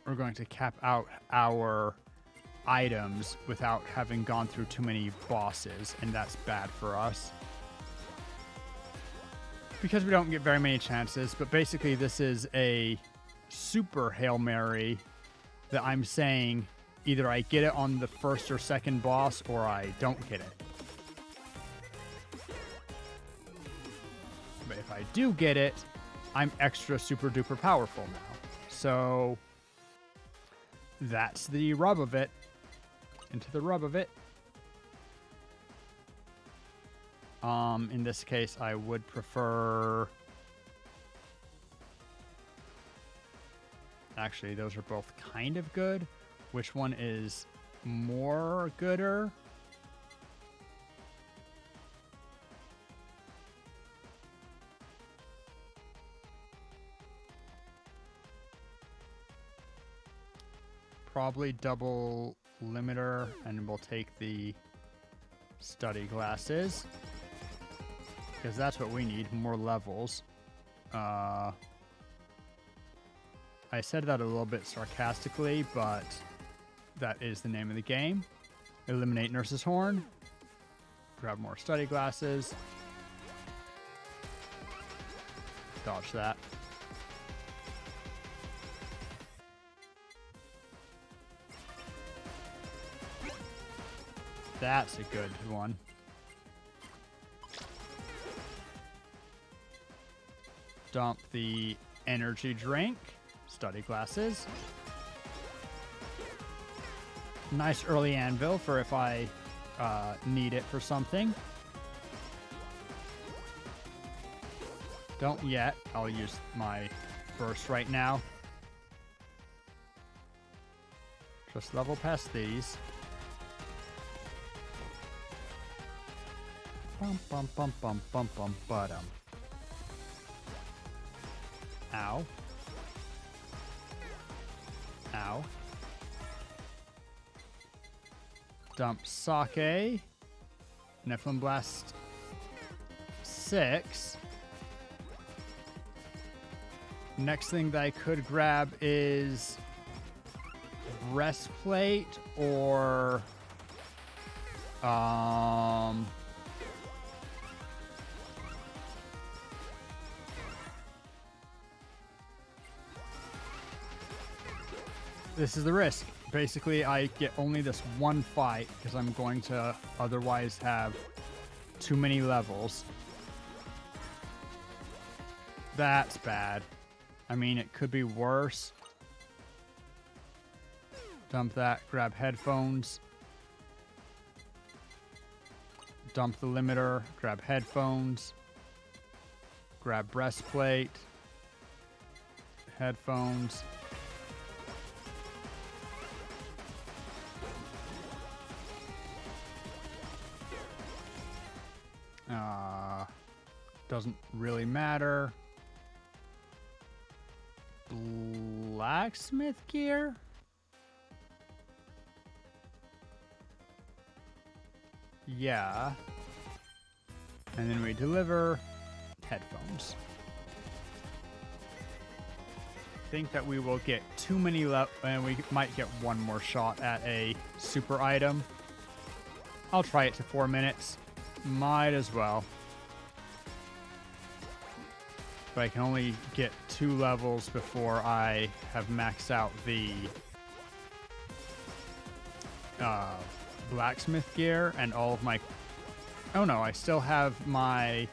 B: we're going to cap out our items without having gone through too many bosses, and that's bad for us because we don't get very many chances. But basically this is a super Hail Mary that I'm saying either I get it on the first or second boss or I don't get it. But if I do get it, I'm extra super duper powerful now. So that's the rub of it. Into the rub of it. In this case, I would prefer... Actually, those are both kind of good. Which one is more gooder? Probably double limiter, and we'll take the study glasses because that's what we need, more levels. I said that a little bit sarcastically, but that is the name of the game. Eliminate Nurse's Horn, grab more study glasses, dodge that. That's a good one. Dump the energy drink. Study glasses. Nice early anvil for if I need it for something. Don't yet. I'll use my burst right now. Just level past these. Bum bum bum bum bum bum bottom. Ow. Ow. Dump sake. Nephilim Blast 6. Next thing that I could grab is breastplate or this is the risk. Basically, I get only this one fight because I'm going to otherwise have too many levels. That's bad. I mean, it could be worse. Dump that, grab headphones. Dump the limiter, grab headphones. Grab breastplate. Headphones. Doesn't really matter. Blacksmith gear? Yeah. And then we deliver headphones. Think that we will get too many and we might get one more shot at a super item. I'll try it to 4 minutes. Might as well. But I can only get 2 levels before I have maxed out the blacksmith gear and all of my... Oh no, I still have my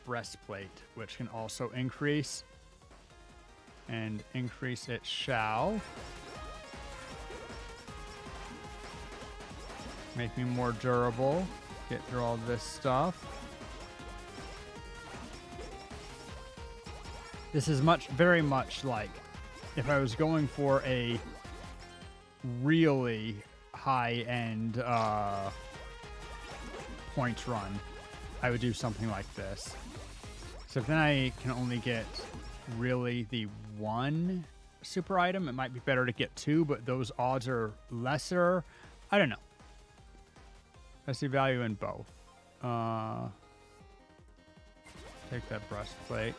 B: breastplate, which can also increase. And increase it shall. Make me more durable. Get through all this stuff. This is very much like if I was going for a really high-end points run, I would do something like this. So then I can only get really the one super item. It might be better to get two, but those odds are lesser. I don't know. I see value in both. Take that breastplate.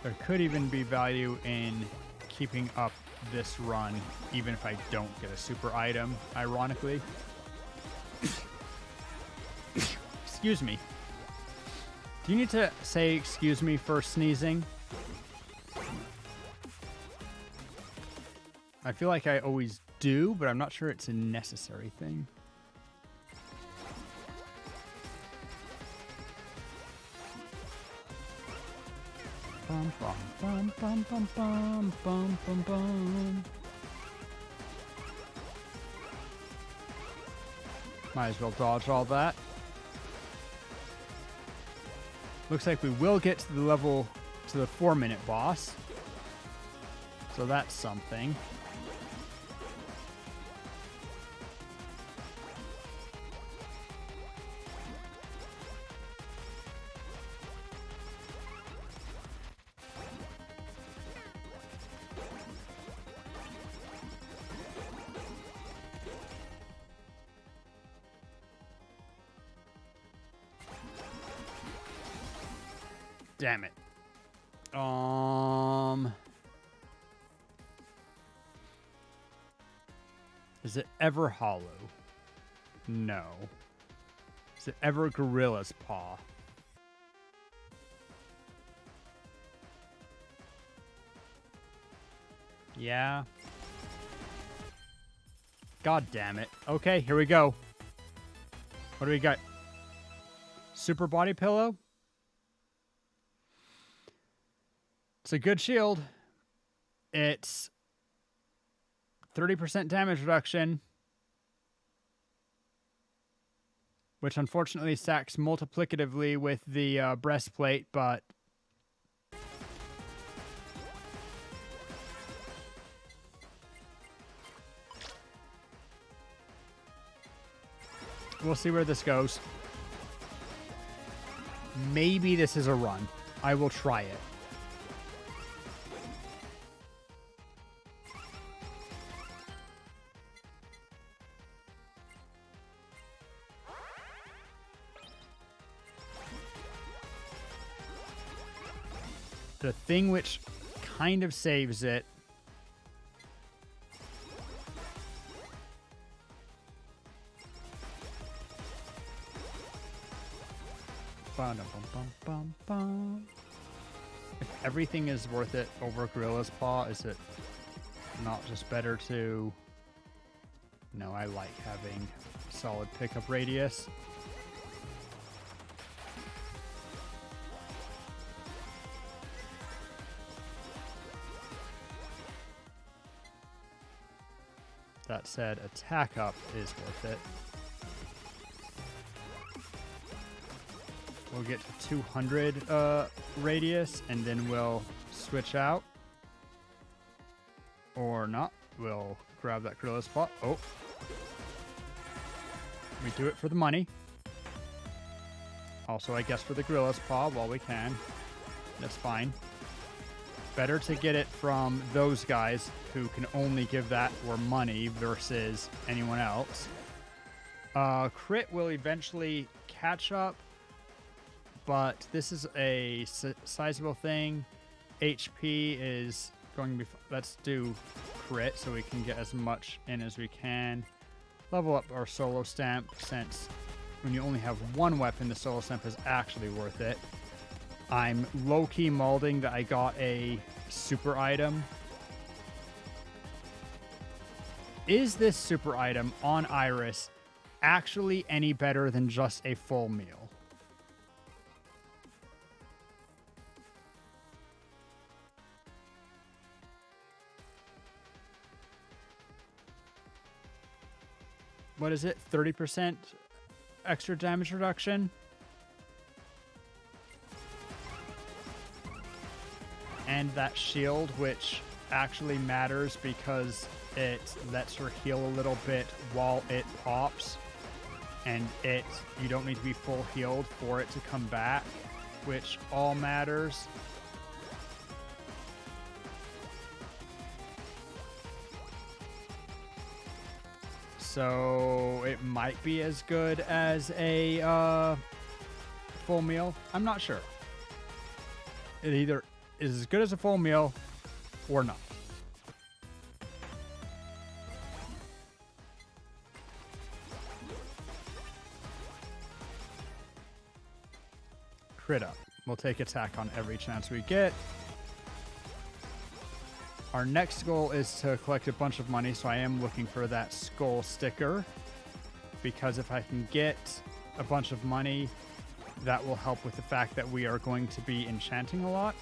B: There could even be value in keeping up this run, even if I don't get a super item, ironically. Excuse me. Do you need to say excuse me for sneezing? I feel like I always do, but I'm not sure it's a necessary thing. Bum, bum, bum, bum, bum, bum, bum, bum, bum. Might as well dodge all that. Looks like we will get to the level, to the 4-minute boss. So that's something. Damn it. Is it ever hollow? No. Is it ever Gorilla's Paw? Yeah. God damn it. Okay, here we go. What do we got? Super body pillow? It's a good shield. It's 30% damage reduction, which unfortunately stacks multiplicatively with the breastplate, but we'll see where this goes. Maybe this is a run. I will try it. The thing which kind of saves it if everything is worth it over Gorilla's Paw, is it not just better to... No, I like having solid pickup radius. That said, attack up is worth it. We'll get to 200 radius, and then we'll switch out. Or not. We'll grab that Gorilla's Paw. Oh. We do it for the money. Also, I guess for the Gorilla's Paw while we can. That's fine. Better to get it from those guys who can only give that for money versus anyone else. Crit will eventually catch up, but this is a sizable thing. HP is going to be... Let's do crit so we can get as much in as we can. Level up our solo stamp, since when you only have one weapon, the solo stamp is actually worth it. I'm low-key molding that I got a super item. Is this super item on Iris actually any better than just a full meal? What is it? 30% extra damage reduction? And that shield, which actually matters because it lets her heal a little bit while it pops. and you don't need to be full healed for it to come back, which all matters. So it might be as good as a full meal. I'm not sure. It either is as good as a full meal or not. Crit up. We'll take attack on every chance we get. Our next goal is to collect a bunch of money, so I am looking for that skull sticker, because if I can get a bunch of money, that will help with the fact that we are going to be enchanting a lot,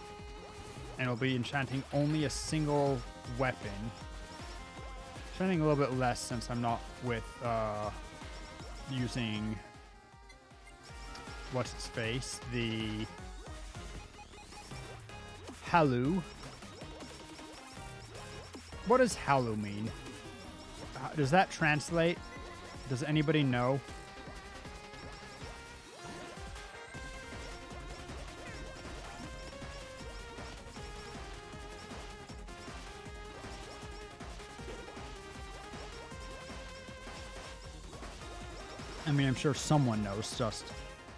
B: and we'll be enchanting only a single weapon. Enchanting a little bit less since I'm not with using what's its face, the Halu. What does Halu mean? Does that translate? Does anybody know? I mean, I'm sure someone knows, just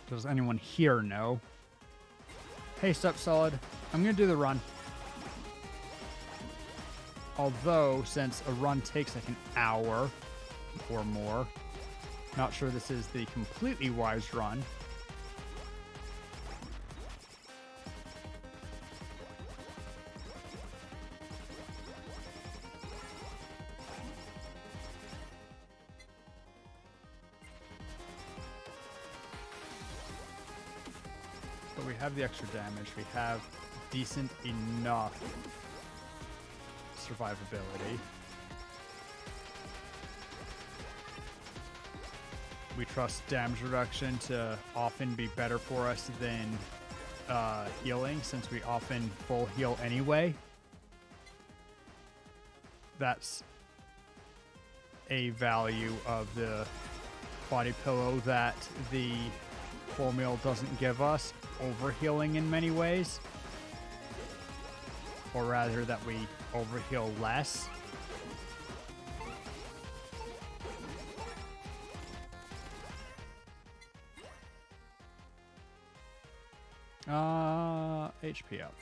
B: does anyone here know? Hey, Step Solid. I'm going to do the run. Although, since a run takes like an hour or more, not sure this is the completely wise run. But we have the extra damage. We have decent enough survivability. We trust damage reduction to often be better for us than healing, since we often full heal anyway. That's a value of the body pillow that the full meal doesn't give us, over healing in many ways, or rather that we overheal less. HP up.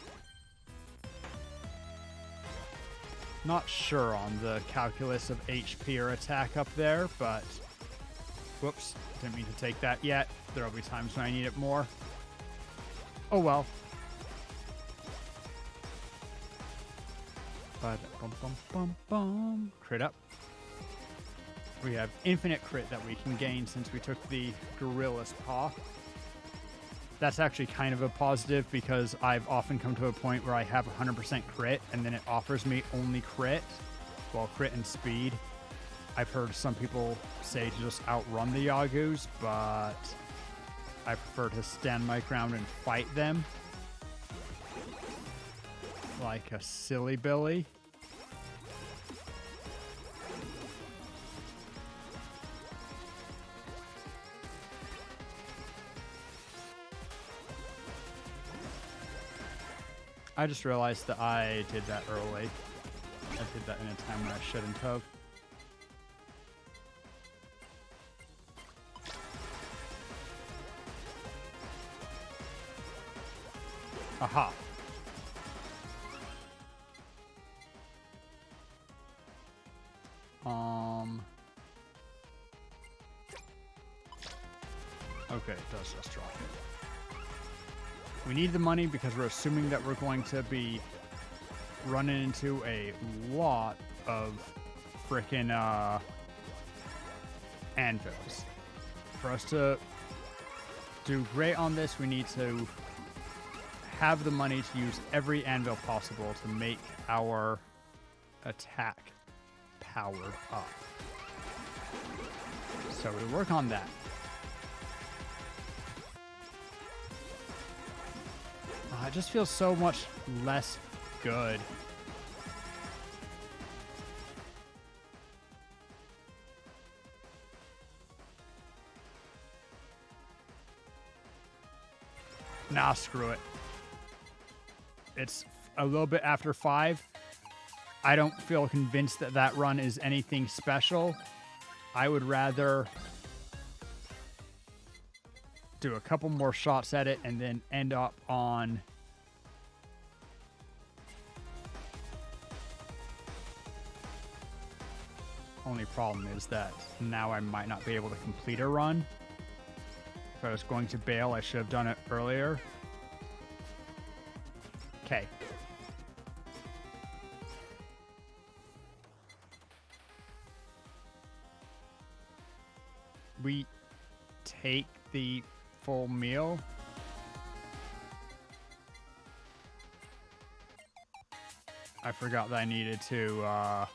B: Not sure on the calculus of HP or attack up there, but whoops, didn't mean to take that yet. There'll be times when I need it more. Oh well. But crit up. We have infinite crit that we can gain since we took the Gorilla's Paw. That's actually kind of a positive, because I've often come to a point where I have 100% crit and then it offers me only crit, well, crit and speed. I've heard some people say to just outrun the Yagus, but I prefer to stand my ground and fight them like a silly Billy. I just realized that I did that early. I did that in a time when I shouldn't have. Aha. Okay, it does just drop it. We need the money because we're assuming that we're going to be running into a lot of frickin' anvils. For us to do great on this, we need to have the money to use every anvil possible to make our attack powered up. So we work on that. It just feels so much less good. Nah, screw it. It's a little bit after 5. I don't feel convinced that that run is anything special. I would rather do a couple more shots at it and then end up on only problem is that now I might not be able to complete a run. If I was going to bail, I should have done it earlier. Okay. We take the full meal. I forgot that I needed to,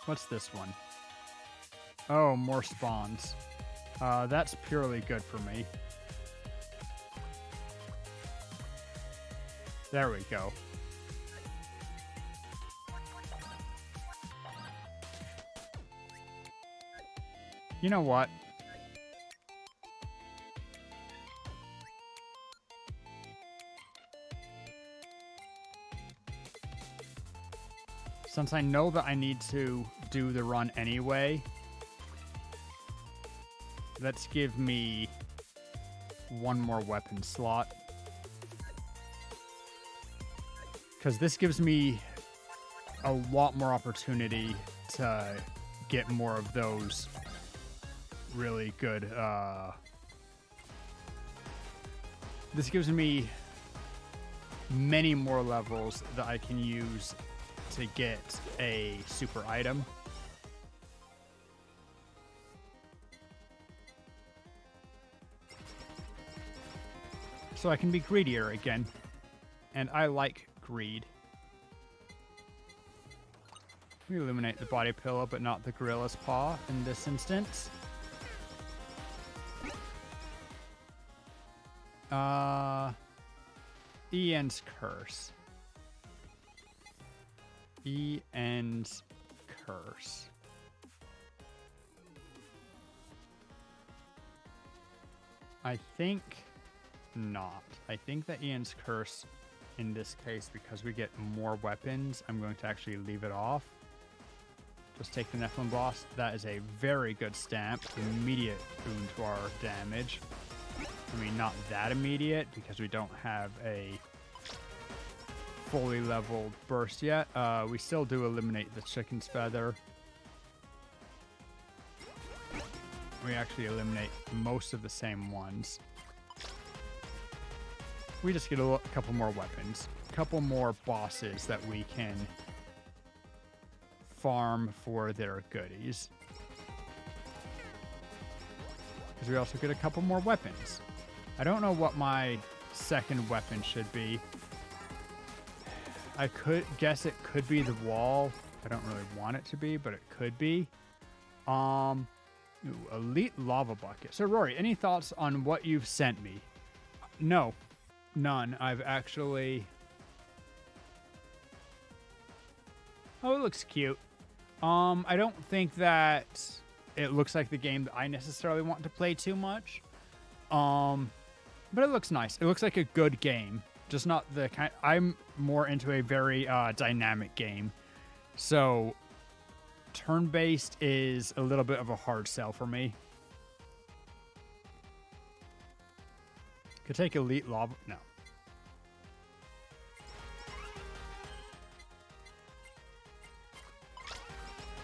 B: what's this one? Oh, more spawns. That's purely good for me. There we go. You know what? Since I know that I need to do the run anyway, let's give me one more weapon slot. Because this gives me a lot more opportunity to get more of those really good, this gives me many more levels that I can use to get a super item. So I can be greedier again. And I like greed. We eliminate the body pillow, but not the gorilla's paw in this instance. Ian's curse. Ian's curse. I think not. I think that Ian's curse in this case, because we get more weapons, I'm going to actually leave it off. Just take the Nephilim boss. That is a very good stamp. Immediate boon to our damage. I mean, not that immediate because we don't have a fully leveled burst yet. We still do eliminate the chicken's feather. We actually eliminate most of the same ones. We just get a couple more weapons. A couple more bosses that we can farm for their goodies. Because we also get a couple more weapons. I don't know what my second weapon should be. I could guess it could be the wall. I don't really want it to be, but it could be. Elite lava bucket. So Rory, any thoughts on what you've sent me? No, none. I've actually... Oh, it looks cute. I don't think that it looks like the game that I necessarily want to play too much. But it looks nice. It looks like a good game. Just not the kind... I'm more into a very dynamic game. So turn-based is a little bit of a hard sell for me. Could take elite lava... No.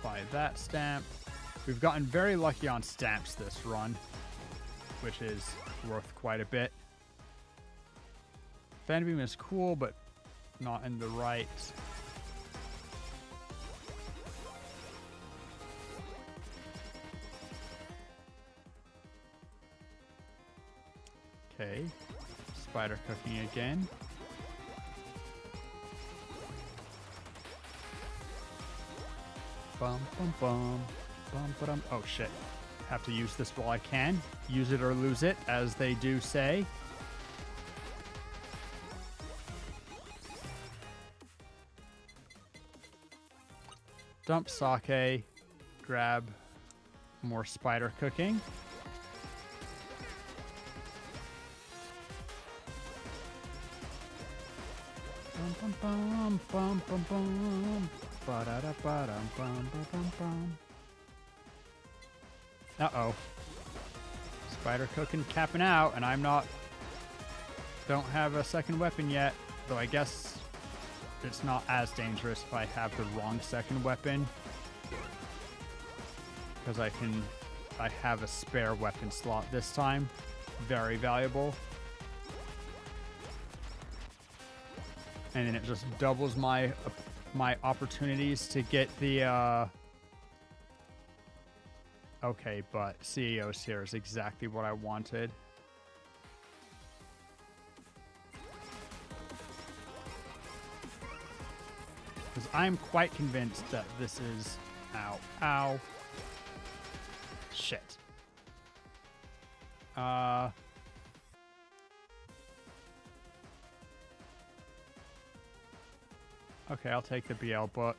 B: Buy that stamp. We've gotten very lucky on stamps this run, which is worth quite a bit. Fan beam is cool, but not in the right... Okay, spider cooking again. Bum bum bum bum ba-dum. Oh shit! Have to use this while I can. Use it or lose it, as they do say. Dump sake. Grab More spider cooking. Bum, bum, bum, bum, bum, ba-da-da-ba-dum, bum, bum, bum, bum. Uh-oh. Spider cooking capping out, and don't have a second weapon yet. Though I guess it's not as dangerous if I have the wrong second weapon. Because I have a spare weapon slot this time. Very valuable. And then it just doubles my opportunities to get the okay, but CEOs here is exactly what I wanted. Because I'm quite convinced that this is ow. Shit. Okay, I'll take the BL book.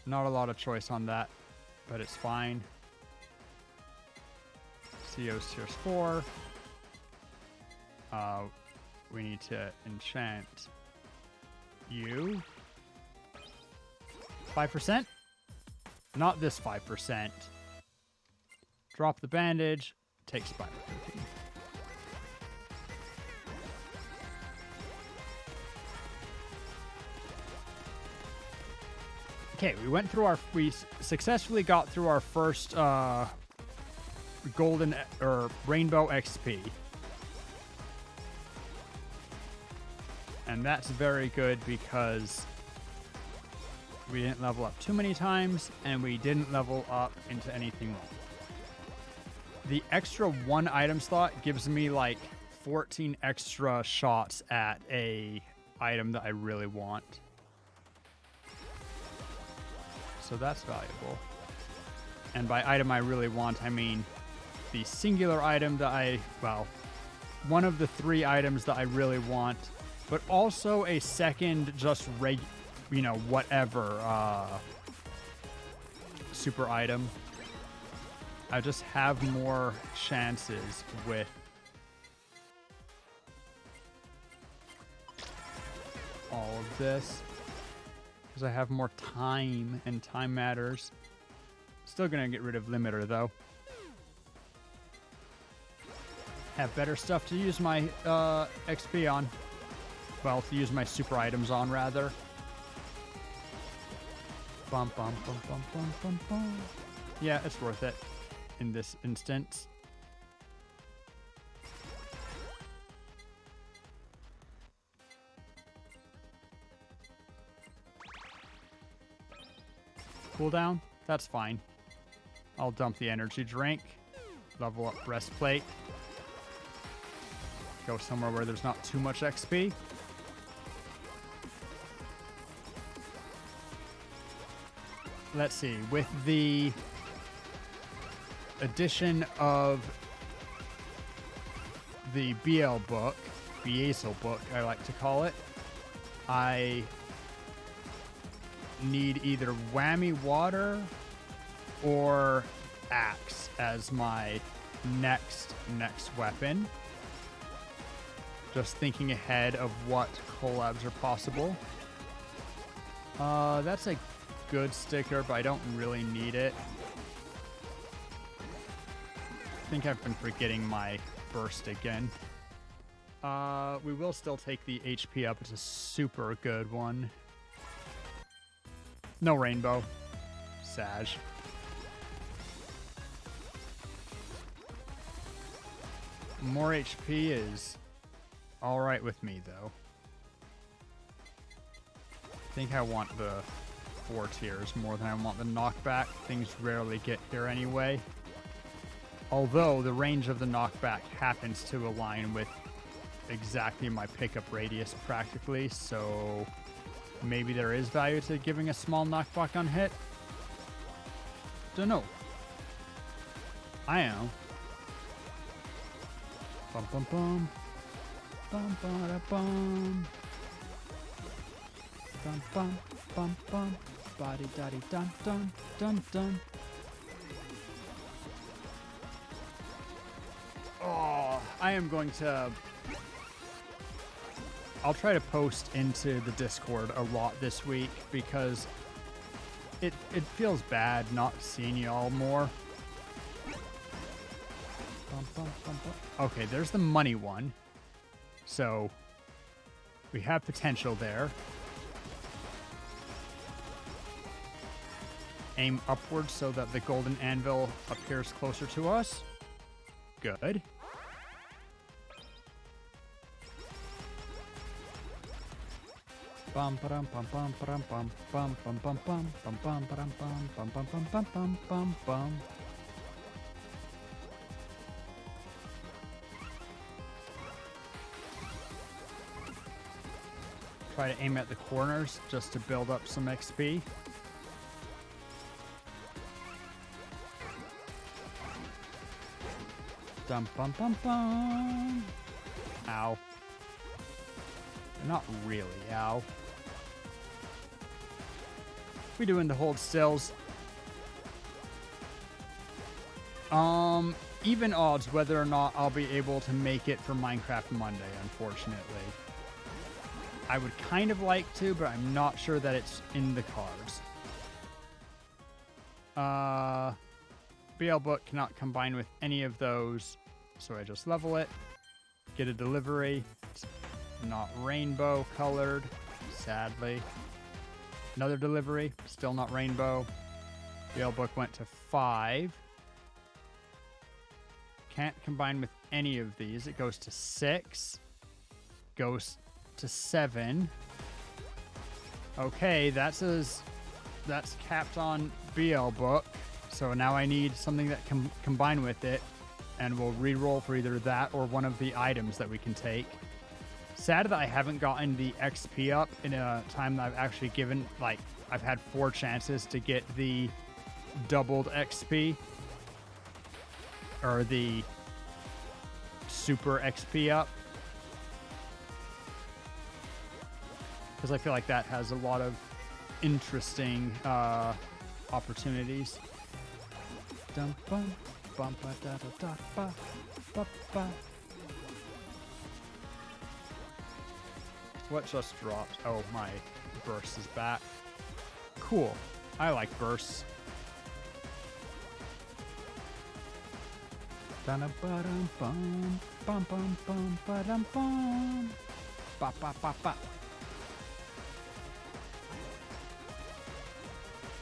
B: Not a lot of choice on that, but it's fine. CO's Tiers 4. We need to enchant you. 5%? Not this 5%. Drop the bandage. Take spider cooking. Okay, we successfully got through our first golden or rainbow XP. And that's very good because we didn't level up too many times and we didn't level up into anything wrong. The extra 1 item slot gives me like 14 extra shots at a item that I really want. So that's valuable. And by item I really want, I mean the singular item that one of the 3 items that I really want, but also a second just whatever super item. I just have more chances with all of this. Because I have more time, and time matters. Still gonna get rid of Limiter, though. Have better stuff to use my XP on. Well, to use my super items on, rather. Bum, bum, bum, bum, bum, bum, bum. Yeah, it's worth it in this instance. Cooldown? That's fine. I'll dump the energy drink. Level up breastplate. Go somewhere where there's not too much XP. Let's see. With the addition of the BL book, Beazel book, I like to call it, I need either whammy water or axe as my next weapon. Just thinking ahead of what collabs are possible. That's a good sticker, but I don't really need it. I think I've been forgetting my burst again. We will still take the HP up. It's a super good one. No rainbow. Sag. More HP is alright with me, though. I think I want the 4 tiers more than I want the knockback. Things rarely get here anyway. Although the range of the knockback happens to align with exactly my pickup radius practically, so maybe there is value to giving a small knockback on hit. Dunno. I am. Bum bum bum. Bum bum bum. Bum bum bum bum. Body daddy dun dun dun dun. Oh, I am going to... I'll try to post into the Discord a lot this week because it feels bad not seeing y'all more. Bum, bum, bum, bum. Okay, there's the money one. So we have potential there. Aim upwards so that the golden anvil appears closer to us. Good. Bum bum bum bum bum bum bum bum bum bum bum bum bum bum bum bum bum bum bum bum. Try to aim at the corners just to build up some XP. Dum bum bum bum. Ow. Not really, ow. We doing the hold stills. Even odds whether or not I'll be able to make it for Minecraft Monday, unfortunately. I would kind of like to, but I'm not sure that it's in the cards. BL Book cannot combine with any of those, so I just level it. Get a delivery. It's not rainbow colored, sadly. Another delivery, still not rainbow. BL Book went to 5. Can't combine with any of these. It goes to 6. Goes to 7. Okay, that's capped on BL Book. So now I need something that can combine with it, and we'll re-roll for either that or one of the items that we can take. Sad that I haven't gotten the XP up in a time that I've actually given, like, I've had 4 chances to get the doubled XP. Or the super XP up. Because I feel like that has a lot of interesting opportunities. Dum bum bum ba da da da ba ba ba. What just dropped? Oh, my burst is back. Cool. I like bursts. Ba-dum bum bum bum bum ba-dum bum ba ba ba ba.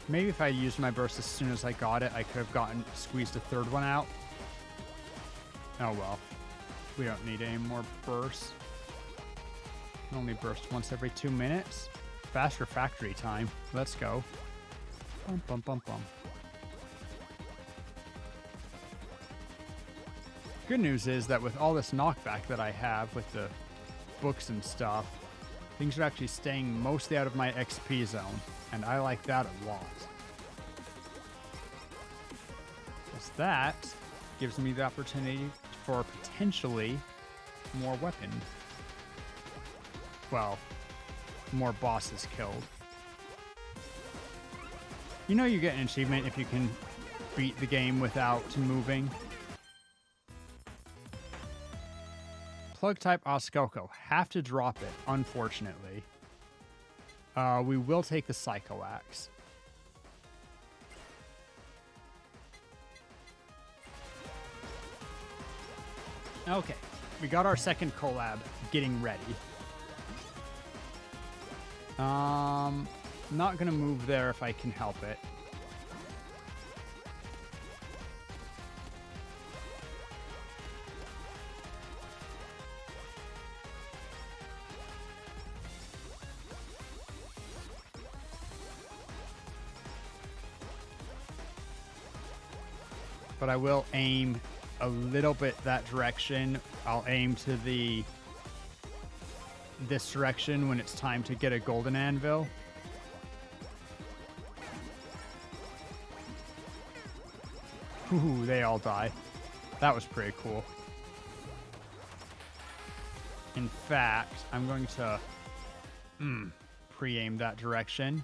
B: Maybe if I used my burst as soon as I got it, I could have squeezed a third one out. Oh well. We don't need any more bursts. Can only burst once every 2 minutes. Faster factory time. Let's go. Bum bum bum bum. Good news is that with all this knockback that I have with the books and stuff, things are actually staying mostly out of my XP zone, and I like that a lot. Because that gives me the opportunity for potentially more weapon. Well, more bosses killed. You know you get an achievement if you can beat the game without moving. Plug type Oskelko. Have to drop it, unfortunately. We will take the Psycho Axe. Okay, we got our second collab getting ready. Not gonna move there if I can help it. But I will aim a little bit that direction. I'll aim to this direction when it's time to get a golden anvil. Ooh, they all die. That was pretty cool. In fact, I'm going to pre-aim that direction.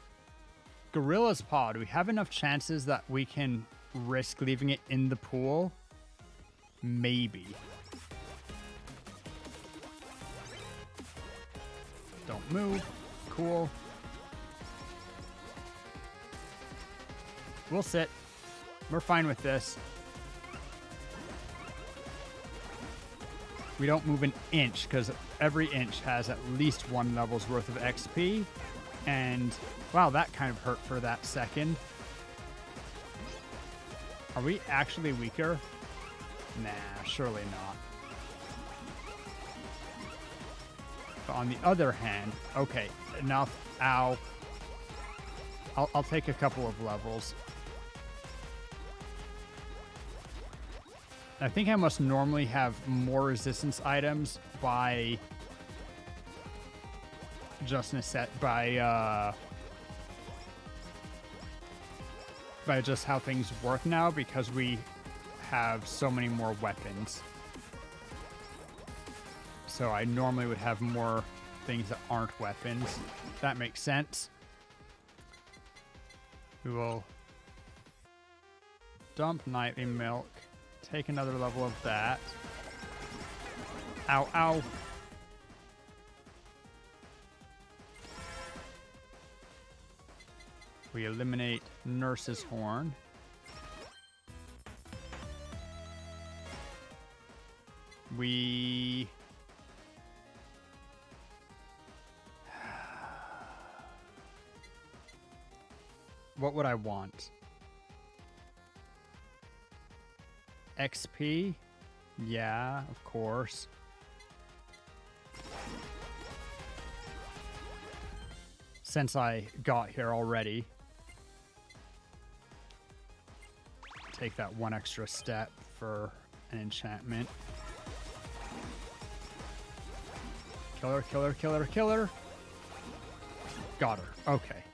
B: Gorilla's Paw, do we have enough chances that we can risk leaving it in the pool? Maybe. Don't move. Cool. We'll sit. We're fine with this. We don't move an inch because every inch has at least 1 level's worth of XP. And wow, that kind of hurt for that second. Are we actually weaker? Nah, surely not. But on the other hand, okay, enough. Ow. I'll take a couple of levels. I think I must normally have more resistance items by just by just how things work now, because we have so many more weapons. So I normally would have more things that aren't weapons. That makes sense. We will dump nightly milk. Take another level of that. Ow, ow. We eliminate Nurse's Horn. We... What would I want? XP? Yeah, of course. Since I got here already. Take that one extra step for an enchantment. Killer, killer, killer, killer. Got her. Okay.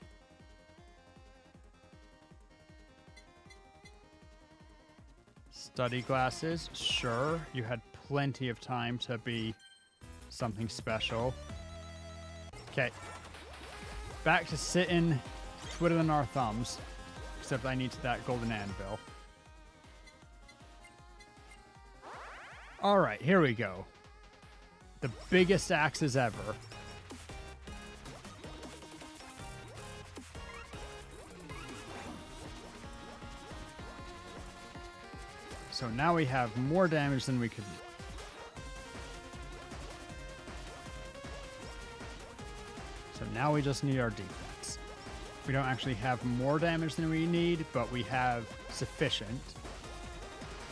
B: Study glasses. Sure. You had plenty of time to be something special. Okay. Back to sitting, twiddling our thumbs. Except I need that golden anvil. Alright, here we go. The biggest axes ever. So now we have more damage than we could. So now we just need our defense. We don't actually have more damage than we need, but we have sufficient.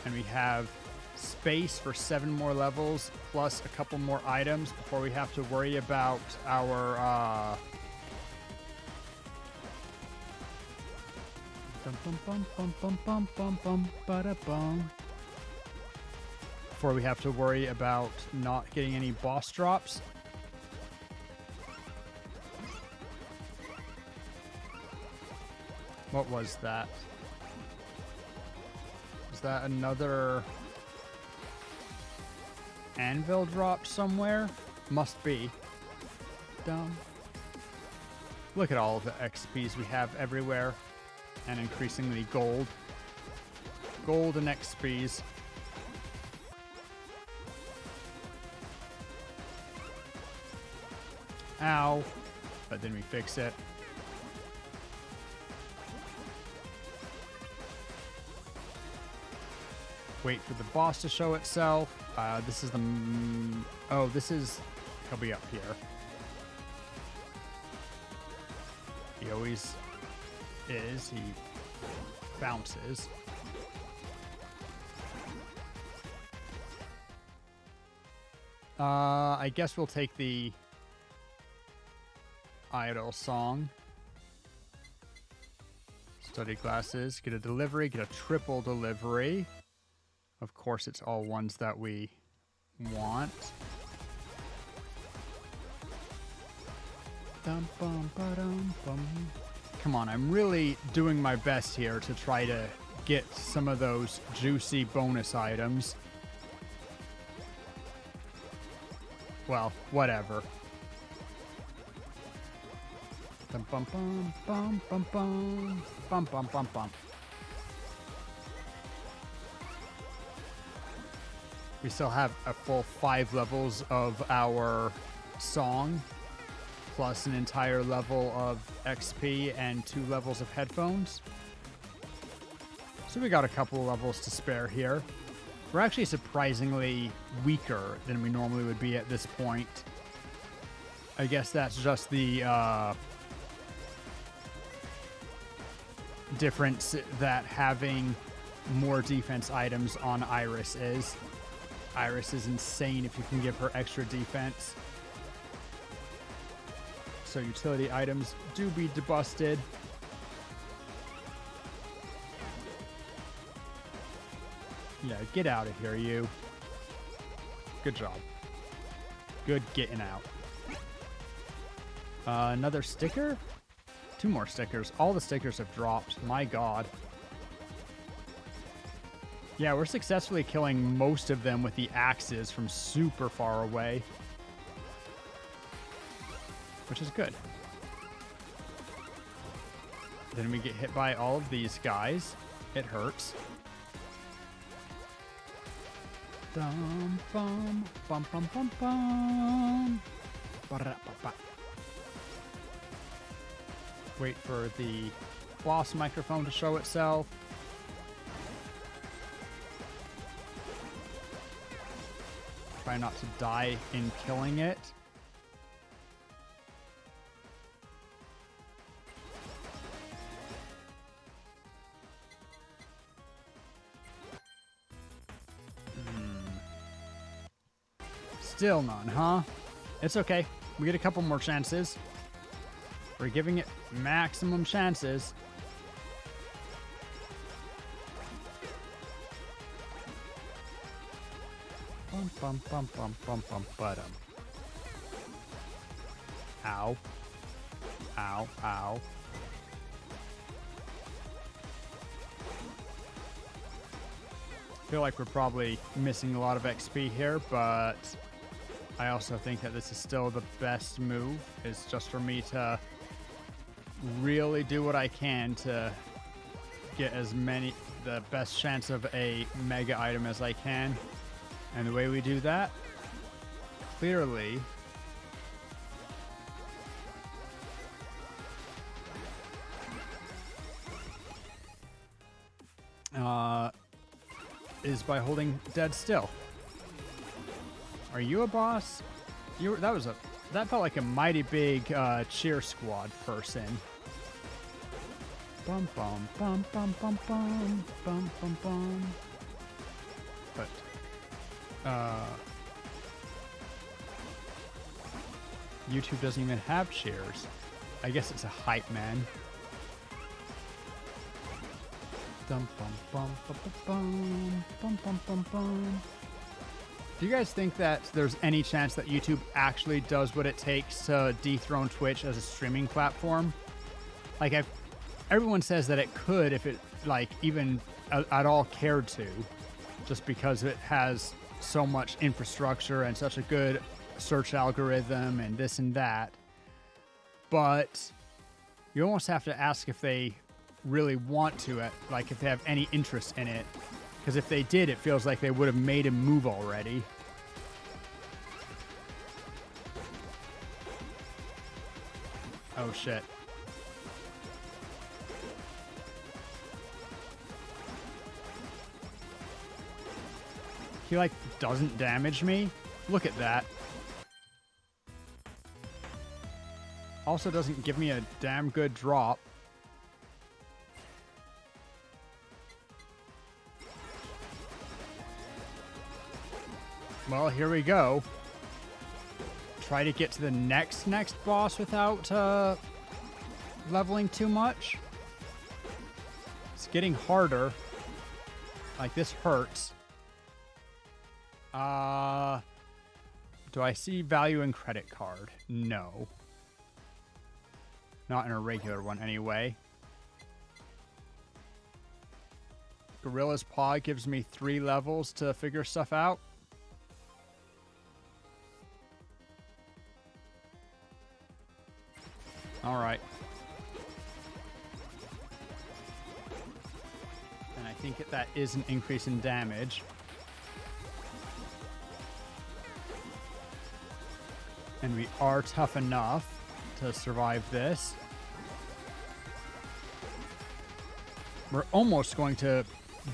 B: And we have space for 7 more levels, plus a couple more items before we have to worry about our before we have to worry about not getting any boss drops. What was that? Was that another anvil drop somewhere? Must be. Dumb. Look at all of the XPs we have everywhere. And increasingly gold. Gold and XPs. Ow. But then we fix it. Wait for the boss to show itself. This is the... Oh, this is... He'll be up here. He always is. He bounces. I guess we'll take the idle song. Study glasses. Get a delivery. Get a triple delivery. Of course, it's all ones that we want. Dum, bum, ba-dum, bum. Come on, I'm really doing my best here to try to get some of those juicy bonus items. Well, whatever. Bum bum bum bum bum bum bum bum bum bum. We still have a full 5 levels of our song, plus an entire level of XP and 2 levels of headphones. So we got a couple of levels to spare here. We're actually surprisingly weaker than we normally would be at this point. I guess that's just the difference that having more defense items on Iris is. Iris is insane if you can give her extra defense. So utility items do be debusted. Yeah, get out of here, you. Good job. Good getting out. Another sticker? 2 more stickers. All the stickers have dropped. My god. Yeah, we're successfully killing most of them with the axes from super far away. Which is good. Then we get hit by all of these guys. It hurts. Dum bum bum bum bum bum. Ba-da-ba-ba. Wait for the boss microphone to show itself. Try not to die in killing it. Still none, huh? It's okay. We get a couple more chances. We're giving it maximum chances. Bum bum bum bum bum bum bum. Ow. Ow, ow. I feel like we're probably missing a lot of XP here, but I also think that this is still the best move, is just for me to really do what I can to get the best chance of a mega item as I can. And the way we do that, clearly, is by holding dead still. Are you a boss? That felt like a mighty big cheer squad person. Bum bum bum bum bum bum bum bum bum. But YouTube doesn't even have cheers. I guess it's a hype man. Dum bum bum bum bum bum bum bum bum. Do you guys think that there's any chance that YouTube actually does what it takes to dethrone Twitch as a streaming platform? Like, everyone says that it could if it, like, even at all cared to, just because it has so much infrastructure and such a good search algorithm and this and that. But you almost have to ask if they really want to, like, if they have any interest in it. Because if they did, it feels like they would have made him move already. Oh, shit. He, like, doesn't damage me? Look at that. Also doesn't give me a damn good drop. Well, here we go. Try to get to the next boss without leveling too much. It's getting harder. Like, this hurts. Do I see value in credit card? No. Not in a regular one, anyway. Gorilla's Paw gives me 3 levels to figure stuff out. All right. think that is an increase in damage. And we are tough enough to survive this. We're almost going to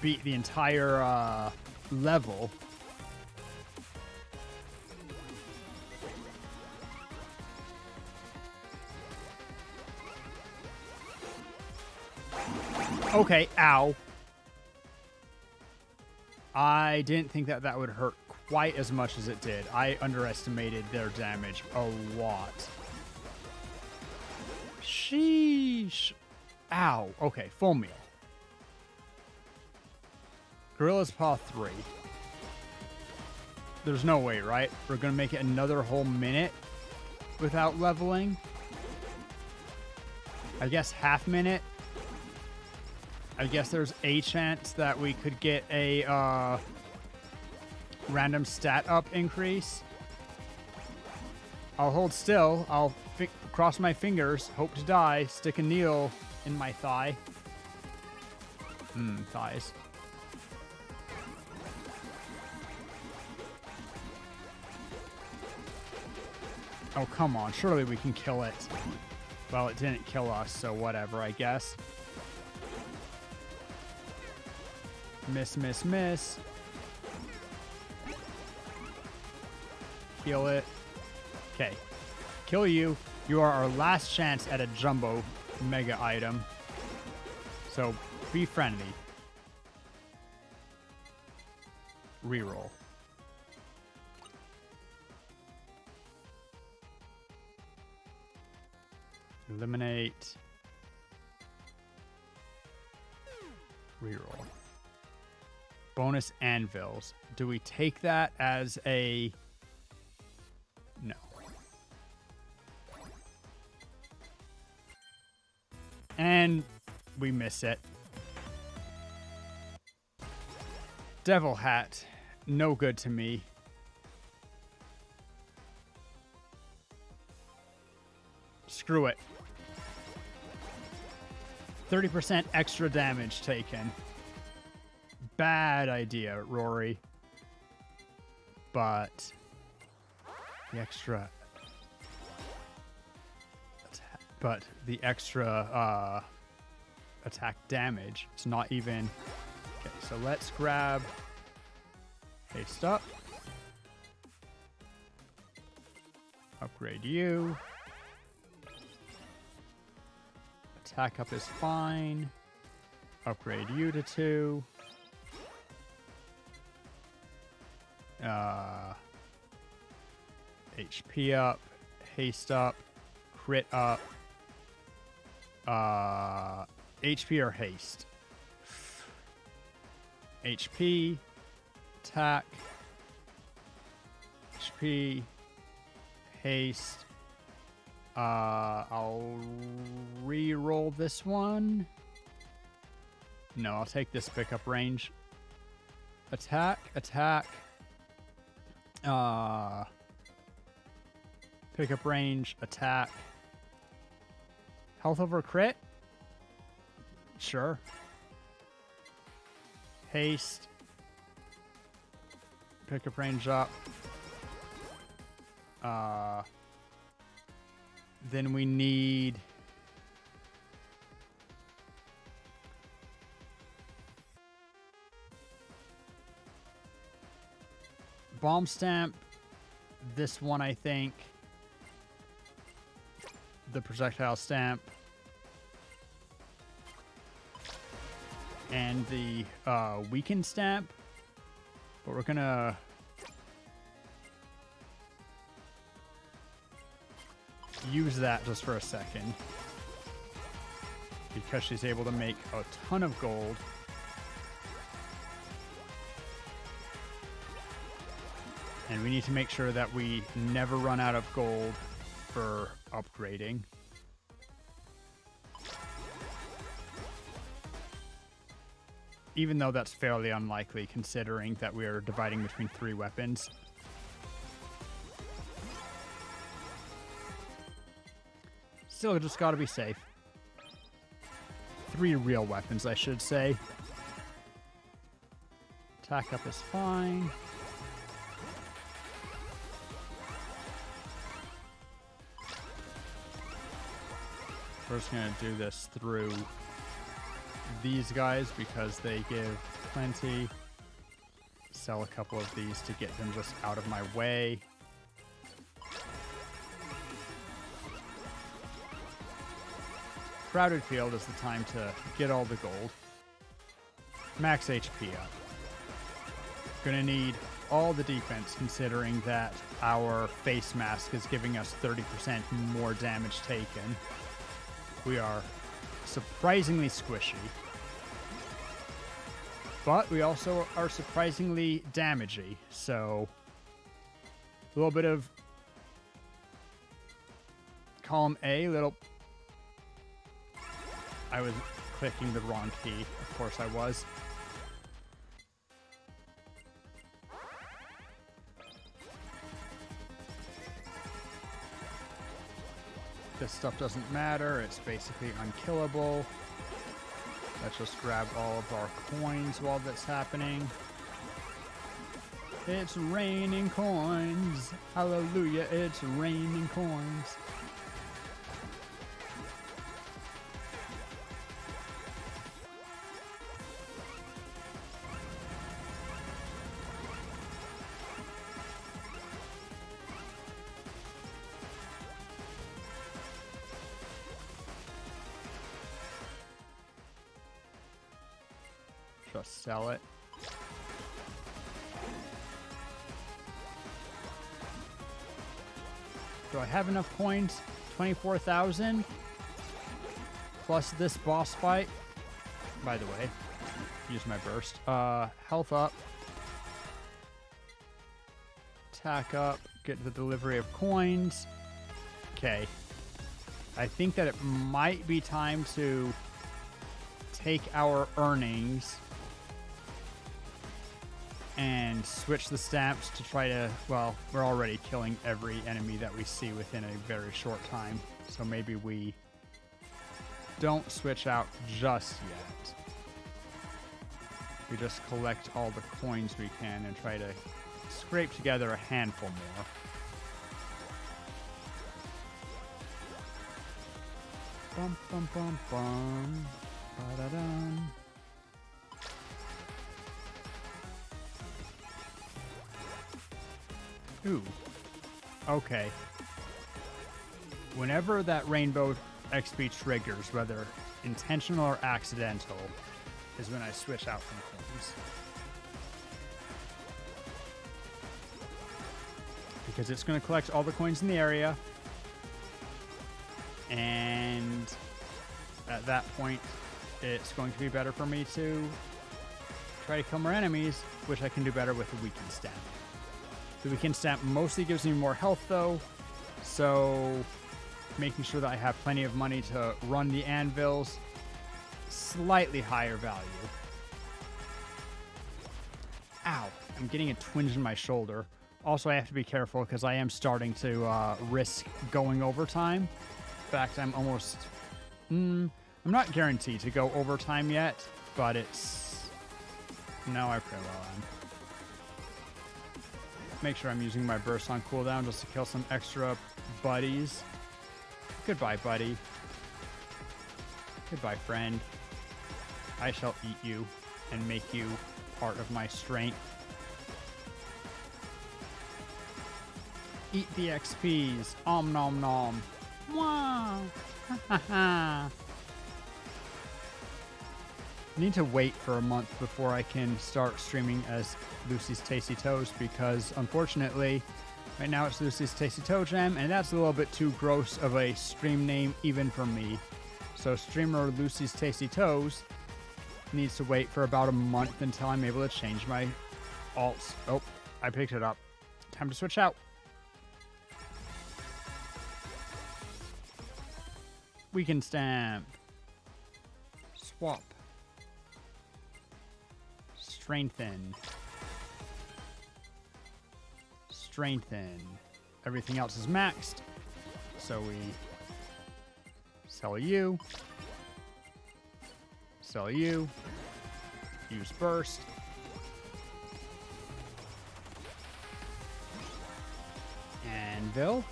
B: beat the entire level. Okay, ow. I didn't think that would hurt quite as much as it did. I underestimated their damage a lot. Sheesh. Ow. Okay, full meal. Gorilla's Paw 3. There's no way, right? We're going to make it another whole minute without leveling. I guess half minute. I guess there's a chance that we could get a random stat up increase. I'll hold still. I'll cross my fingers, hope to die, stick a needle in my thigh. Thighs. Oh, come on. Surely we can kill it. Well, it didn't kill us, so whatever, I guess. Miss, miss, miss. Kill it. Okay. Kill you. You are our last chance at a jumbo mega item. So, be friendly. Reroll. Eliminate. Reroll. Bonus anvils. Do we take that as a... No. And we miss it. Devil Hat. No good to me. Screw it. 30% extra damage taken. Bad idea, Rory. But the extra attack damage, it's not even. Okay, so let's grab haste up. Upgrade you. Attack up is fine. Upgrade you to 2. HP up, haste up, crit up, HP or haste. HP, attack, HP, haste. I'll re-roll this one. No, I'll take this pickup range. Attack, attack. Pickup range, attack. Health over crit? Sure. Haste. Pickup range up. Then we need... Bomb Stamp. This one, I think. The Projectile Stamp. And the Weaken Stamp. But we're gonna... use that just for a second. Because she's able to make a ton of gold. And we need to make sure that we never run out of gold for upgrading. Even though that's fairly unlikely, considering that we're dividing between 3 weapons. Still, just gotta be safe. 3 real weapons, I should say. Attack up is fine. We're just gonna do this through these guys because they give plenty. Sell a couple of these to get them just out of my way. Crowded field is the time to get all the gold. Max HP up. Gonna need all the defense considering that our face mask is giving us 30% more damage taken. We are surprisingly squishy. But we also are surprisingly damagey, so a little bit of column A, I was clicking the wrong key. Of course I was. This stuff doesn't matter. It's basically unkillable. Let's just grab all of our coins while that's happening. It's raining coins. Hallelujah, it's raining coins. Just sell it. Do I have enough coins? 24,000 plus this boss fight. By the way, use my burst. Health up. Attack up. Get the delivery of coins. Okay. I think that it might be time to take our earnings and switch the stamps to try to, well, we're already killing every enemy that we see within a very short time. So maybe we don't switch out just yet. We just collect all the coins we can and try to scrape together a handful more. Bum, bum, bum, bum. Ba-da-dum. Ooh. Okay. Whenever that rainbow XP triggers, whether intentional or accidental, is when I switch out from coins. Because it's going to collect all the coins in the area. And at that point, it's going to be better for me to try to kill more enemies, which I can do better with the Weaken Stamp. The Weaken Stamp mostly gives me more health, though, so making sure that I have plenty of money to run the anvils, slightly higher value. Ow, I'm getting a twinge in my shoulder. Also, I have to be careful because I am starting to risk going overtime. In fact, I'm almost... I'm not guaranteed to go overtime yet, but it's... No, I pretty well am. Make sure I'm using my burst on cooldown just to kill some extra buddies. Goodbye, buddy. Goodbye, friend. I shall eat you and make you part of my strength. Eat the XPs. Om nom nom. Wow. Ha ha ha. I need to wait for a month before I can start streaming as Lucy's Tasty Toes because, unfortunately, right now it's Lucy's Tasty Toe Jam, and that's a little bit too gross of a stream name even for me. So streamer Lucy's Tasty Toes needs to wait for about a month until I'm able to change my alts. Oh, I picked it up. Time to switch out. Weaken Stamp. Swap. Strengthen. Strengthen. Everything else is maxed. So we sell you. Sell you. Use burst. anvil.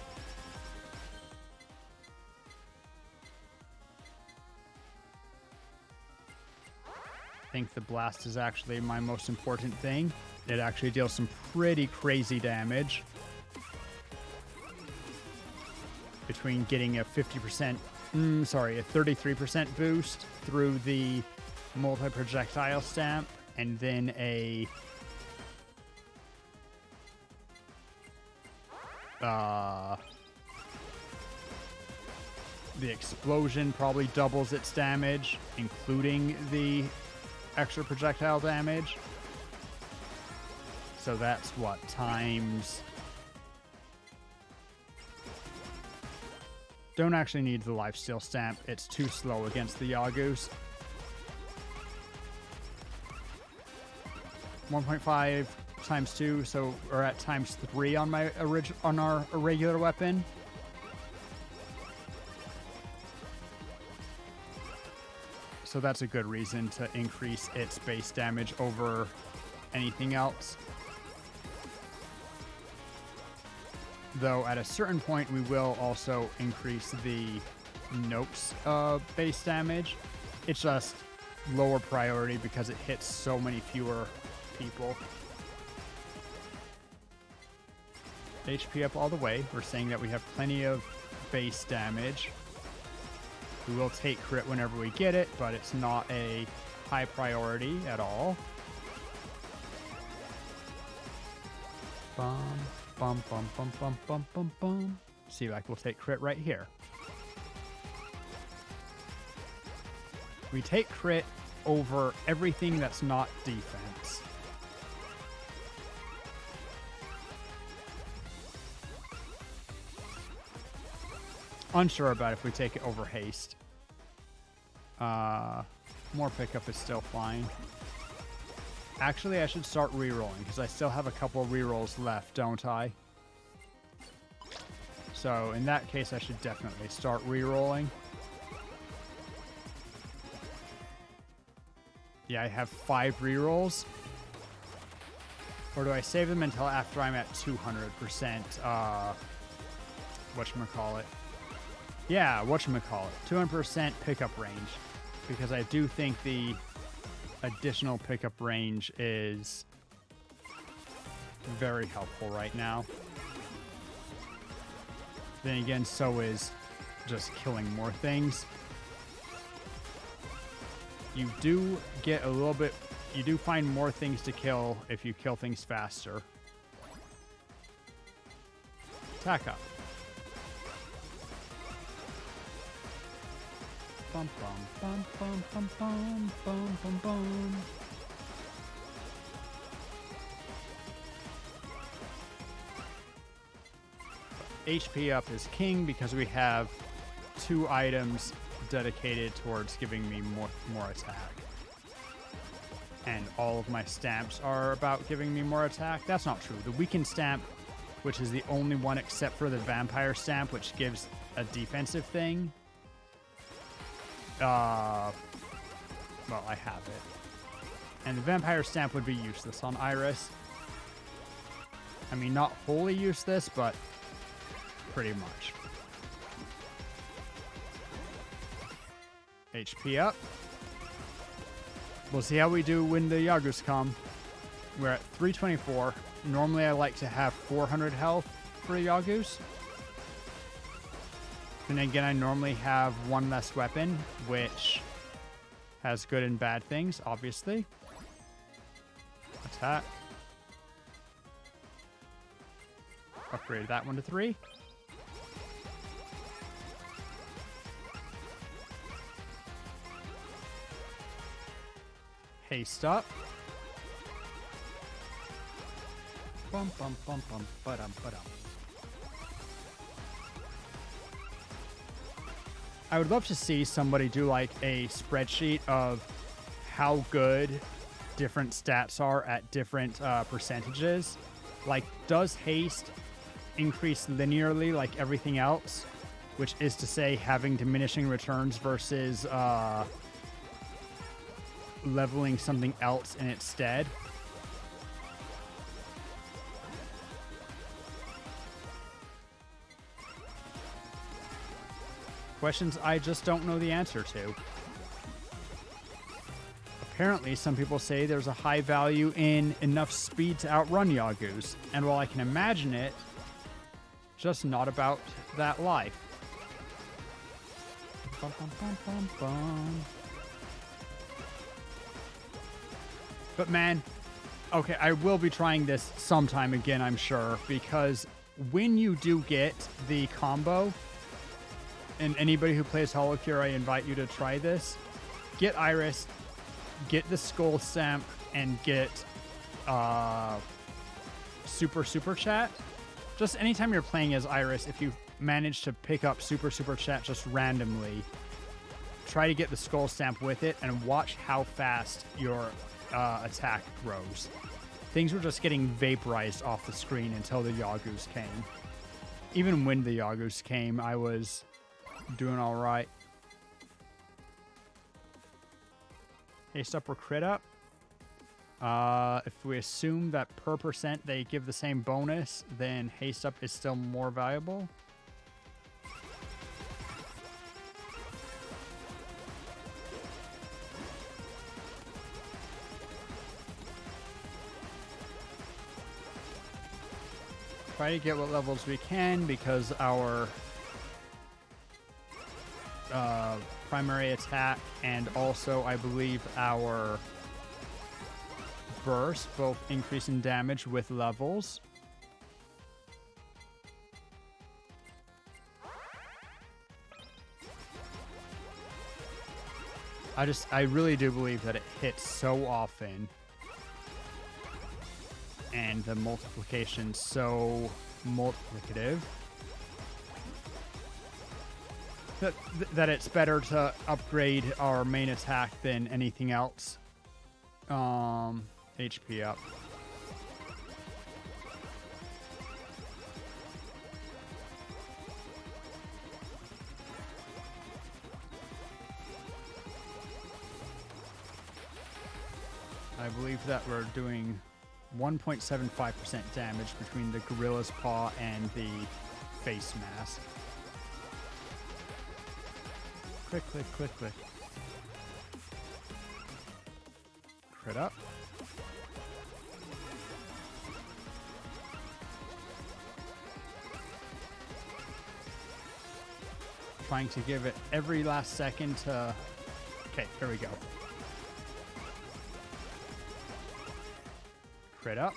B: I think the blast is actually my most important thing. It actually deals some pretty crazy damage. Between getting a 33% boost through the multi-projectile stamp and then the explosion probably doubles its damage, including the extra projectile damage. So that's what, times... Don't actually need the lifesteal stamp. It's too slow against the Yagus. 1.5 times 2, so we're at times 3 on my on our irregular weapon. So that's a good reason to increase its base damage over anything else. Though at a certain point we will also increase the Nope's base damage. It's just lower priority because it hits so many fewer people. HP up all the way. We're saying that we have plenty of base damage. We will take crit whenever we get it, but it's not a high priority at all. Bum, bum, bum, bum, bum, bum, bum, bum. See, like, we'll take crit right here. We take crit over everything that's not defense. Unsure about if we take it over haste. More pickup is still fine. Actually, I should start rerolling because I still have a couple of rerolls left, don't I? So in that case, I should definitely start rerolling. Yeah, I have 5 rerolls. Or do I save them until after I'm at 200%? Whatchamacallit? Yeah, whatchamacallit. 200% pickup range. Because I do think the additional pickup range is very helpful right now. Then again, so is just killing more things. You do get a little bit... You do find more things to kill if you kill things faster. Attack up. Bum, bum, bum, bum, bum, bum, bum, bum. HP up is king because we have 2 items dedicated towards giving me more attack. And all of my stamps are about giving me more attack. That's not true. The weakened stamp, which is the only one except for the vampire stamp, which gives a defensive thing. Well, I have it. And the vampire stamp would be useless on Iris. I mean, not wholly useless, but pretty much. HP up. We'll see how we do when the Yagus come. We're at 324. Normally I like to have 400 health for a Yagus. And again, I normally have 1 less weapon, which has good and bad things, obviously. Attack. Upgrade that one to 3. Haste up. Bum bum bum bum ba-dum ba-dum. I would love to see somebody do like a spreadsheet of how good different stats are at different percentages. Like, does haste increase linearly like everything else? Which is to say, having diminishing returns versus leveling something else in its stead. Questions I just don't know the answer to. Apparently, some people say there's a high value in enough speed to outrun Yagus, and while I can imagine it, just not about that life. Bum, bum, bum, bum, bum. But man, okay, I will be trying this sometime again, I'm sure, because when you do get the combo, and anybody who plays Holocure, I invite you to try this. Get Iris, get the Skull Stamp, and get Super Chat. Just anytime you're playing as Iris, if you manage to pick up Super Chat just randomly, try to get the Skull Stamp with it and watch how fast your attack grows. Things were just getting vaporized off the screen until the Yagus came. Even when the Yagus came, I was doing all right. Haste up or crit up. If we assume that per percent they give the same bonus, then haste up is still more valuable. Try to get what levels we can because our primary attack and also I believe our burst both increase in damage with levels. I really do believe that it hits so often and the multiplication so multiplicative that it's better to upgrade our main attack than anything else. HP up. I believe that we're doing 1.75% damage between the Gorilla's Paw and the face mask. Click, click, click, click. Crit up. Trying to give it every last second to... Okay, here we go. Crit up.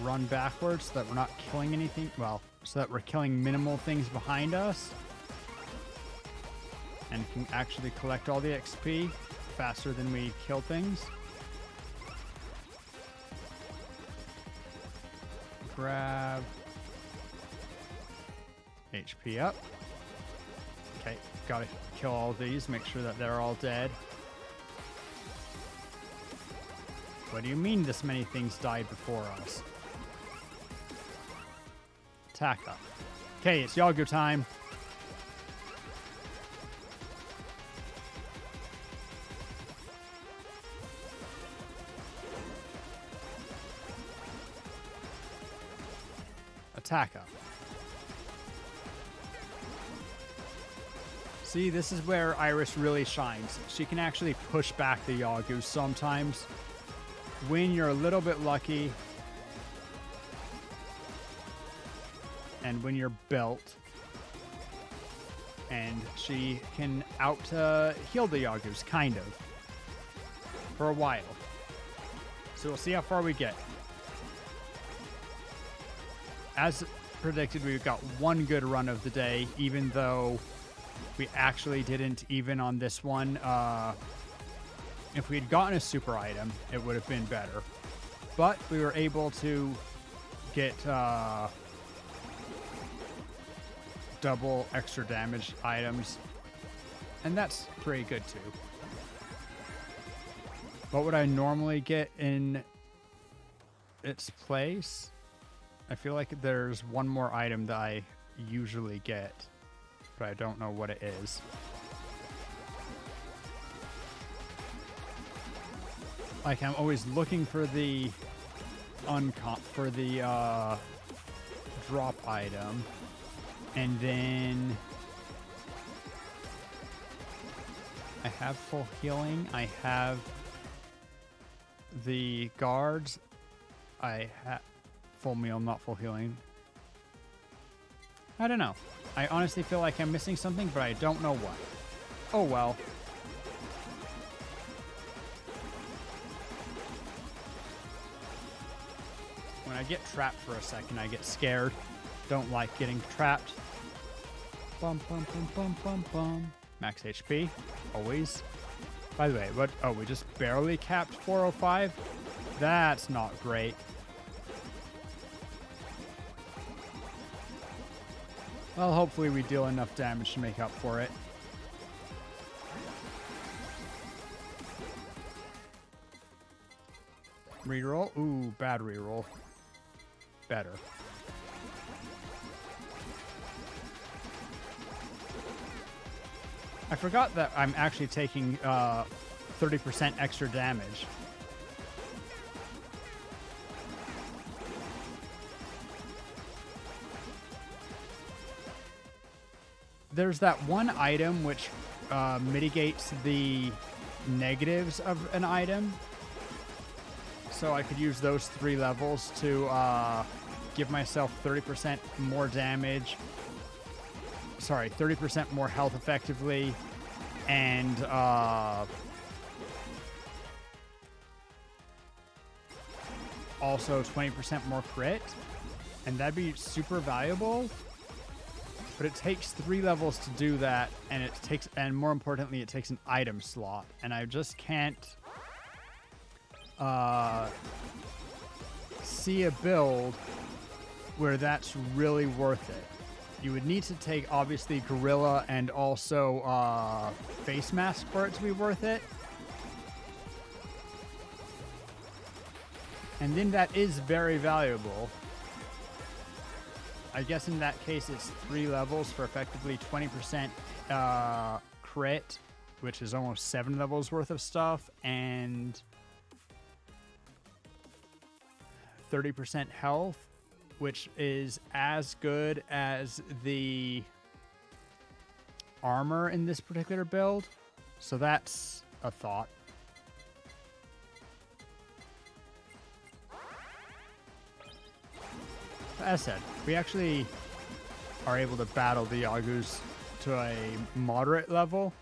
B: Run backwards so that we're not killing anything. Well, so that we're killing minimal things behind us. And can actually collect all the XP faster than we kill things. Grab. HP up. Okay, gotta kill all these, make sure that they're all dead. What do you mean this many things died before us? Attack up. Okay, it's Yagu time. Attack up. See, this is where Iris really shines. She can actually push back the Yagu sometimes. When you're a little bit lucky, and when you're built, and she can heal the Yagus, kind of, for a while. So we'll see how far we get. As predicted, we've got one good run of the day, even though we actually didn't even on this one. If we had gotten a super item, it would have been better. But we were able to get double extra damage items, and that's pretty good too. What would I normally get in its place? I feel like there's one more item that I usually get, but I don't know what it is. Like, I'm always looking for the drop item, and then I have full healing. I have the guards. I have full meal, not full healing. I don't know. I honestly feel like I'm missing something, but I don't know what. Oh well. When I get trapped for a second, I get scared. Don't like getting trapped. Bum, bum, bum, bum, bum, bum. Max HP, always. By the way, what? Oh, we just barely capped 405? That's not great. Well, hopefully we deal enough damage to make up for it. Reroll? Ooh, bad reroll. Better. I forgot that I'm actually taking 30% extra damage. There's that one item which mitigates the negatives of an item. So I could use those 3 levels to give myself 30% more damage. Sorry, 30% more health effectively, and also 20% more crit, and that'd be super valuable. But it takes 3 levels to do that, and more importantly, it takes an item slot, and I just can't see a build where that's really worth it. You would need to take, obviously, Gorilla and also Face Mask for it to be worth it. And then that is very valuable. I guess in that case, it's 3 levels for effectively 20% crit, which is almost 7 levels worth of stuff, and 30% health, which is as good as the armor in this particular build. So that's a thought. As said, we actually are able to battle the Yagus to a moderate level.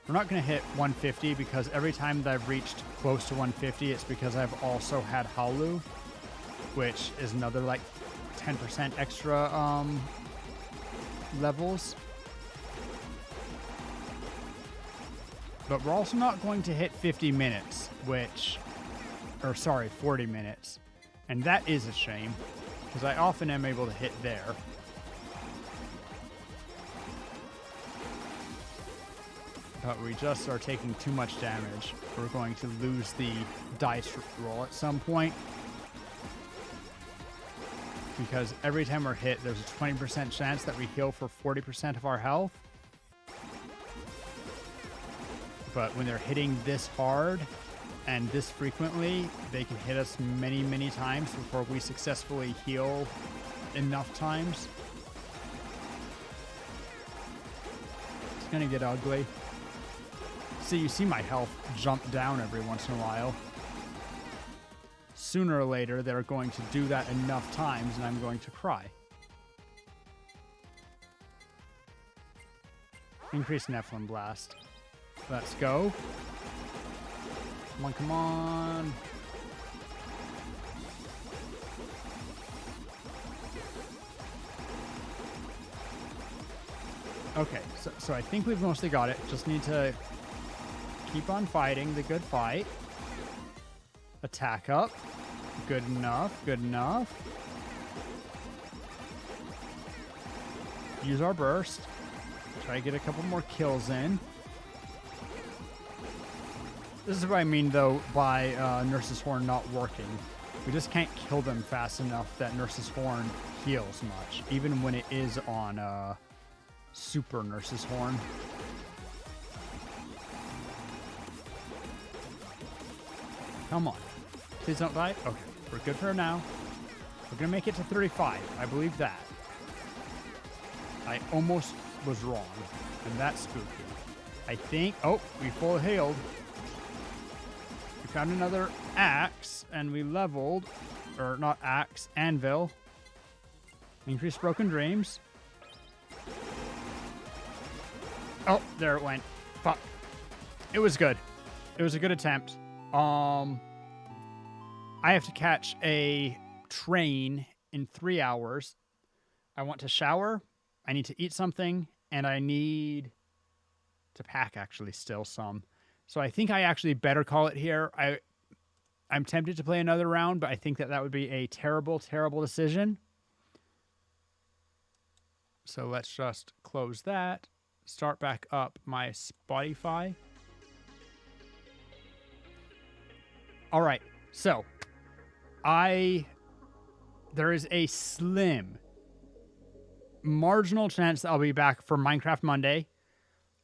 B: We're not going to hit 150 because every time that I've reached close to 150, it's because I've also had Halu, which is another like 10% extra levels. But we're also not going to hit 50 minutes, 40 minutes. And that is a shame, because I often am able to hit there. But we just are taking too much damage. We're going to lose the dice roll at some point. Because every time we're hit, there's a 20% chance that we heal for 40% of our health. But when they're hitting this hard and this frequently, they can hit us many, many times before we successfully heal enough times. It's gonna get ugly. See, you see my health jump down every once in a while. Sooner or later, they're going to do that enough times, and I'm going to cry. Increase Nephilim Blast. Let's go. Come on, come on. Okay, so I think we've mostly got it. Just need to keep on fighting the good fight. Attack up. Good enough, good enough. Use our burst. Try to get a couple more kills in. This is what I mean, though, by Nurse's Horn not working. We just can't kill them fast enough that Nurse's Horn heals much, even when it is on Super Nurse's Horn. Come on. Please don't die. Okay, we're good for now. We're going to make it to 35. I believe that. I almost was wrong. And that's spooky. I think... Oh, we full healed. We found another axe, and we leveled... Or not axe, anvil. Increased broken dreams. Oh, there it went. Fuck. It was good. It was a good attempt. I have to catch a train in 3 hours. I want to shower. I need to eat something, and I need to pack actually still some. So I think I actually better call it here. I'm tempted to play another round, but I think that would be a terrible, terrible decision. So let's just close that. Start back up my Spotify. All right, so there is a slim, marginal chance that I'll be back for Minecraft Monday.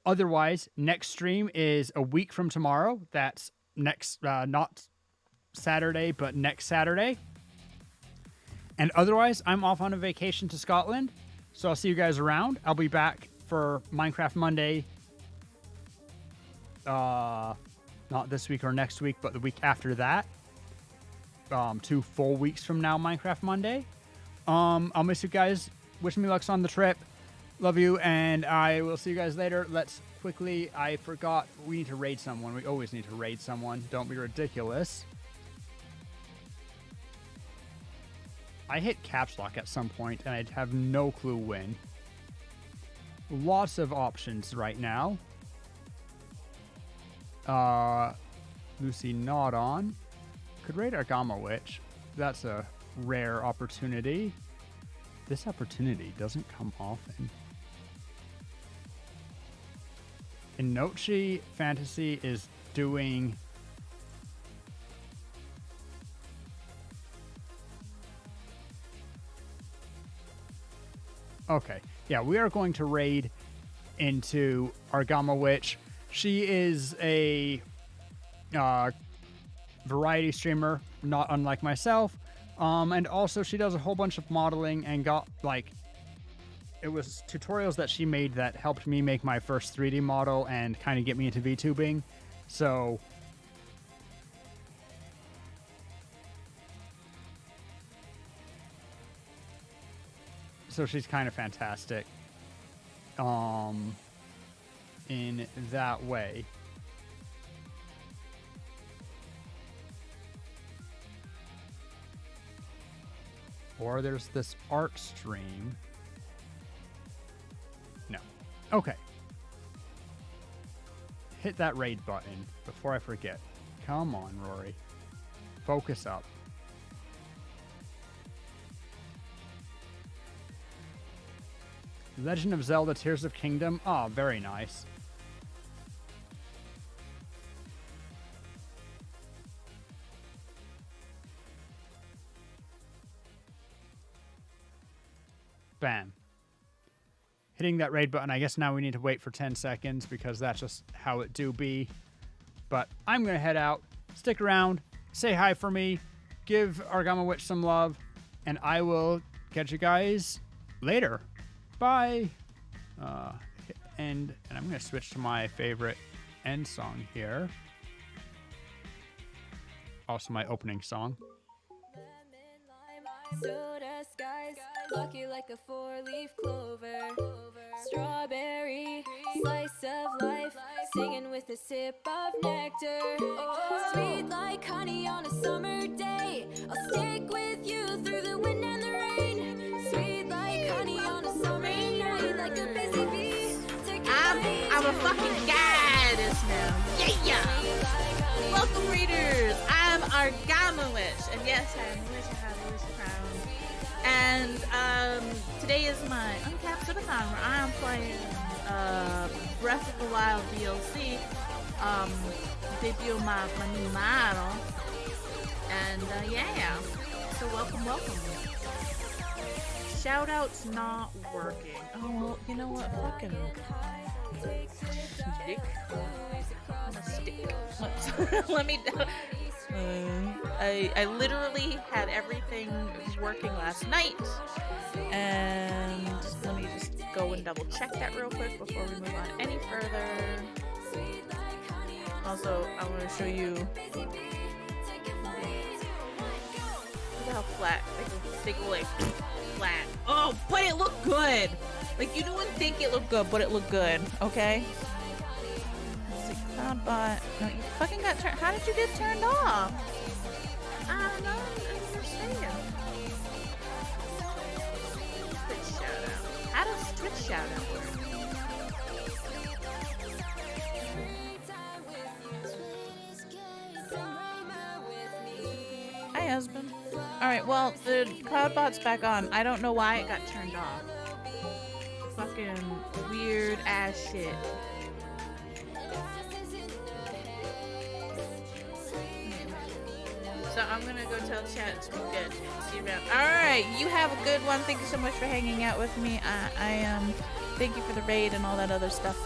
B: Otherwise, next stream is a week from tomorrow. That's next, not Saturday, but next Saturday. And otherwise, I'm off on a vacation to Scotland. So I'll see you guys around. I'll be back for Minecraft Monday. Not this week or next week, but the week after that. 2 full weeks from now, Minecraft Monday. I'll miss you guys. Wish me luck on the trip. Love you, and I will see you guys later. Let's quickly... I forgot. We need to raid someone. We always need to raid someone. Don't be ridiculous. I hit caps lock at some point, and I have no clue when. Lots of options right now. Lucy not on. Could raid Argama Witch. That's a rare opportunity. This opportunity doesn't come often. Inochi Fantasy is doing... Okay, yeah, we are going to raid into Argama Witch. She is a variety streamer, not unlike myself. And also she does a whole bunch of modeling and got, like, it was tutorials that she made that helped me make my first 3D model and kind of get me into VTubing. So... So she's kind of fantastic in that way. Or there's this art stream. No. Okay. Hit that raid button before I forget. Come on, Rory. Focus up. Legend of Zelda Tears of Kingdom. Oh, very nice. Bam. Hitting that raid button. I guess now we need to wait for 10 seconds because that's just how it do be. But I'm going to head out. Stick around. Say hi for me. Give Argama Witch some love. And I will catch you guys later. Bye. And I'm going to switch to my favorite end song here. Also my opening song.
A: Soda skies, lucky like a 4-leaf clover. Strawberry, slice of life, singing with a sip of nectar. Sweet like honey on a summer day. I'll stick with you through the wind and the rain. Sweet like honey on a summer night, like a busy bee.
C: I'm a fucking goddess now. Yeah. Welcome, readers. I'm Argama Witch, and yes, I wish I had a wish crown. And today is my uncapped subathon where I am playing Breath of the Wild DLC. Debut my new model, and yeah. So welcome. Shout out's not working. Oh well, you know what? Fucking dick. I'm a stick. Let me. I literally had everything working last night, and let me just go and double check that real quick before we move on any further. Also, I want to show you. Look at how flat, like they go like flat. Oh, but it looked good. Like you wouldn't think it looked good, but it looked good. Okay. Let's see, CloudBot. No, you fucking got turned. How did you get turned off? I don't know. I don't understand. Twitch shout out. How does Twitch shout out work? Hi, husband. Alright, well, the CloudBot's back on. I don't know why it got turned off. Fucking weird ass shit. So I'm gonna go tell chat to be good. See you around. Alright, you have a good one. Thank you so much for hanging out with me. I thank you for the raid and all that other stuff.